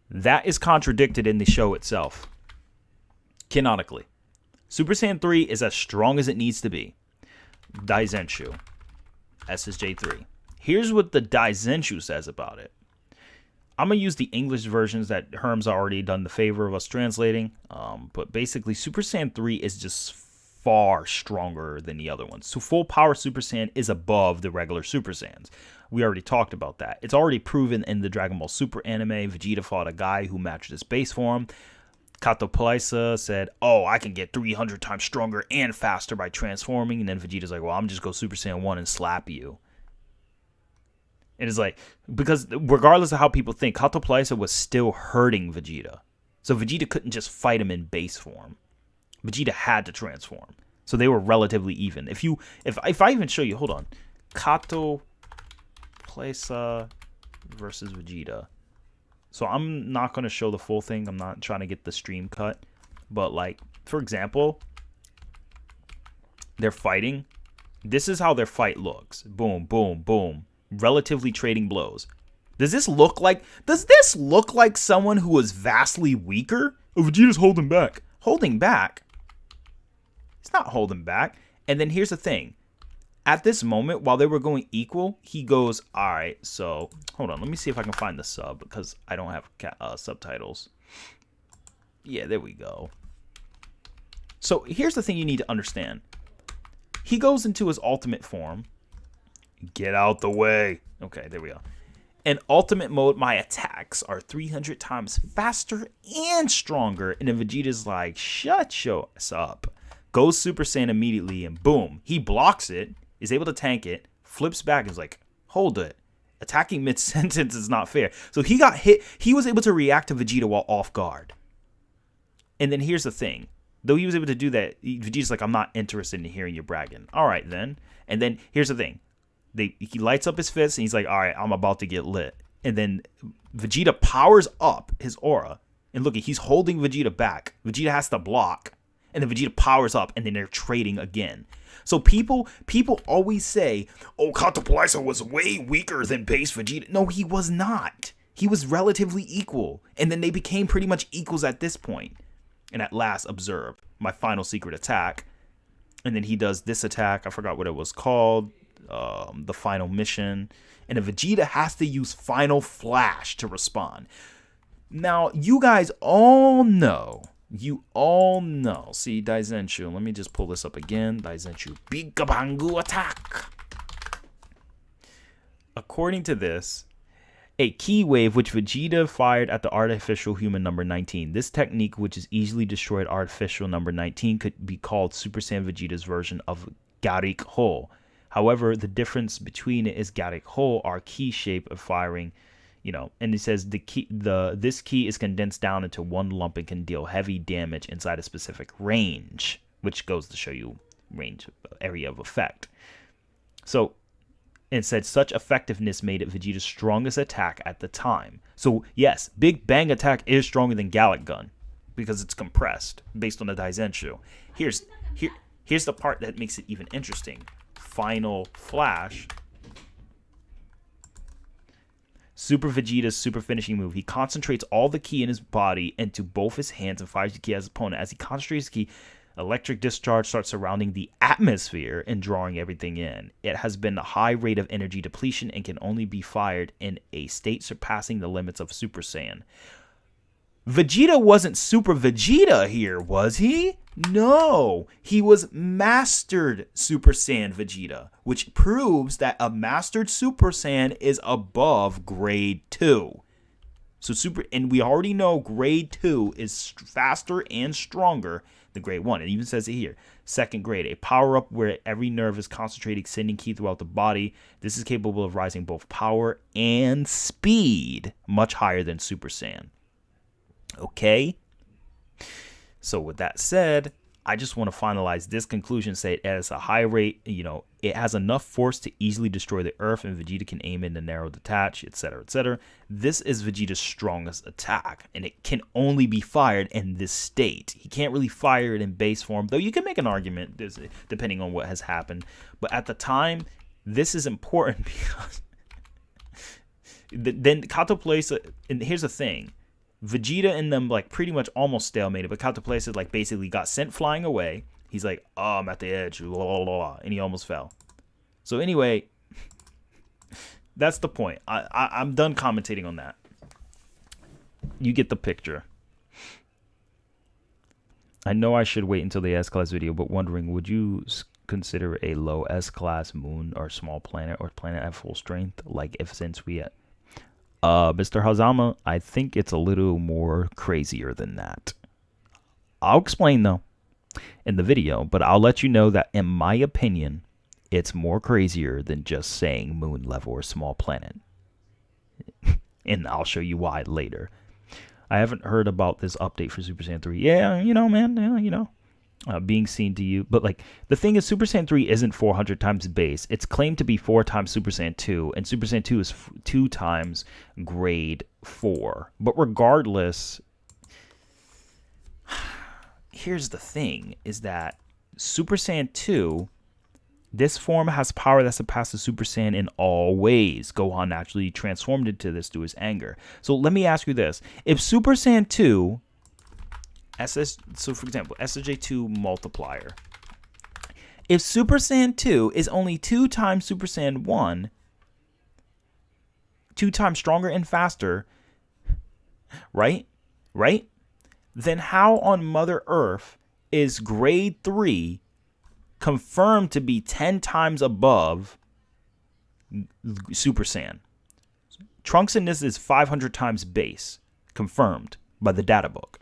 That is contradicted in the show itself. Canonically. Super Saiyan 3 is as strong as it needs to be. Daizenshu. SSJ3. Here's what the Daizenshu says about it. I'm going to use the English versions that Herm's already done the favor of us translating. But basically, Super Saiyan 3 is just far stronger than the other ones. So full power Super Saiyan is above the regular Super Saiyans. We already talked about that. It's already proven in the Dragon Ball Super anime. Vegeta fought a guy who matched his base form. Katoplaisa said, oh, I can get 300 times stronger and faster by transforming. And then Vegeta's like, well, I'm just go Super Saiyan 1 and slap you. It is like, because regardless of how people think, Katoplaisa was still hurting Vegeta. So Vegeta couldn't just fight him in base form. Vegeta had to transform. So they were relatively even. If I even show you, hold on. Katoplaisa versus Vegeta. So I'm not going to show the full thing. I'm not trying to get the stream cut. But like, for example, they're fighting. This is how their fight looks. Boom, boom, boom. Relatively trading blows. Does this look like someone who was vastly weaker? Oh, Vegeta's holding back. Holding back? It's not holding back. And then here's the thing. At this moment, while they were going equal, he goes, all right, so hold on. Let me see if I can find the sub because I don't have subtitles. Yeah, there we go. So here's the thing you need to understand. He goes into his ultimate form. Get out the way. Okay, there we go. In ultimate mode, my attacks are 300 times faster and stronger. And then Vegeta's like, shut your ass up. Goes Super Saiyan immediately and boom. He blocks it, is able to tank it, flips back and is like, hold it. Attacking mid-sentence is not fair. So he got hit. He was able to react to Vegeta while off guard. And then here's the thing. Though he was able to do that, Vegeta's like, I'm not interested in hearing your bragging. All right, then. And then here's the thing. He lights up his fist and he's like, all right, I'm about to get lit. And then Vegeta powers up his aura. And look, he's holding Vegeta back. Vegeta has to block. And then Vegeta powers up and then they're trading again. So people always say, oh, Katoplaisa was way weaker than base Vegeta. No, he was not. He was relatively equal. And then they became pretty much equals at this point. And at last, observe my final secret attack. And then he does this attack. I forgot what it was called. The final mission. And then Vegeta has to use Final Flash to respond. Now, you guys all know. You all know. See, Daizenshu. Let me just pull this up again. Daizenshu. Bigabangu attack. According to this, a key wave which Vegeta fired at the artificial human number 19. This technique, which is easily destroyed artificial number 19, could be called Super Saiyan Vegeta's version of Garik Ho. However, the difference between it is Garik Ho, our key shape of firing, and he says this key is condensed down into one lump and can deal heavy damage inside a specific range, which goes to show you range area of effect. So it said such effectiveness made it Vegeta's strongest attack at the time. So yes, Big Bang attack is stronger than Gallic Gun because it's compressed based on the Daizenshu. Here's the part that makes it even interesting. Final Flash. Super Vegeta's super finishing move. He concentrates all the ki in his body into both his hands and fires the ki at his opponent. As he concentrates the ki, electric discharge starts surrounding the atmosphere and drawing everything in. It has been a high rate of energy depletion and can only be fired in a state surpassing the limits of Super Saiyan. Vegeta wasn't Super Vegeta here, was he? No, he was Mastered Super Saiyan Vegeta, which proves that a Mastered Super Saiyan is above Grade 2. So and we already know Grade 2 is faster and stronger than Grade 1. It even says it here. Second grade, a power-up where every nerve is concentrated, sending ki throughout the body. This is capable of rising both power and speed, much higher than Super Saiyan. Okay? So with that said, I just want to finalize this conclusion, say it has a high rate, it has enough force to easily destroy the Earth, and Vegeta can aim in to narrow detach, etc., etc. This is Vegeta's strongest attack, and it can only be fired in this state. He can't really fire it in base form, though you can make an argument depending on what has happened. But at the time, this is important because then Kato plays, and here's the thing. Vegeta and them pretty much almost stalemated, but Kato Places basically got sent flying away. He's like, oh, I'm at the edge, blah, blah, blah, and he almost fell. So anyway, that's the point. I'm done commentating on that. You get the picture. I know I should wait until the S-Class video, but wondering, would you consider a low S-Class moon or small planet or planet at full strength? Since we at Mr. Hazama, I think it's a little more crazier than that. I'll explain, though, in the video, but I'll let you know that, in my opinion, it's more crazier than just saying moon level or small planet. And I'll show you why later. I haven't heard about this update for Super Saiyan 3. Yeah, man, being seen to you. But the thing is, Super Saiyan 3 isn't 400 times base. It's claimed to be 4 times Super Saiyan 2, and Super Saiyan 2 is 2 times Grade 4. But regardless, here's the thing, is that Super Saiyan 2, this form has power that surpasses Super Saiyan in all ways. Gohan naturally transformed into this through his anger. So let me ask you this. If Super Saiyan 2... so for example, SSJ2 multiplier. If Super Saiyan 2 is only 2 times Super Saiyan 1, 2 times stronger and faster, right? Then how on Mother Earth is Grade 3 confirmed to be 10 times above Super Saiyan? Trunks in this is 500 times base, confirmed by the data book.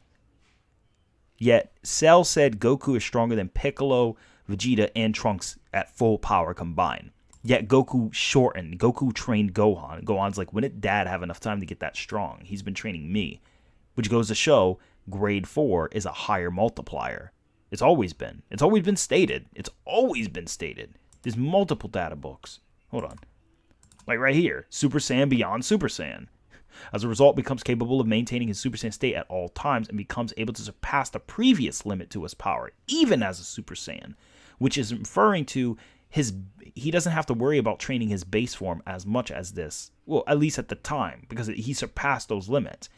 Yet, Cell said Goku is stronger than Piccolo, Vegeta, and Trunks at full power combined. Yet Goku trained Gohan. Gohan's like, when did Dad have enough time to get that strong? He's been training me. Which goes to show Grade 4 is a higher multiplier. It's always been stated. There's multiple data books. Hold on. Right here. Super Saiyan beyond Super Saiyan. As a result, becomes capable of maintaining his Super Saiyan state at all times and becomes able to surpass the previous limit to his power, even as a Super Saiyan, which is referring to he doesn't have to worry about training his base form as much as this. Well, at least at the time, because he surpassed those limits.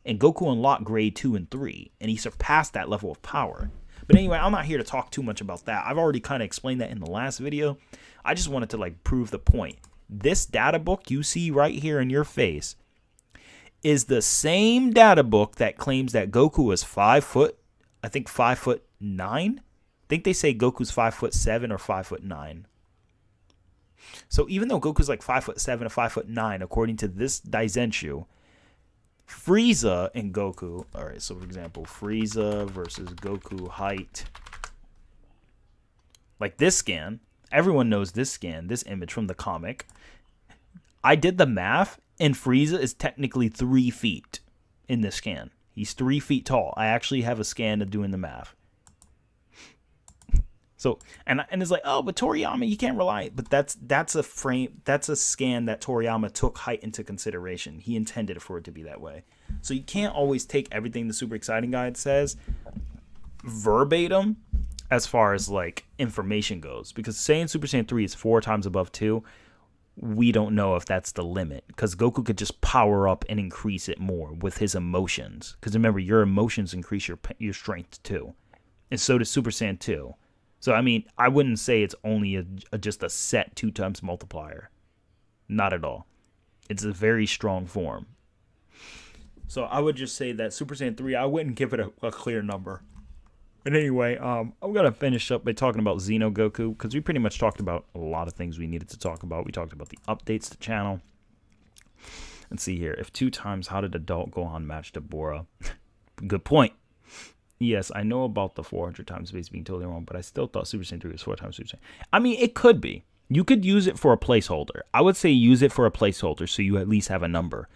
And Goku unlocked Grade 2 and 3, and he surpassed that level of power. But anyway, I'm not here to talk too much about that. I've already kind of explained that in the last video. I just wanted to prove the point. This data book you see right here in your face is the same data book that claims that Goku is 5 foot, I think 5'9". I think they say Goku's 5'7" or 5'9". So even though Goku's 5'7" or 5'9", according to this Daizenshu, Frieza and Goku. All right, so for example, Frieza versus Goku height. This scan, everyone knows this scan, this image from the comic. I did the math. And Frieza is technically 3 feet in this scan. He's 3 feet tall. I actually have a scan of doing the math. So, and it's but Toriyama, you can't rely. But that's a frame. That's a scan that Toriyama took height into consideration. He intended for it to be that way. So you can't always take everything the Super Exciting Guide says verbatim as far as information goes. Because saying Super Saiyan 3 is 4 times above 2, we don't know if that's the limit, because Goku could just power up and increase it more with his emotions. Because remember, your emotions increase your strength too, and so does Super Saiyan 2. So I mean, I wouldn't say it's only just a set 2 times multiplier. Not at all. It's a very strong form. So I would just say that Super Saiyan 3, I wouldn't give it a clear number. But anyway, I'm going to finish up by talking about Xeno Goku, because we pretty much talked about a lot of things we needed to talk about. We talked about the updates to channel. Let's see here. If 2 times, how did adult Gohan match Dabura? Good point. Yes, I know about the 400 times base being totally wrong, but I still thought Super Saiyan 3 was 4 times Super Saiyan. I mean, it could be. You could use it for a placeholder. I would say use it for a placeholder so you at least have a number.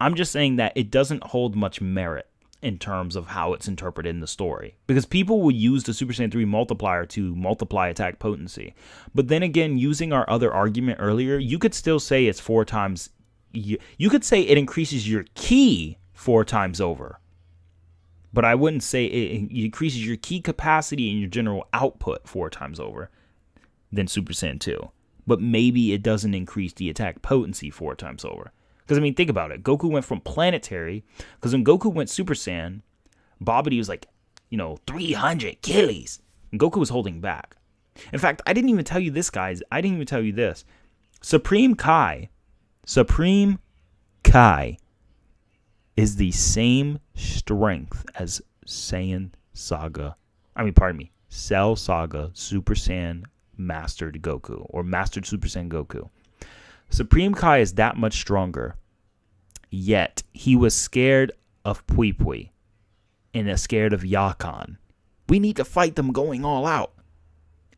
I'm just saying that it doesn't hold much merit in terms of how it's interpreted in the story, because people will use the Super Saiyan 3 multiplier to multiply attack potency. But then again, using our other argument earlier, you could still say it's 4 times. You could say it increases your ki 4 times over, but I wouldn't say it increases your ki capacity and your general output 4 times over than Super Saiyan 2. But maybe it doesn't increase the attack potency 4 times over. Because, I mean, think about it. Goku went from planetary, because when Goku went Super Saiyan, Babidi was like, 300 killies. And Goku was holding back. In fact, I didn't even tell you this, guys. I didn't even tell you this. Supreme Kai is the same strength as Cell Saga Super Saiyan Mastered Goku, or Mastered Super Saiyan Goku. Supreme Kai is that much stronger, yet he was scared of Pui Pui and scared of Yakan. We need to fight them going all out.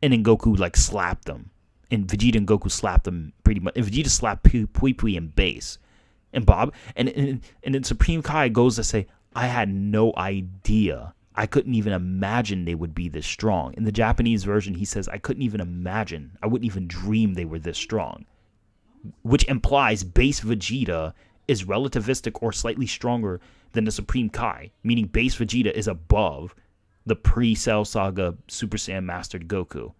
And then Goku slapped them. And Vegeta and Goku slapped them pretty much. And Vegeta slapped Pui Pui in base. And and then Supreme Kai goes to say, I had no idea. I couldn't even imagine they would be this strong. In the Japanese version, he says, I couldn't even imagine. I wouldn't even dream they were this strong. Which implies base Vegeta is relativistic or slightly stronger than the Supreme Kai, meaning base Vegeta is above the pre-Cell Saga Super Saiyan Mastered Goku.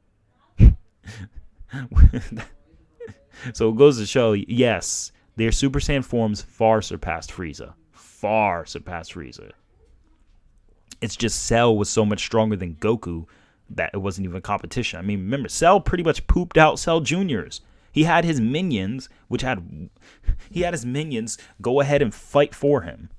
So it goes to show, yes, their Super Saiyan forms far surpassed Frieza. Far surpassed Frieza. It's just Cell was so much stronger than Goku that it wasn't even a competition. I mean, remember, Cell pretty much pooped out Cell Juniors. He had his minions, go ahead and fight for him.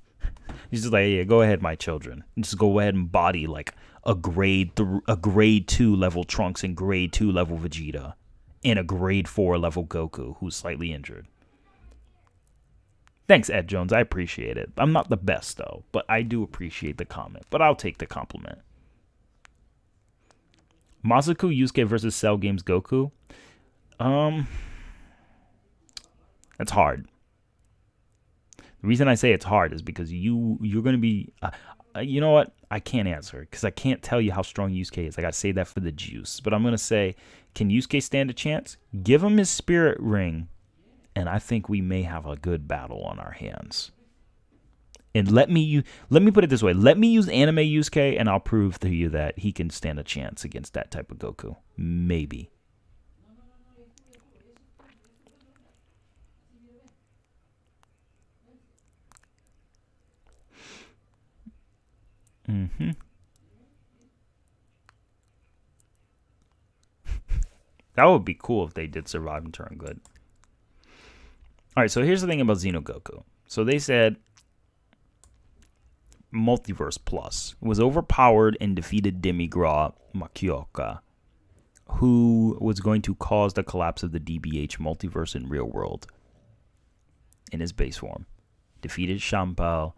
He's just like, yeah, go ahead, my children. Just go ahead and body like a grade 2 level Trunks and grade 2 level Vegeta and a grade 4 level Goku who's slightly injured. Thanks, Ed Jones. I appreciate it. I'm not the best, though, but I do appreciate the comment. But I'll take the compliment. Masaku Yusuke versus Cell Games Goku. That's hard. The reason I say it's hard is because you're going to be... you know what? I can't answer because I can't tell you how strong Yusuke is. I got to say that for the juice. But I'm going to say, can Yusuke stand a chance? Give him his spirit ring, and I think we may have a good battle on our hands. And let me put it this way. Let me use anime Yusuke, and I'll prove to you that he can stand a chance against that type of Goku. Maybe. That would be cool if they did survive and turn good. Alright, so here's the thing about Xeno Goku. So they said Multiverse Plus was overpowered and defeated Demigra Makioka, who was going to cause the collapse of the DBH multiverse in real world in his base form. Defeated Shampal,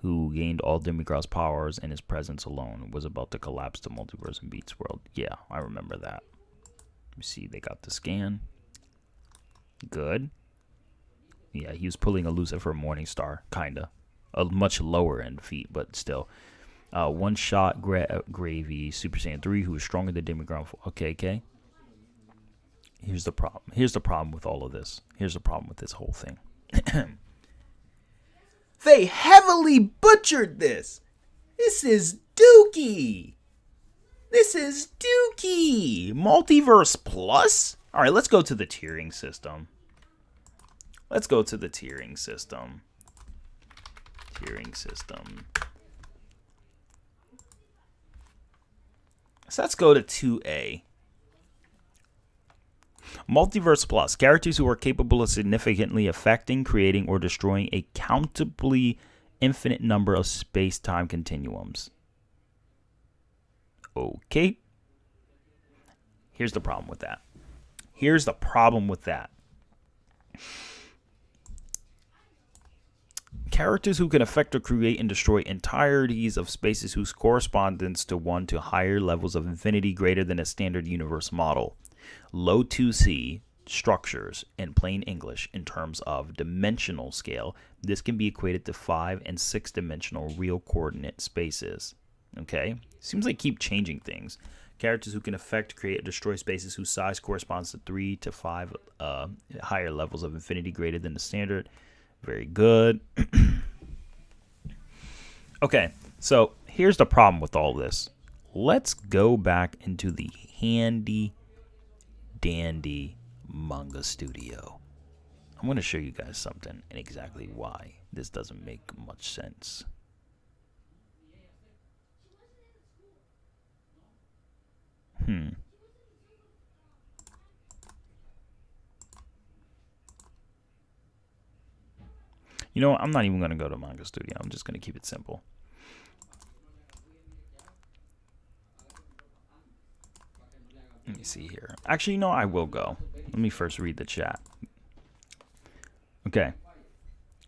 who gained all Demigra's powers, and his presence alone was about to collapse the multiverse in Beats World. Yeah, I remember that. Let me see, they got the scan. Good. Yeah, he was pulling a Lucifer Morningstar, kinda. A much lower end feat, but still. One shot Gravy, Super Saiyan 3, who was stronger than Demigra. Okay. Here's the problem. Here's the problem with all of this. Here's the problem with this whole thing. They heavily butchered this. This is Dookie. Multiverse Plus? All right, let's go to the tiering system. Let's go to the tiering system. Tiering system. So let's go to 2A. Multiverse Plus. Characters who are capable of significantly affecting, creating, or destroying a countably infinite number of space-time continuums. Okay. Here's the problem with that. Here's the problem with that. Characters who can affect or create and destroy entireties of spaces whose correspondence to one to higher levels of infinity greater than a standard universe model. Low 2C structures in plain English in terms of dimensional scale. This can be equated to 5 and 6 dimensional real coordinate spaces. Okay? Seems like keep changing things. Characters who can affect, create, or destroy spaces whose size corresponds to 3 to 5 higher levels of infinity greater than the standard. Very good. Okay, so here's the problem with all this. Let's go back into the handy dandy Manga Studio. I'm going to show you guys something and exactly why this doesn't make much sense. You know what? I'm not even going to go to Manga Studio. I'm just going to keep it simple. Let me see here. Actually, no, I will go. Let me first read the chat. Okay.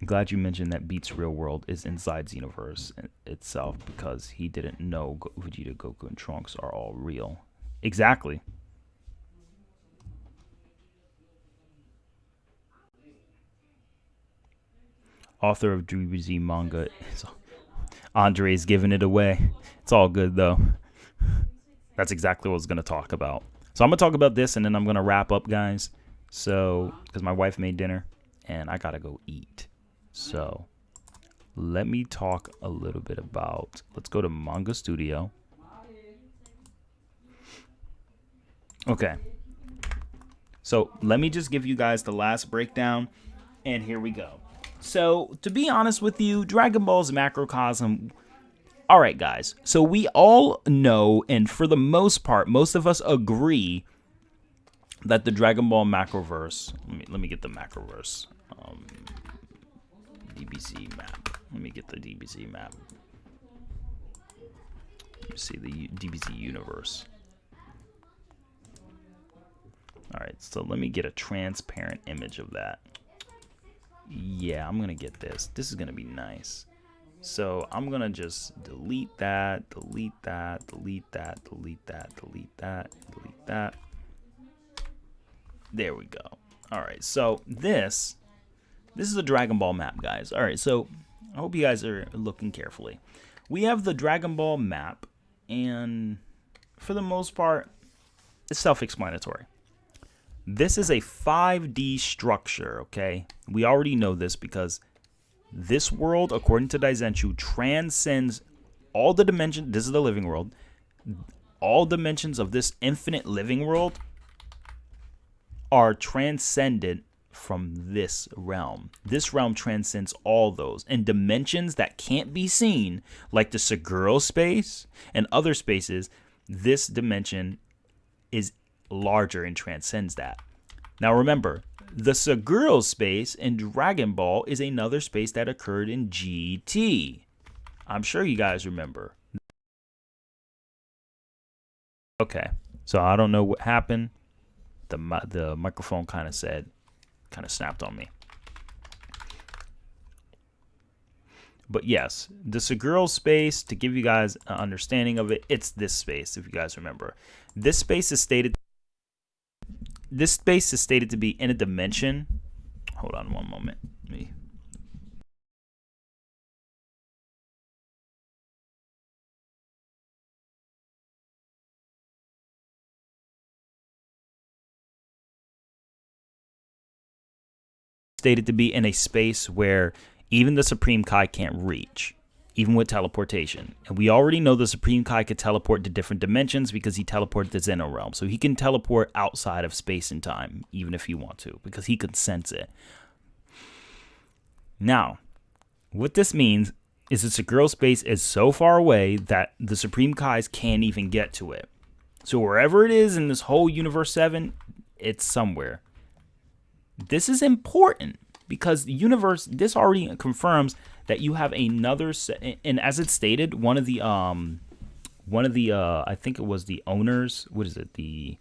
I'm glad you mentioned that Beats Real World is inside Xenoverse itself because he didn't know Vegeta, Goku, and Trunks are all real. Exactly. Author of DBZ manga. Andre's giving it away. It's all good, though. That's exactly what I was going to talk about. So I'm going to talk about this, and then I'm going to wrap up, guys. So, because my wife made dinner, and I got to go eat. So, let me talk a little bit about... Let's go to Manga Studio. Okay. So, let me just give you guys the last breakdown, and here we go. So, to be honest with you, Dragon Ball's Macrocosm... Alright, guys. So, we all know, and for the most part, most of us agree that the Dragon Ball Macroverse... Let me get the Macroverse. DBZ map. Let me get the DBZ map. Let me see the DBZ universe. Alright, so let me get a transparent image of that. Yeah, I'm going to get this. This is going to be nice. So I'm going to just delete that, delete that, delete that, delete that, delete that, delete that. There we go. All right, so this is a Dragon Ball map, guys. All right, so I hope you guys are looking carefully. We have the Dragon Ball map, and for the most part, it's self-explanatory. This is a 5D structure, okay? We already know this because this world, according to Daizenshuu, transcends all the dimensions. This is the living world. All dimensions of this infinite living world are transcendent from this realm. This realm transcends all those. And dimensions that can't be seen, like the Seguro space and other spaces, this dimension is larger and transcends that. Now remember, the Seguro space in Dragon Ball is another space that occurred in GT. I'm sure you guys remember. Okay, so I don't know what happened. The microphone kind of snapped on me. But yes, the Seguro space, to give you guys an understanding of it, it's this space, if you guys remember. This space is stated to be in a dimension. Hold on one moment. Stated to be in a space where even the Supreme Kai can't reach. even with teleportation. And we already know the Supreme Kai could teleport to different dimensions because he teleported to Zeno Realm. So he can teleport outside of space and time, even if he wants to, because he can sense it. Now, what this means is that Seguro space is so far away that the Supreme Kais can't even get to it. So wherever it is in this whole Universe 7, it's somewhere. This is important because the universe, this already confirms that you have another set, and as it's stated, one of the I think it was the owners, I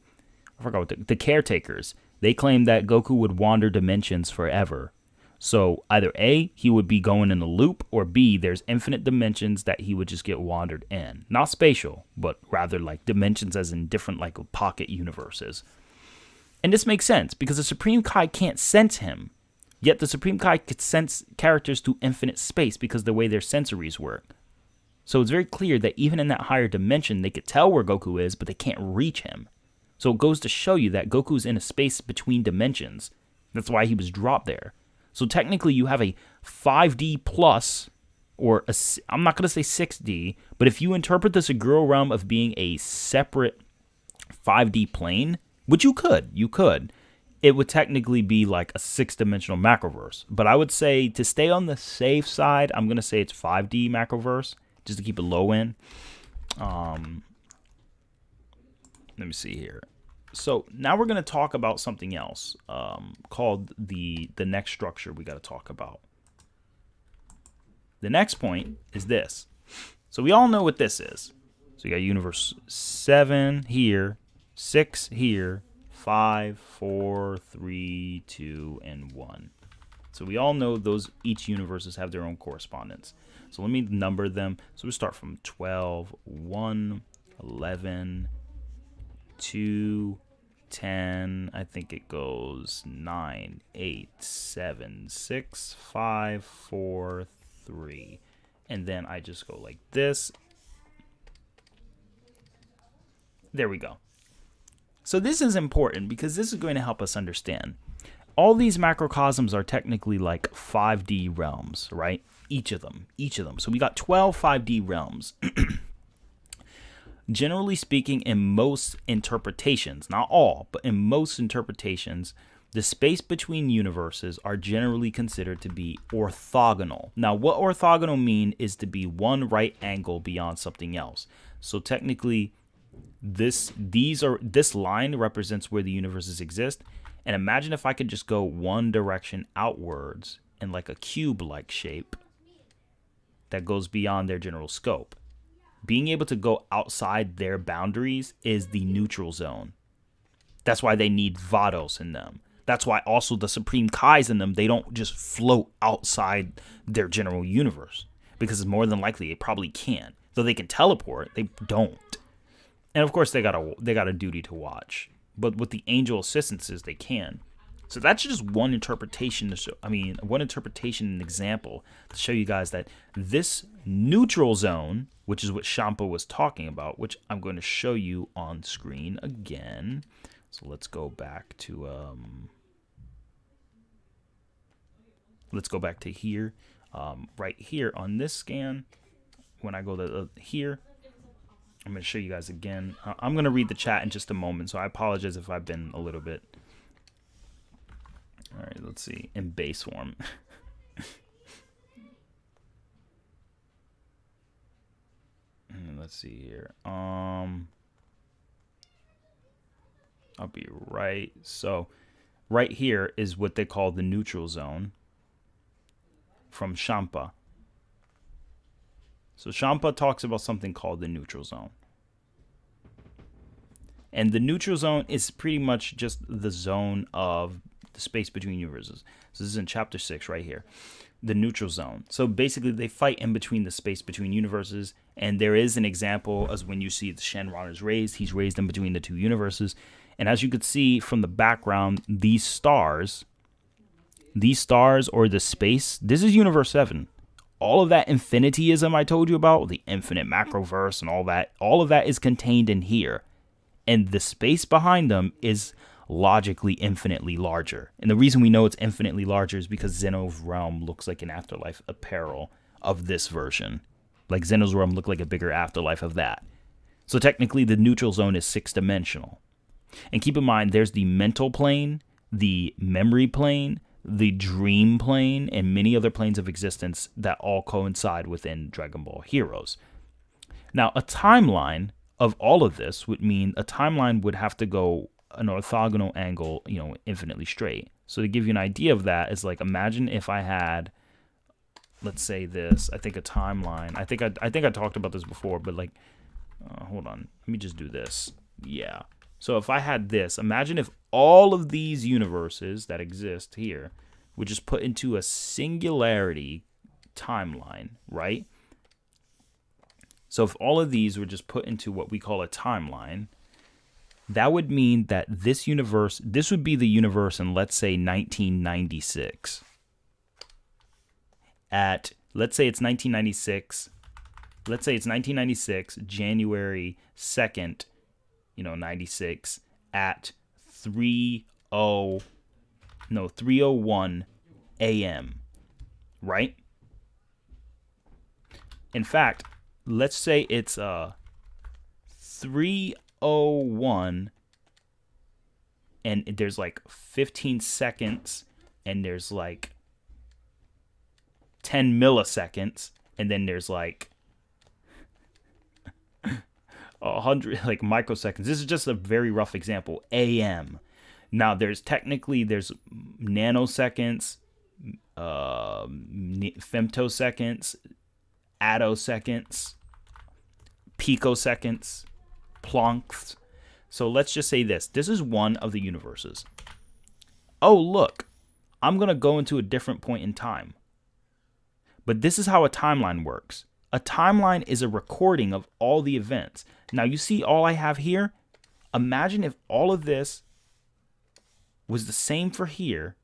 forgot what the caretakers, they claimed that Goku would wander dimensions forever. So either A, he would be going in a loop, or B, there's infinite dimensions that he would just get wandered in. Not spatial, but rather like dimensions as in different like pocket universes. And this makes sense because the Supreme Kai can't sense him. Yet the Supreme Kai could sense characters through infinite space because of the way their sensories work. So it's very clear that even in that higher dimension, they could tell where Goku is, but they can't reach him. So it goes to show you that Goku's in a space between dimensions. That's why he was dropped there. So technically you have a 5D plus, or I'm not going to say 6D, but if you interpret the Seguro realm of being a separate 5D plane, which you could, it would technically be like a 6-dimensional macroverse. But I would say to stay on the safe side, I'm going to say it's 5D macroverse, just to keep it low end. Let me see here. So now we're going to talk about something else called the next structure we got to talk about. The next point is this. So we all know what this is. So you got Universe 7 here, 6 here, 5, 4, 3, 2, and 1. So we all know those each universes have their own correspondence. So let me number them. So we start from 12, 1, 11, 2, 10, I think it goes 9, 8, 7, 6, 5, 4, 3. And then I just go like this. There we go. So this is important because this is going to help us understand. All these macrocosms are technically like 5D realms, right? Each of them. So we got 12 5D realms. Generally speaking, in most interpretations, not all, but in most interpretations, the space between universes are generally considered to be orthogonal. Now, what orthogonal mean is to be one right angle beyond something else. So technically, this line represents where the universes exist. And imagine if I could just go one direction outwards in like a cube-like shape that goes beyond their general scope. Being able to go outside their boundaries is the neutral zone. That's why they need Vados in them. That's why also the Supreme Kais in them, they don't just float outside their general universe. Because it's more than likely they probably can't. Though they can teleport, they don't. And of course they got a duty to watch. But with the angel assistances, they can. So that's just one interpretation an example to show you guys that this neutral zone, which is what Champa was talking about, which I'm going to show you on screen again. So let's go back to here. Right here on this scan, when I go to here, I'm going to show you guys again. I'm going to read the chat in just a moment, so I apologize if I've been a little bit. All right, let's see. In base form. Let's see here. I'll be right. So right here is what they call the neutral zone from Champa. So Champa talks about something called the neutral zone. And the neutral zone is pretty much just the zone of the space between universes. So this is in chapter 6 right here. The neutral zone. So basically they fight in between the space between universes. And there is an example as when you see the Shenron is raised. He's raised in between the two universes. And as you could see from the background, these stars or the space, this is Universe 7. All of that infinityism I told you about, the infinite macroverse and all of that is contained in here. And the space behind them is logically infinitely larger. And the reason we know it's infinitely larger is because Zeno's realm looks like an afterlife apparel of this version. Like Xeno's Realm looked like a bigger afterlife of that. So technically the neutral zone is 6-dimensional. And keep in mind, there's the mental plane, the memory plane, the dream plane, and many other planes of existence that all coincide within Dragon Ball Heroes. Now, a timeline of all of this would mean a timeline would have to go an orthogonal angle, infinitely straight. So to give you an idea of that is like, imagine if I had, let's say this, I think a timeline. I think I talked about this before, but like, hold on, let me just do this. Yeah. So if I had this, imagine if all of these universes that exist here were just put into a singularity timeline, right? So if all of these were just put into what we call a timeline, that would mean that this would be the universe in, let's say, 1996. Let's say it's 1996, January 2nd, 96 at 3:01 a.m., right? In fact, let's say it's 3:01 and there's like 15 seconds and there's like 10 milliseconds and then there's like 100 like microseconds. This is just a very rough example. AM. Now there's nanoseconds, femtoseconds, attoseconds, picoseconds, plonks. So let's just say this. This is one of the universes. Oh, look. I'm going to go into a different point in time. But this is how a timeline works. A timeline is a recording of all the events. Now, you see all I have here? Imagine if all of this was the same for here,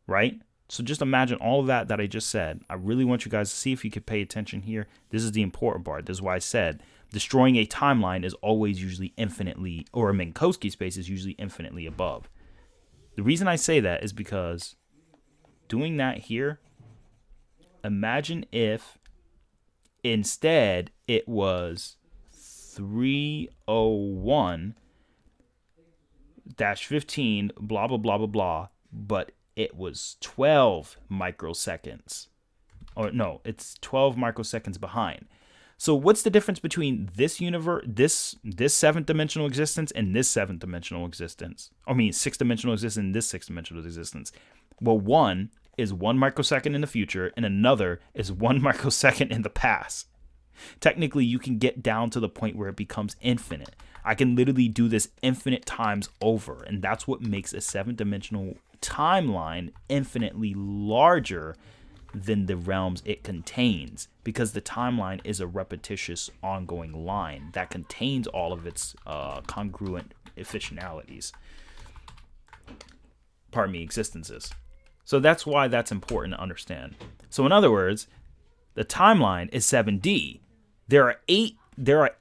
right? So just imagine all of that I just said. I really want you guys to see if you could pay attention here. This is the important part. This is why I said destroying a timeline is always usually infinitely, or a Minkowski space is usually infinitely above. The reason I say that is because doing that here, imagine if instead it was 3:01-15, blah, blah, blah, blah, blah, but it was 12 microseconds. Or no, it's 12 microseconds behind. So what's the difference between this universe, this 7th-dimensional existence and this 7th-dimensional existence? I mean, 6th-dimensional existence and this 6th-dimensional existence. Well, one is 1 microsecond in the future and another is 1 microsecond in the past. Technically, you can get down to the point where it becomes infinite. I can literally do this infinite times over, and that's what makes a 7th-dimensional timeline infinitely larger than the realms it contains, because the timeline is a repetitious ongoing line that contains all of its congruent efficientalities. Existences. So that's why that's important to understand. So in other words, the timeline is 7D. There are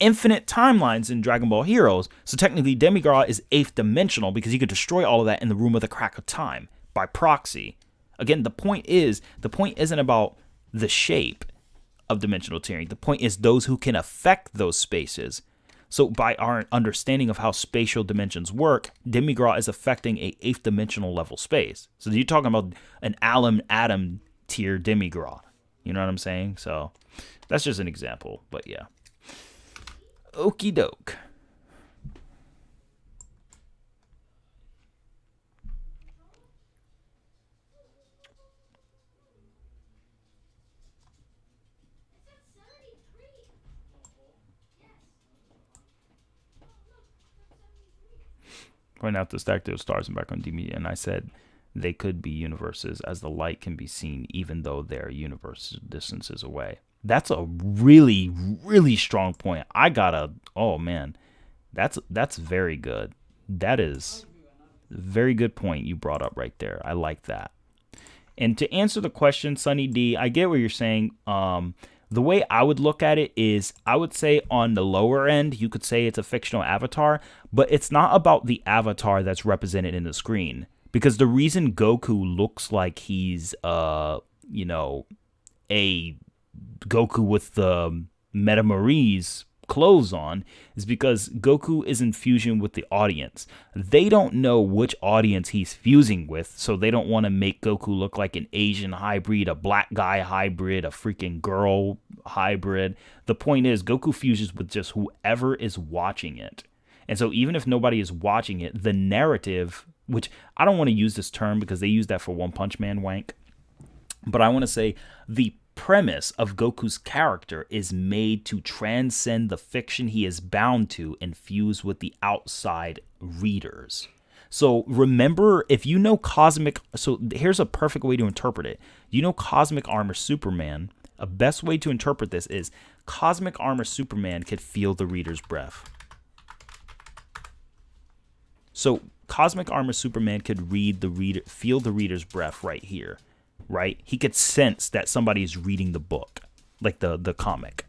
infinite timelines in Dragon Ball Heroes, so technically Demigra is 8th dimensional because you could destroy all of that in the room of the crack of time by proxy. Again, the point isn't about the shape of dimensional tearing. The point is those who can affect those spaces. So by our understanding of how spatial dimensions work, Demigra is affecting a 8th dimensional level space. So you're talking about an atom tier Demigra. You know what I'm saying? So that's just an example, but yeah. Okie doke. Point out the stack of stars in background DMedia, and I said they could be universes as the light can be seen even though they're universe distances away. That's a really, really strong point. Oh man, that's very good. That is a very good point you brought up right there. I like that. And to answer the question, Sunny D, I get what you're saying. The way I would look at it is I would say on the lower end, you could say it's a fictional avatar, but it's not about the avatar that's represented in the screen. Because the reason Goku looks like he's, a Goku with the Metamori's clothes on is because Goku is in fusion with the audience. They don't know which audience he's fusing with, so they don't want to make Goku look like an Asian hybrid, a black guy hybrid, a freaking girl hybrid. The point is, Goku fuses with just whoever is watching it. And so even if nobody is watching it, the narrative, which I don't want to use this term because they use that for One Punch Man wank, but I want to say the premise of Goku's character is made to transcend the fiction he is bound to and fuse with the outside readers. So remember, if you know Cosmic, so here's a perfect way to interpret it. You know Cosmic Armor Superman, a best way to interpret this is Cosmic Armor Superman could feel the reader's breath. So Cosmic Armor Superman could feel the reader's breath right here. Right? He could sense that somebody is reading the book, like the comic.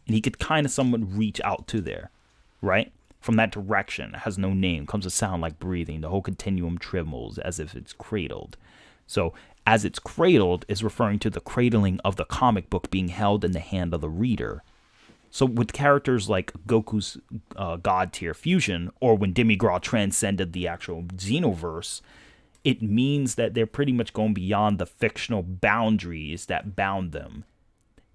And he could kind of somewhat reach out to there, right? From that direction, it has no name, comes a sound like breathing. The whole continuum trembles as if it's cradled. So as it's cradled is referring to the cradling of the comic book being held in the hand of the reader. So with characters like Goku's God tier fusion, or when Demigra transcended the actual Xenoverse, it means that they're pretty much going beyond the fictional boundaries that bound them.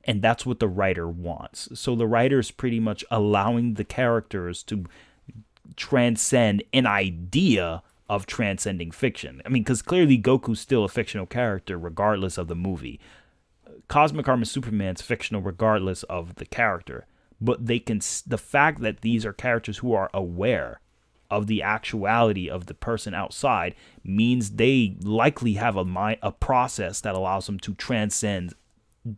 And that's what the writer wants. So the writer is pretty much allowing the characters to transcend an idea of transcending fiction. I mean, because clearly Goku's still a fictional character regardless of the movie. Cosmic Armor Superman's fictional regardless of the character. But the fact that these are characters who are aware of the actuality of the person outside means they likely have a process that allows them to transcend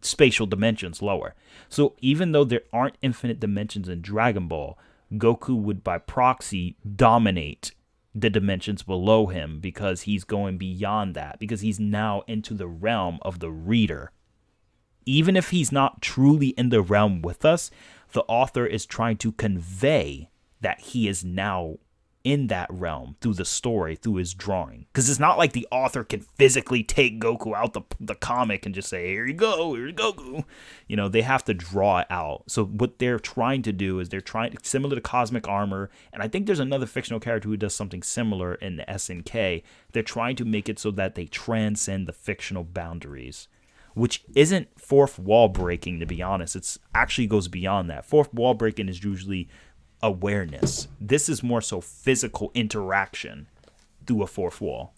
spatial dimensions lower. So even though there aren't infinite dimensions in Dragon Ball, Goku would by proxy dominate the dimensions below him because he's going beyond that, because he's now into the realm of the reader. Even if he's not truly in the realm with us, the author is trying to convey that he is now in that realm through the story, through his drawing. Because it's not like the author can physically take Goku out the comic and just say, here you go, here's Goku. You know, they have to draw it out. So what they're trying to do is similar to Cosmic Armor, and I think there's another fictional character who does something similar in the SNK. They're trying to make it so that they transcend the fictional boundaries, which isn't fourth wall breaking, to be honest. It's actually goes beyond that. Fourth wall breaking is usually awareness. This is more so physical interaction through a fourth wall,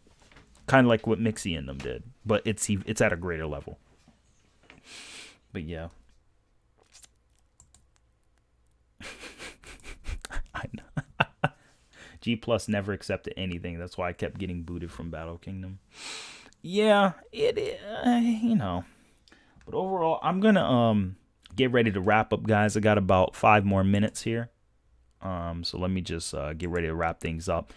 kind of like what Mixie and them did, but it's at a greater level. But yeah, I know. G Plus never accepted anything. That's why I kept getting booted from Battle Kingdom. Yeah, But overall, I'm gonna get ready to wrap up, guys. I got about 5 more minutes here. So let me just get ready to wrap things up.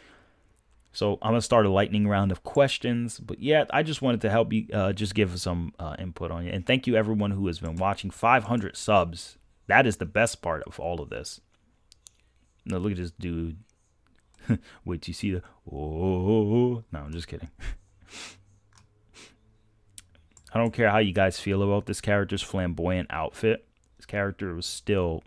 So I'm going to start a lightning round of questions. But yeah, I just wanted to help you just give some input on it. And thank you everyone who has been watching. 500 subs. That is the best part of all of this. Now look at this dude. Wait till you see the... Oh, no, I'm just kidding. I don't care how you guys feel about this character's flamboyant outfit. This character will still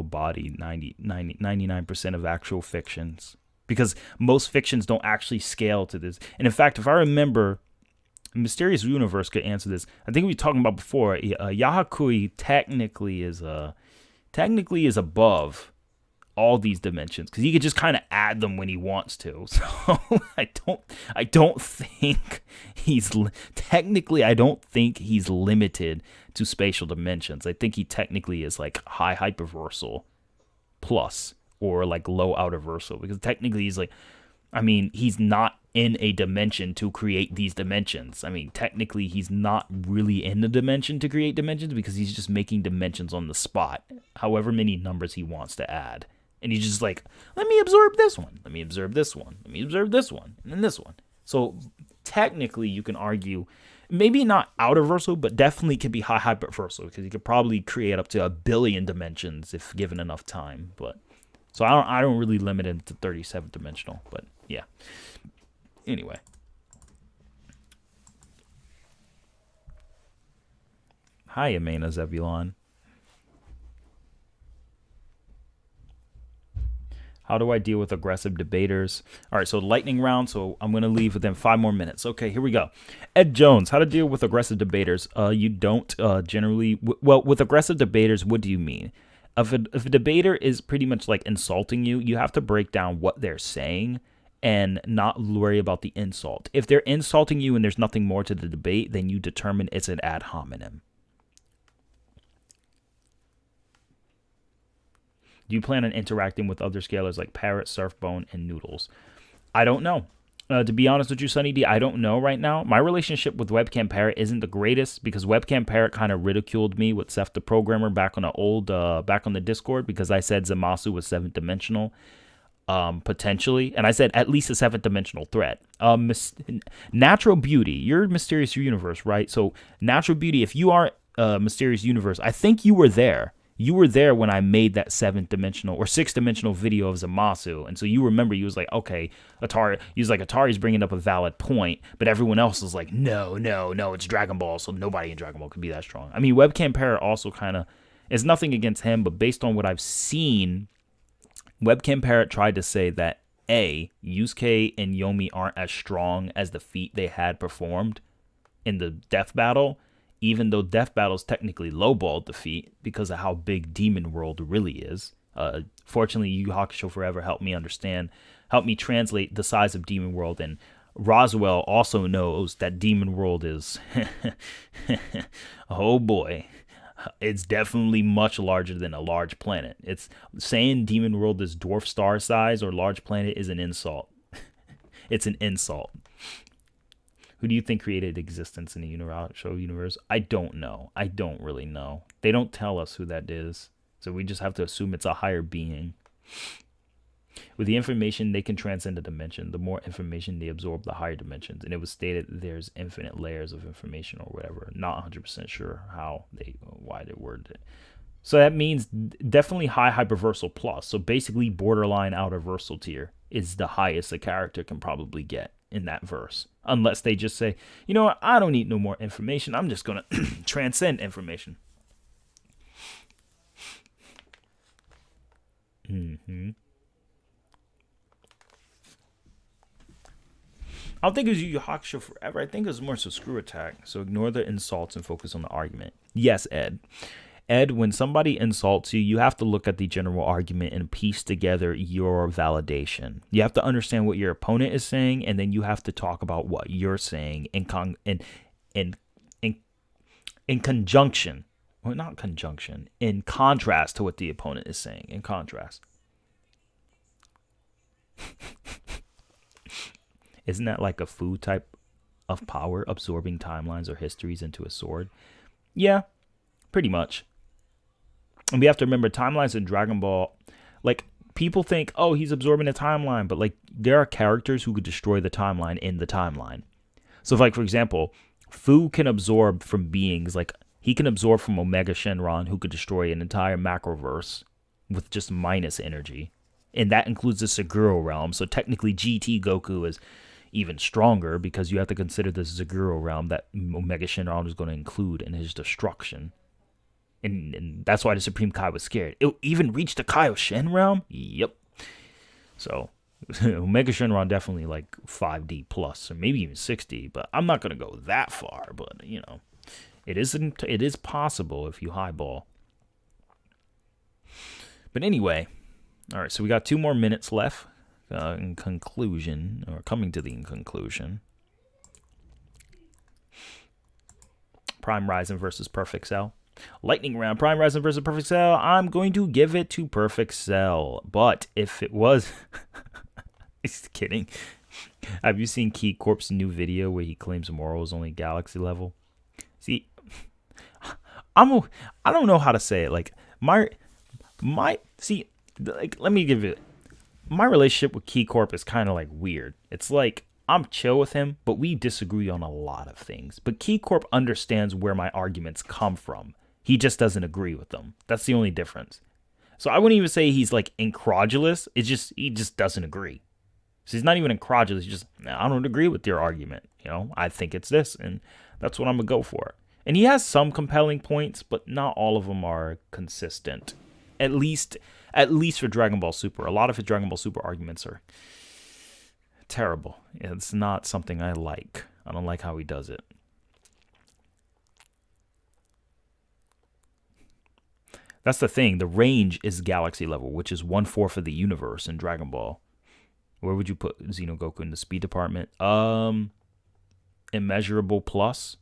body 99% of actual fictions, because most fictions don't actually scale to this. And in fact, if I remember, Mysterious Universe could answer this. I think we were talking about before. Yahakui technically is above all these dimensions because he could just kind of add them when he wants to. So I don't think he's limited to spatial dimensions. I think he technically is like high hyperversal plus or like low outerversal, because technically he's like, I mean, he's not in a dimension to create these dimensions. I mean, technically he's not really in the dimension to create dimensions because he's just making dimensions on the spot, however many numbers he wants to add. And he's just like, let me absorb this one, let me absorb this one, let me absorb this one, and then this one. So technically you can argue, maybe not outerversal, but definitely could be high hyperversal, because you could probably create up to 1 billion dimensions if given enough time. But so I don't really limit it to 37 dimensional, but yeah. Anyway. Hi, Amena Zebulon. How do I deal with aggressive debaters? All right, so lightning round. So I'm going to leave within 5 more minutes. Okay, here we go. Ed Jones, how to deal with aggressive debaters. You don't generally, well, with aggressive debaters, what do you mean? If a debater is pretty much like insulting you, you have to break down what they're saying and not worry about the insult. If they're insulting you and there's nothing more to the debate, then you determine it's an ad hominem. Do you plan on interacting with other scalers like Parrot, Surfbone, and Noodles? I don't know. To be honest with you, Sunny D, I don't know right now. My relationship with Webcam Parrot isn't the greatest because Webcam Parrot kind of ridiculed me with Seth the Programmer back on the Discord because I said Zamasu was 7th dimensional, potentially, and I said at least a 7th dimensional threat. Natural Beauty, you're Mysterious Universe, right? So Natural Beauty, if you are Mysterious Universe, I think you were there. You were there when I made that 7th dimensional or 6th dimensional video of Zamasu. And so you remember, you was like, okay, Atari's bringing up a valid point, but everyone else was like, no, it's Dragon Ball. So nobody in Dragon Ball could be that strong. I mean, Webcam Parrot also kind of is nothing against him, but based on what I've seen, Webcam Parrot tried to say that Yusuke and Yomi aren't as strong as the feat they had performed in the death battle. Even though Death Battle's technically lowballed the feat because of how big Demon World really is. Fortunately, Yu Hakusho Forever helped me translate the size of Demon World, and Roswell also knows that Demon World is, oh boy, it's definitely much larger than a large planet. It's saying Demon World is dwarf star size or large planet is an insult. It's an insult. Who do you think created existence in the Universo universe? I don't know. I don't really know. They don't tell us who that is. So we just have to assume it's a higher being. With the information, they can transcend a dimension. The more information they absorb, the higher dimensions. And it was stated there's infinite layers of information or whatever. Not 100% sure why they worded it. So that means definitely high hyperversal plus. So basically borderline outer versal tier is the highest a character can probably get in that verse. Unless they just say, you know what, I don't need no more information. I'm just going to transcend information. I don't think it was Yu Yu Hakusho Forever. I think it was more so Screw Attack. So ignore the insults and focus on the argument. Yes, Ed. Ed, when somebody insults you, you have to look at the general argument and piece together your validation. You have to understand what your opponent is saying, and then you have to talk about what you're saying in conjunction. Well, not conjunction. In contrast to what the opponent is saying. In contrast. Isn't that like a food type of power, absorbing timelines or histories into a sword? Yeah, pretty much. And we have to remember timelines in Dragon Ball, like people think, oh, he's absorbing a timeline, but like there are characters who could destroy the timeline in the timeline. So if, like, for example, Fu can absorb from beings, like he can absorb from Omega Shenron, who could destroy an entire macroverse with just minus energy. And that includes the Seguro realm. So technically GT Goku is even stronger because you have to consider the Seguro realm that Omega Shenron is going to include in his destruction. And that's why the Supreme Kai was scared. It'll even reach the Kaioshin realm? Yep. So, Omega Shenron definitely like 5D plus, or maybe even 6D, but I'm not going to go that far. But, you know, it is possible if you highball. But anyway, all right, so we got 2 more minutes left in conclusion, or coming to the conclusion. Prime Rising versus Perfect Cell. Lightning round, Prime Rising versus Perfect Cell. I'm going to give it to Perfect Cell. But if it was... Just kidding. Have you seen Key Corp's new video where he claims Moro is only galaxy level? See, I don't know how to say it. Like, let me give it... My relationship with Key Corp is kind of like weird. It's like, I'm chill with him, but we disagree on a lot of things. But Key Corp understands where my arguments come from. He just doesn't agree with them. That's the only difference. So I wouldn't even say he's like incredulous. He just doesn't agree. So he's not even incredulous. He's just, I don't agree with your argument. You know, I think it's this, and that's what I'm gonna go for. And he has some compelling points, but not all of them are consistent. At least At least for Dragon Ball Super. A lot of his Dragon Ball Super arguments are terrible. It's not something I like. I don't like how he does it. That's the thing. The range is galaxy level, which is 1/4 of the universe in Dragon Ball. Where would you put Xenogoku in the speed department? Immeasurable plus.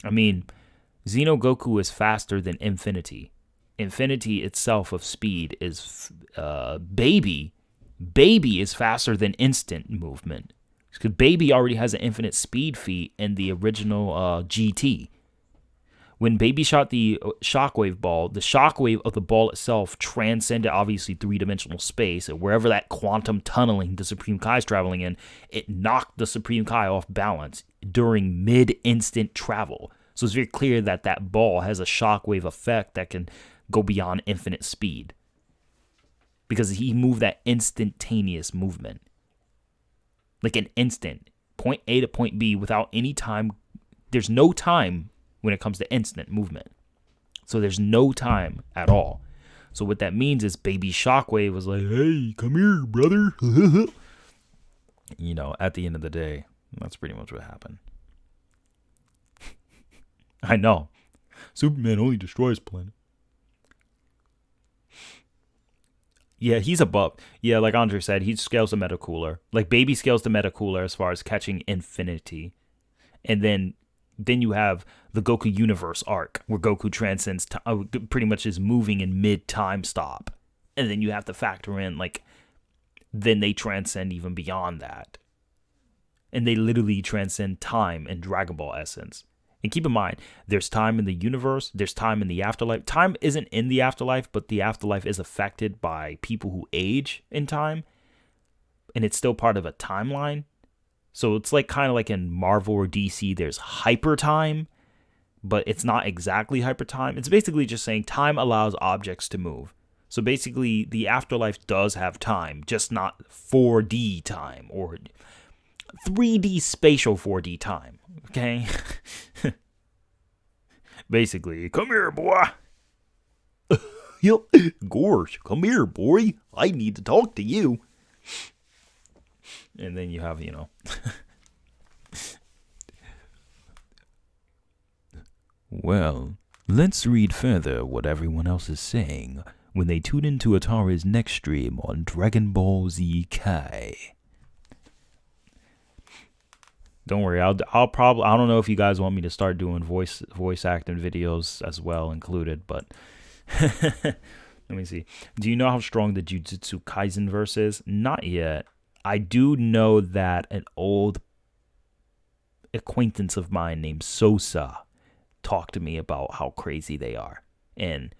I mean, Xenogoku is faster than Infinity. Infinity itself of speed is Baby. Baby is faster than instant movement. Because Baby already has an infinite speed feat in the original GT. When Baby shot the shockwave ball, the shockwave of the ball itself transcended obviously three-dimensional space, and wherever that quantum tunneling the Supreme Kai is traveling in, it knocked the Supreme Kai off balance during mid-instant travel. So it's very clear that that ball has a shockwave effect that can go beyond infinite speed. Because he moved that instantaneous movement. Like an instant. Point A to point B without any time. There's no time when it comes to instant movement. So there's no time at all. So what that means is Baby Shockwave was like, hey, come here, brother. You know, at the end of the day, that's pretty much what happened. I know. Superman only destroys planet. Yeah, he's above. Yeah, like Andre said, he scales the Metacooler. Like Baby scales the Metacooler as far as catching Infinity. And then you have the Goku Universe arc, where Goku transcends pretty much is moving in mid-time stop. And then you have to factor in, like, then they transcend even beyond that. And they literally transcend time in Dragon Ball essence. And keep in mind, there's time in the universe, there's time in the afterlife. Time isn't in the afterlife, but the afterlife is affected by people who age in time. And it's still part of a timeline. So it's like kind of like in Marvel or DC, there's hyper time, but it's not exactly hyper time. It's basically just saying time allows objects to move. So basically, the afterlife does have time, just not 4D time or 3D spatial 4D time. Okay? Basically, come here, boy. Gorge, come here, boy. I need to talk to you. And then you have, you know. Well, let's read further what everyone else is saying when they tune into Atara's next stream on Dragon Ball Z Kai. Don't worry, I'll probably, I don't know if you guys want me to start doing voice acting videos as well included, but let me see. Do you know how strong the Jujutsu Kaisen verse is? Not yet. I do know that an old acquaintance of mine named Sosa talked to me about how crazy they are. And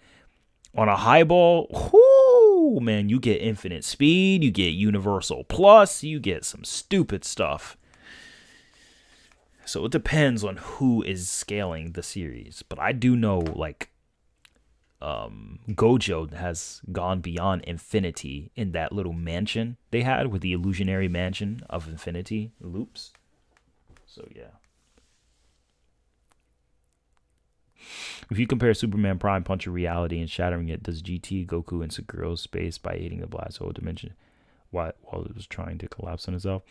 on a highball, whoo, man, you get infinite speed, you get universal plus, you get some stupid stuff. So it depends on who is scaling the series. But I do know, like, Gojo has gone beyond infinity in that little mansion they had with the illusionary mansion of infinity loops. So, yeah. If you compare Superman Prime Punch of Reality and shattering it, does GT Goku into Girl's space by aiding the Black Hole Dimension while it was trying to collapse on itself?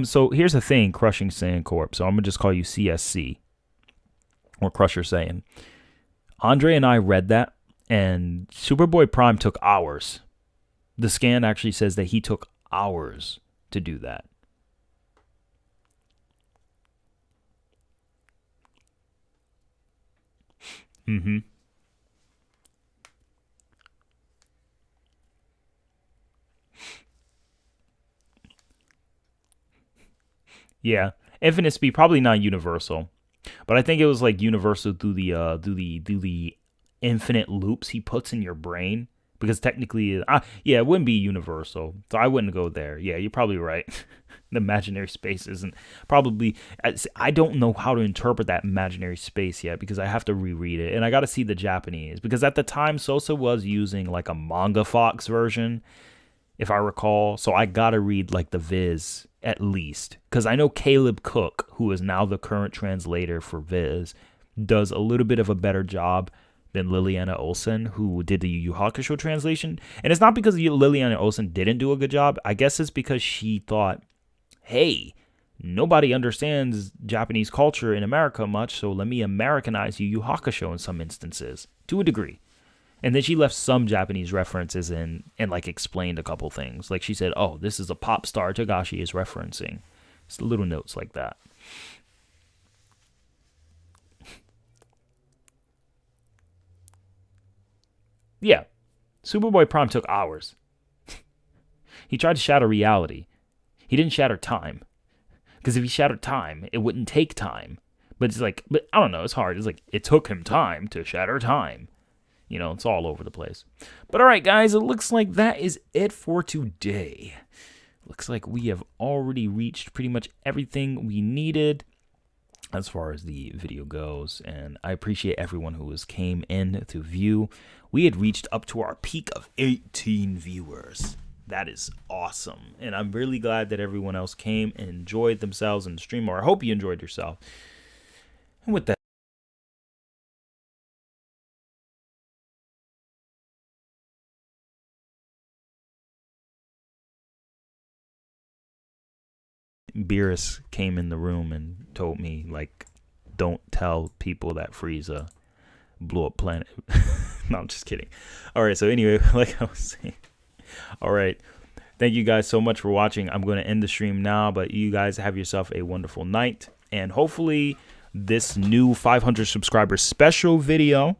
So here's the thing, Crushing Saiyan Corp. So I'm going to just call you CSC. Or Crusher Saiyan. Andre and I read that, and Superboy Prime took hours. The scan actually says that he took hours to do that. Mm-hmm. Yeah, infinite speed, probably not universal, but I think it was like universal through the infinite loops he puts in your brain. Because technically, yeah, it wouldn't be universal, so I wouldn't go there. Yeah, you're probably right. The imaginary space isn't probably. I don't know how to interpret that imaginary space yet because I have to reread it, and I got to see the Japanese because at the time Sosa was using like a manga Fox version, if I recall. So I got to read like the Viz at least because I know Caleb Cook, who is now the current translator for Viz, does a little bit of a better job than Liliana Olsen, who did the Yu Yu Hakusho translation. And it's not because Liliana Olsen didn't do a good job. I guess it's because she thought, hey, nobody understands Japanese culture in America much, so let me Americanize Yu Yu Hakusho in some instances, to a degree. And then she left some Japanese references in and like explained a couple things. Like she said, oh, this is a pop star Togashi is referencing. Just little notes like that. Yeah, Superboy Prime took hours. He tried to shatter reality. He didn't shatter time. Because if he shattered time, it wouldn't take time. But it's like, but I don't know, it's hard. It's like, it took him time to shatter time. You know, it's all over the place. But all right, guys, it looks like that is it for today. Looks like we have already reached pretty much everything we needed as far as the video goes. And I appreciate everyone who came in to view. We had reached up to our peak of 18 viewers. That is awesome. And I'm really glad that everyone else came and enjoyed themselves in the stream, or I hope you enjoyed yourself. And with that, Beerus came in the room and told me, like, don't tell people that Frieza blew up planet. No, I'm just kidding. All right, so anyway, like I was saying, all right, thank you guys so much for watching. I'm going to end the stream now, but you guys have yourself a wonderful night, and hopefully this new 500 subscriber special video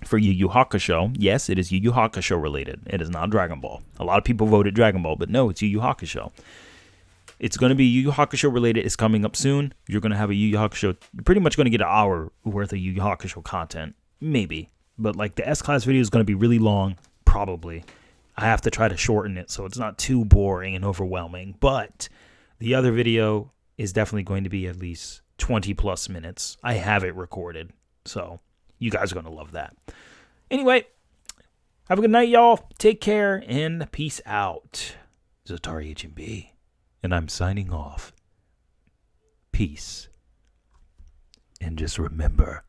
for Yu Yu Hakusho, yes, it is Yu Yu Hakusho related. It is not Dragon Ball. A lot of people voted Dragon Ball, but no, it's Yu Yu Hakusho. It's going to be Yu Yu Hakusho related. It's coming up soon. You're going to have a Yu Yu Hakusho. You're pretty much going to get an hour worth of Yu Yu Hakusho content. Maybe. But like the S-Class video is going to be really long. Probably. I have to try to shorten it so it's not too boring and overwhelming. But the other video is definitely going to be at least 20 plus minutes. I have it recorded. So you guys are going to love that. Anyway, have a good night, y'all. Take care and peace out. Zotari HMB. And I'm signing off. Peace. And just remember,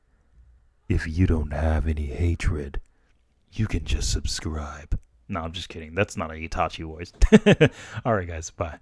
if you don't have any hatred, you can just subscribe. No, I'm just kidding. That's not a Itachi voice. All right, guys. Bye.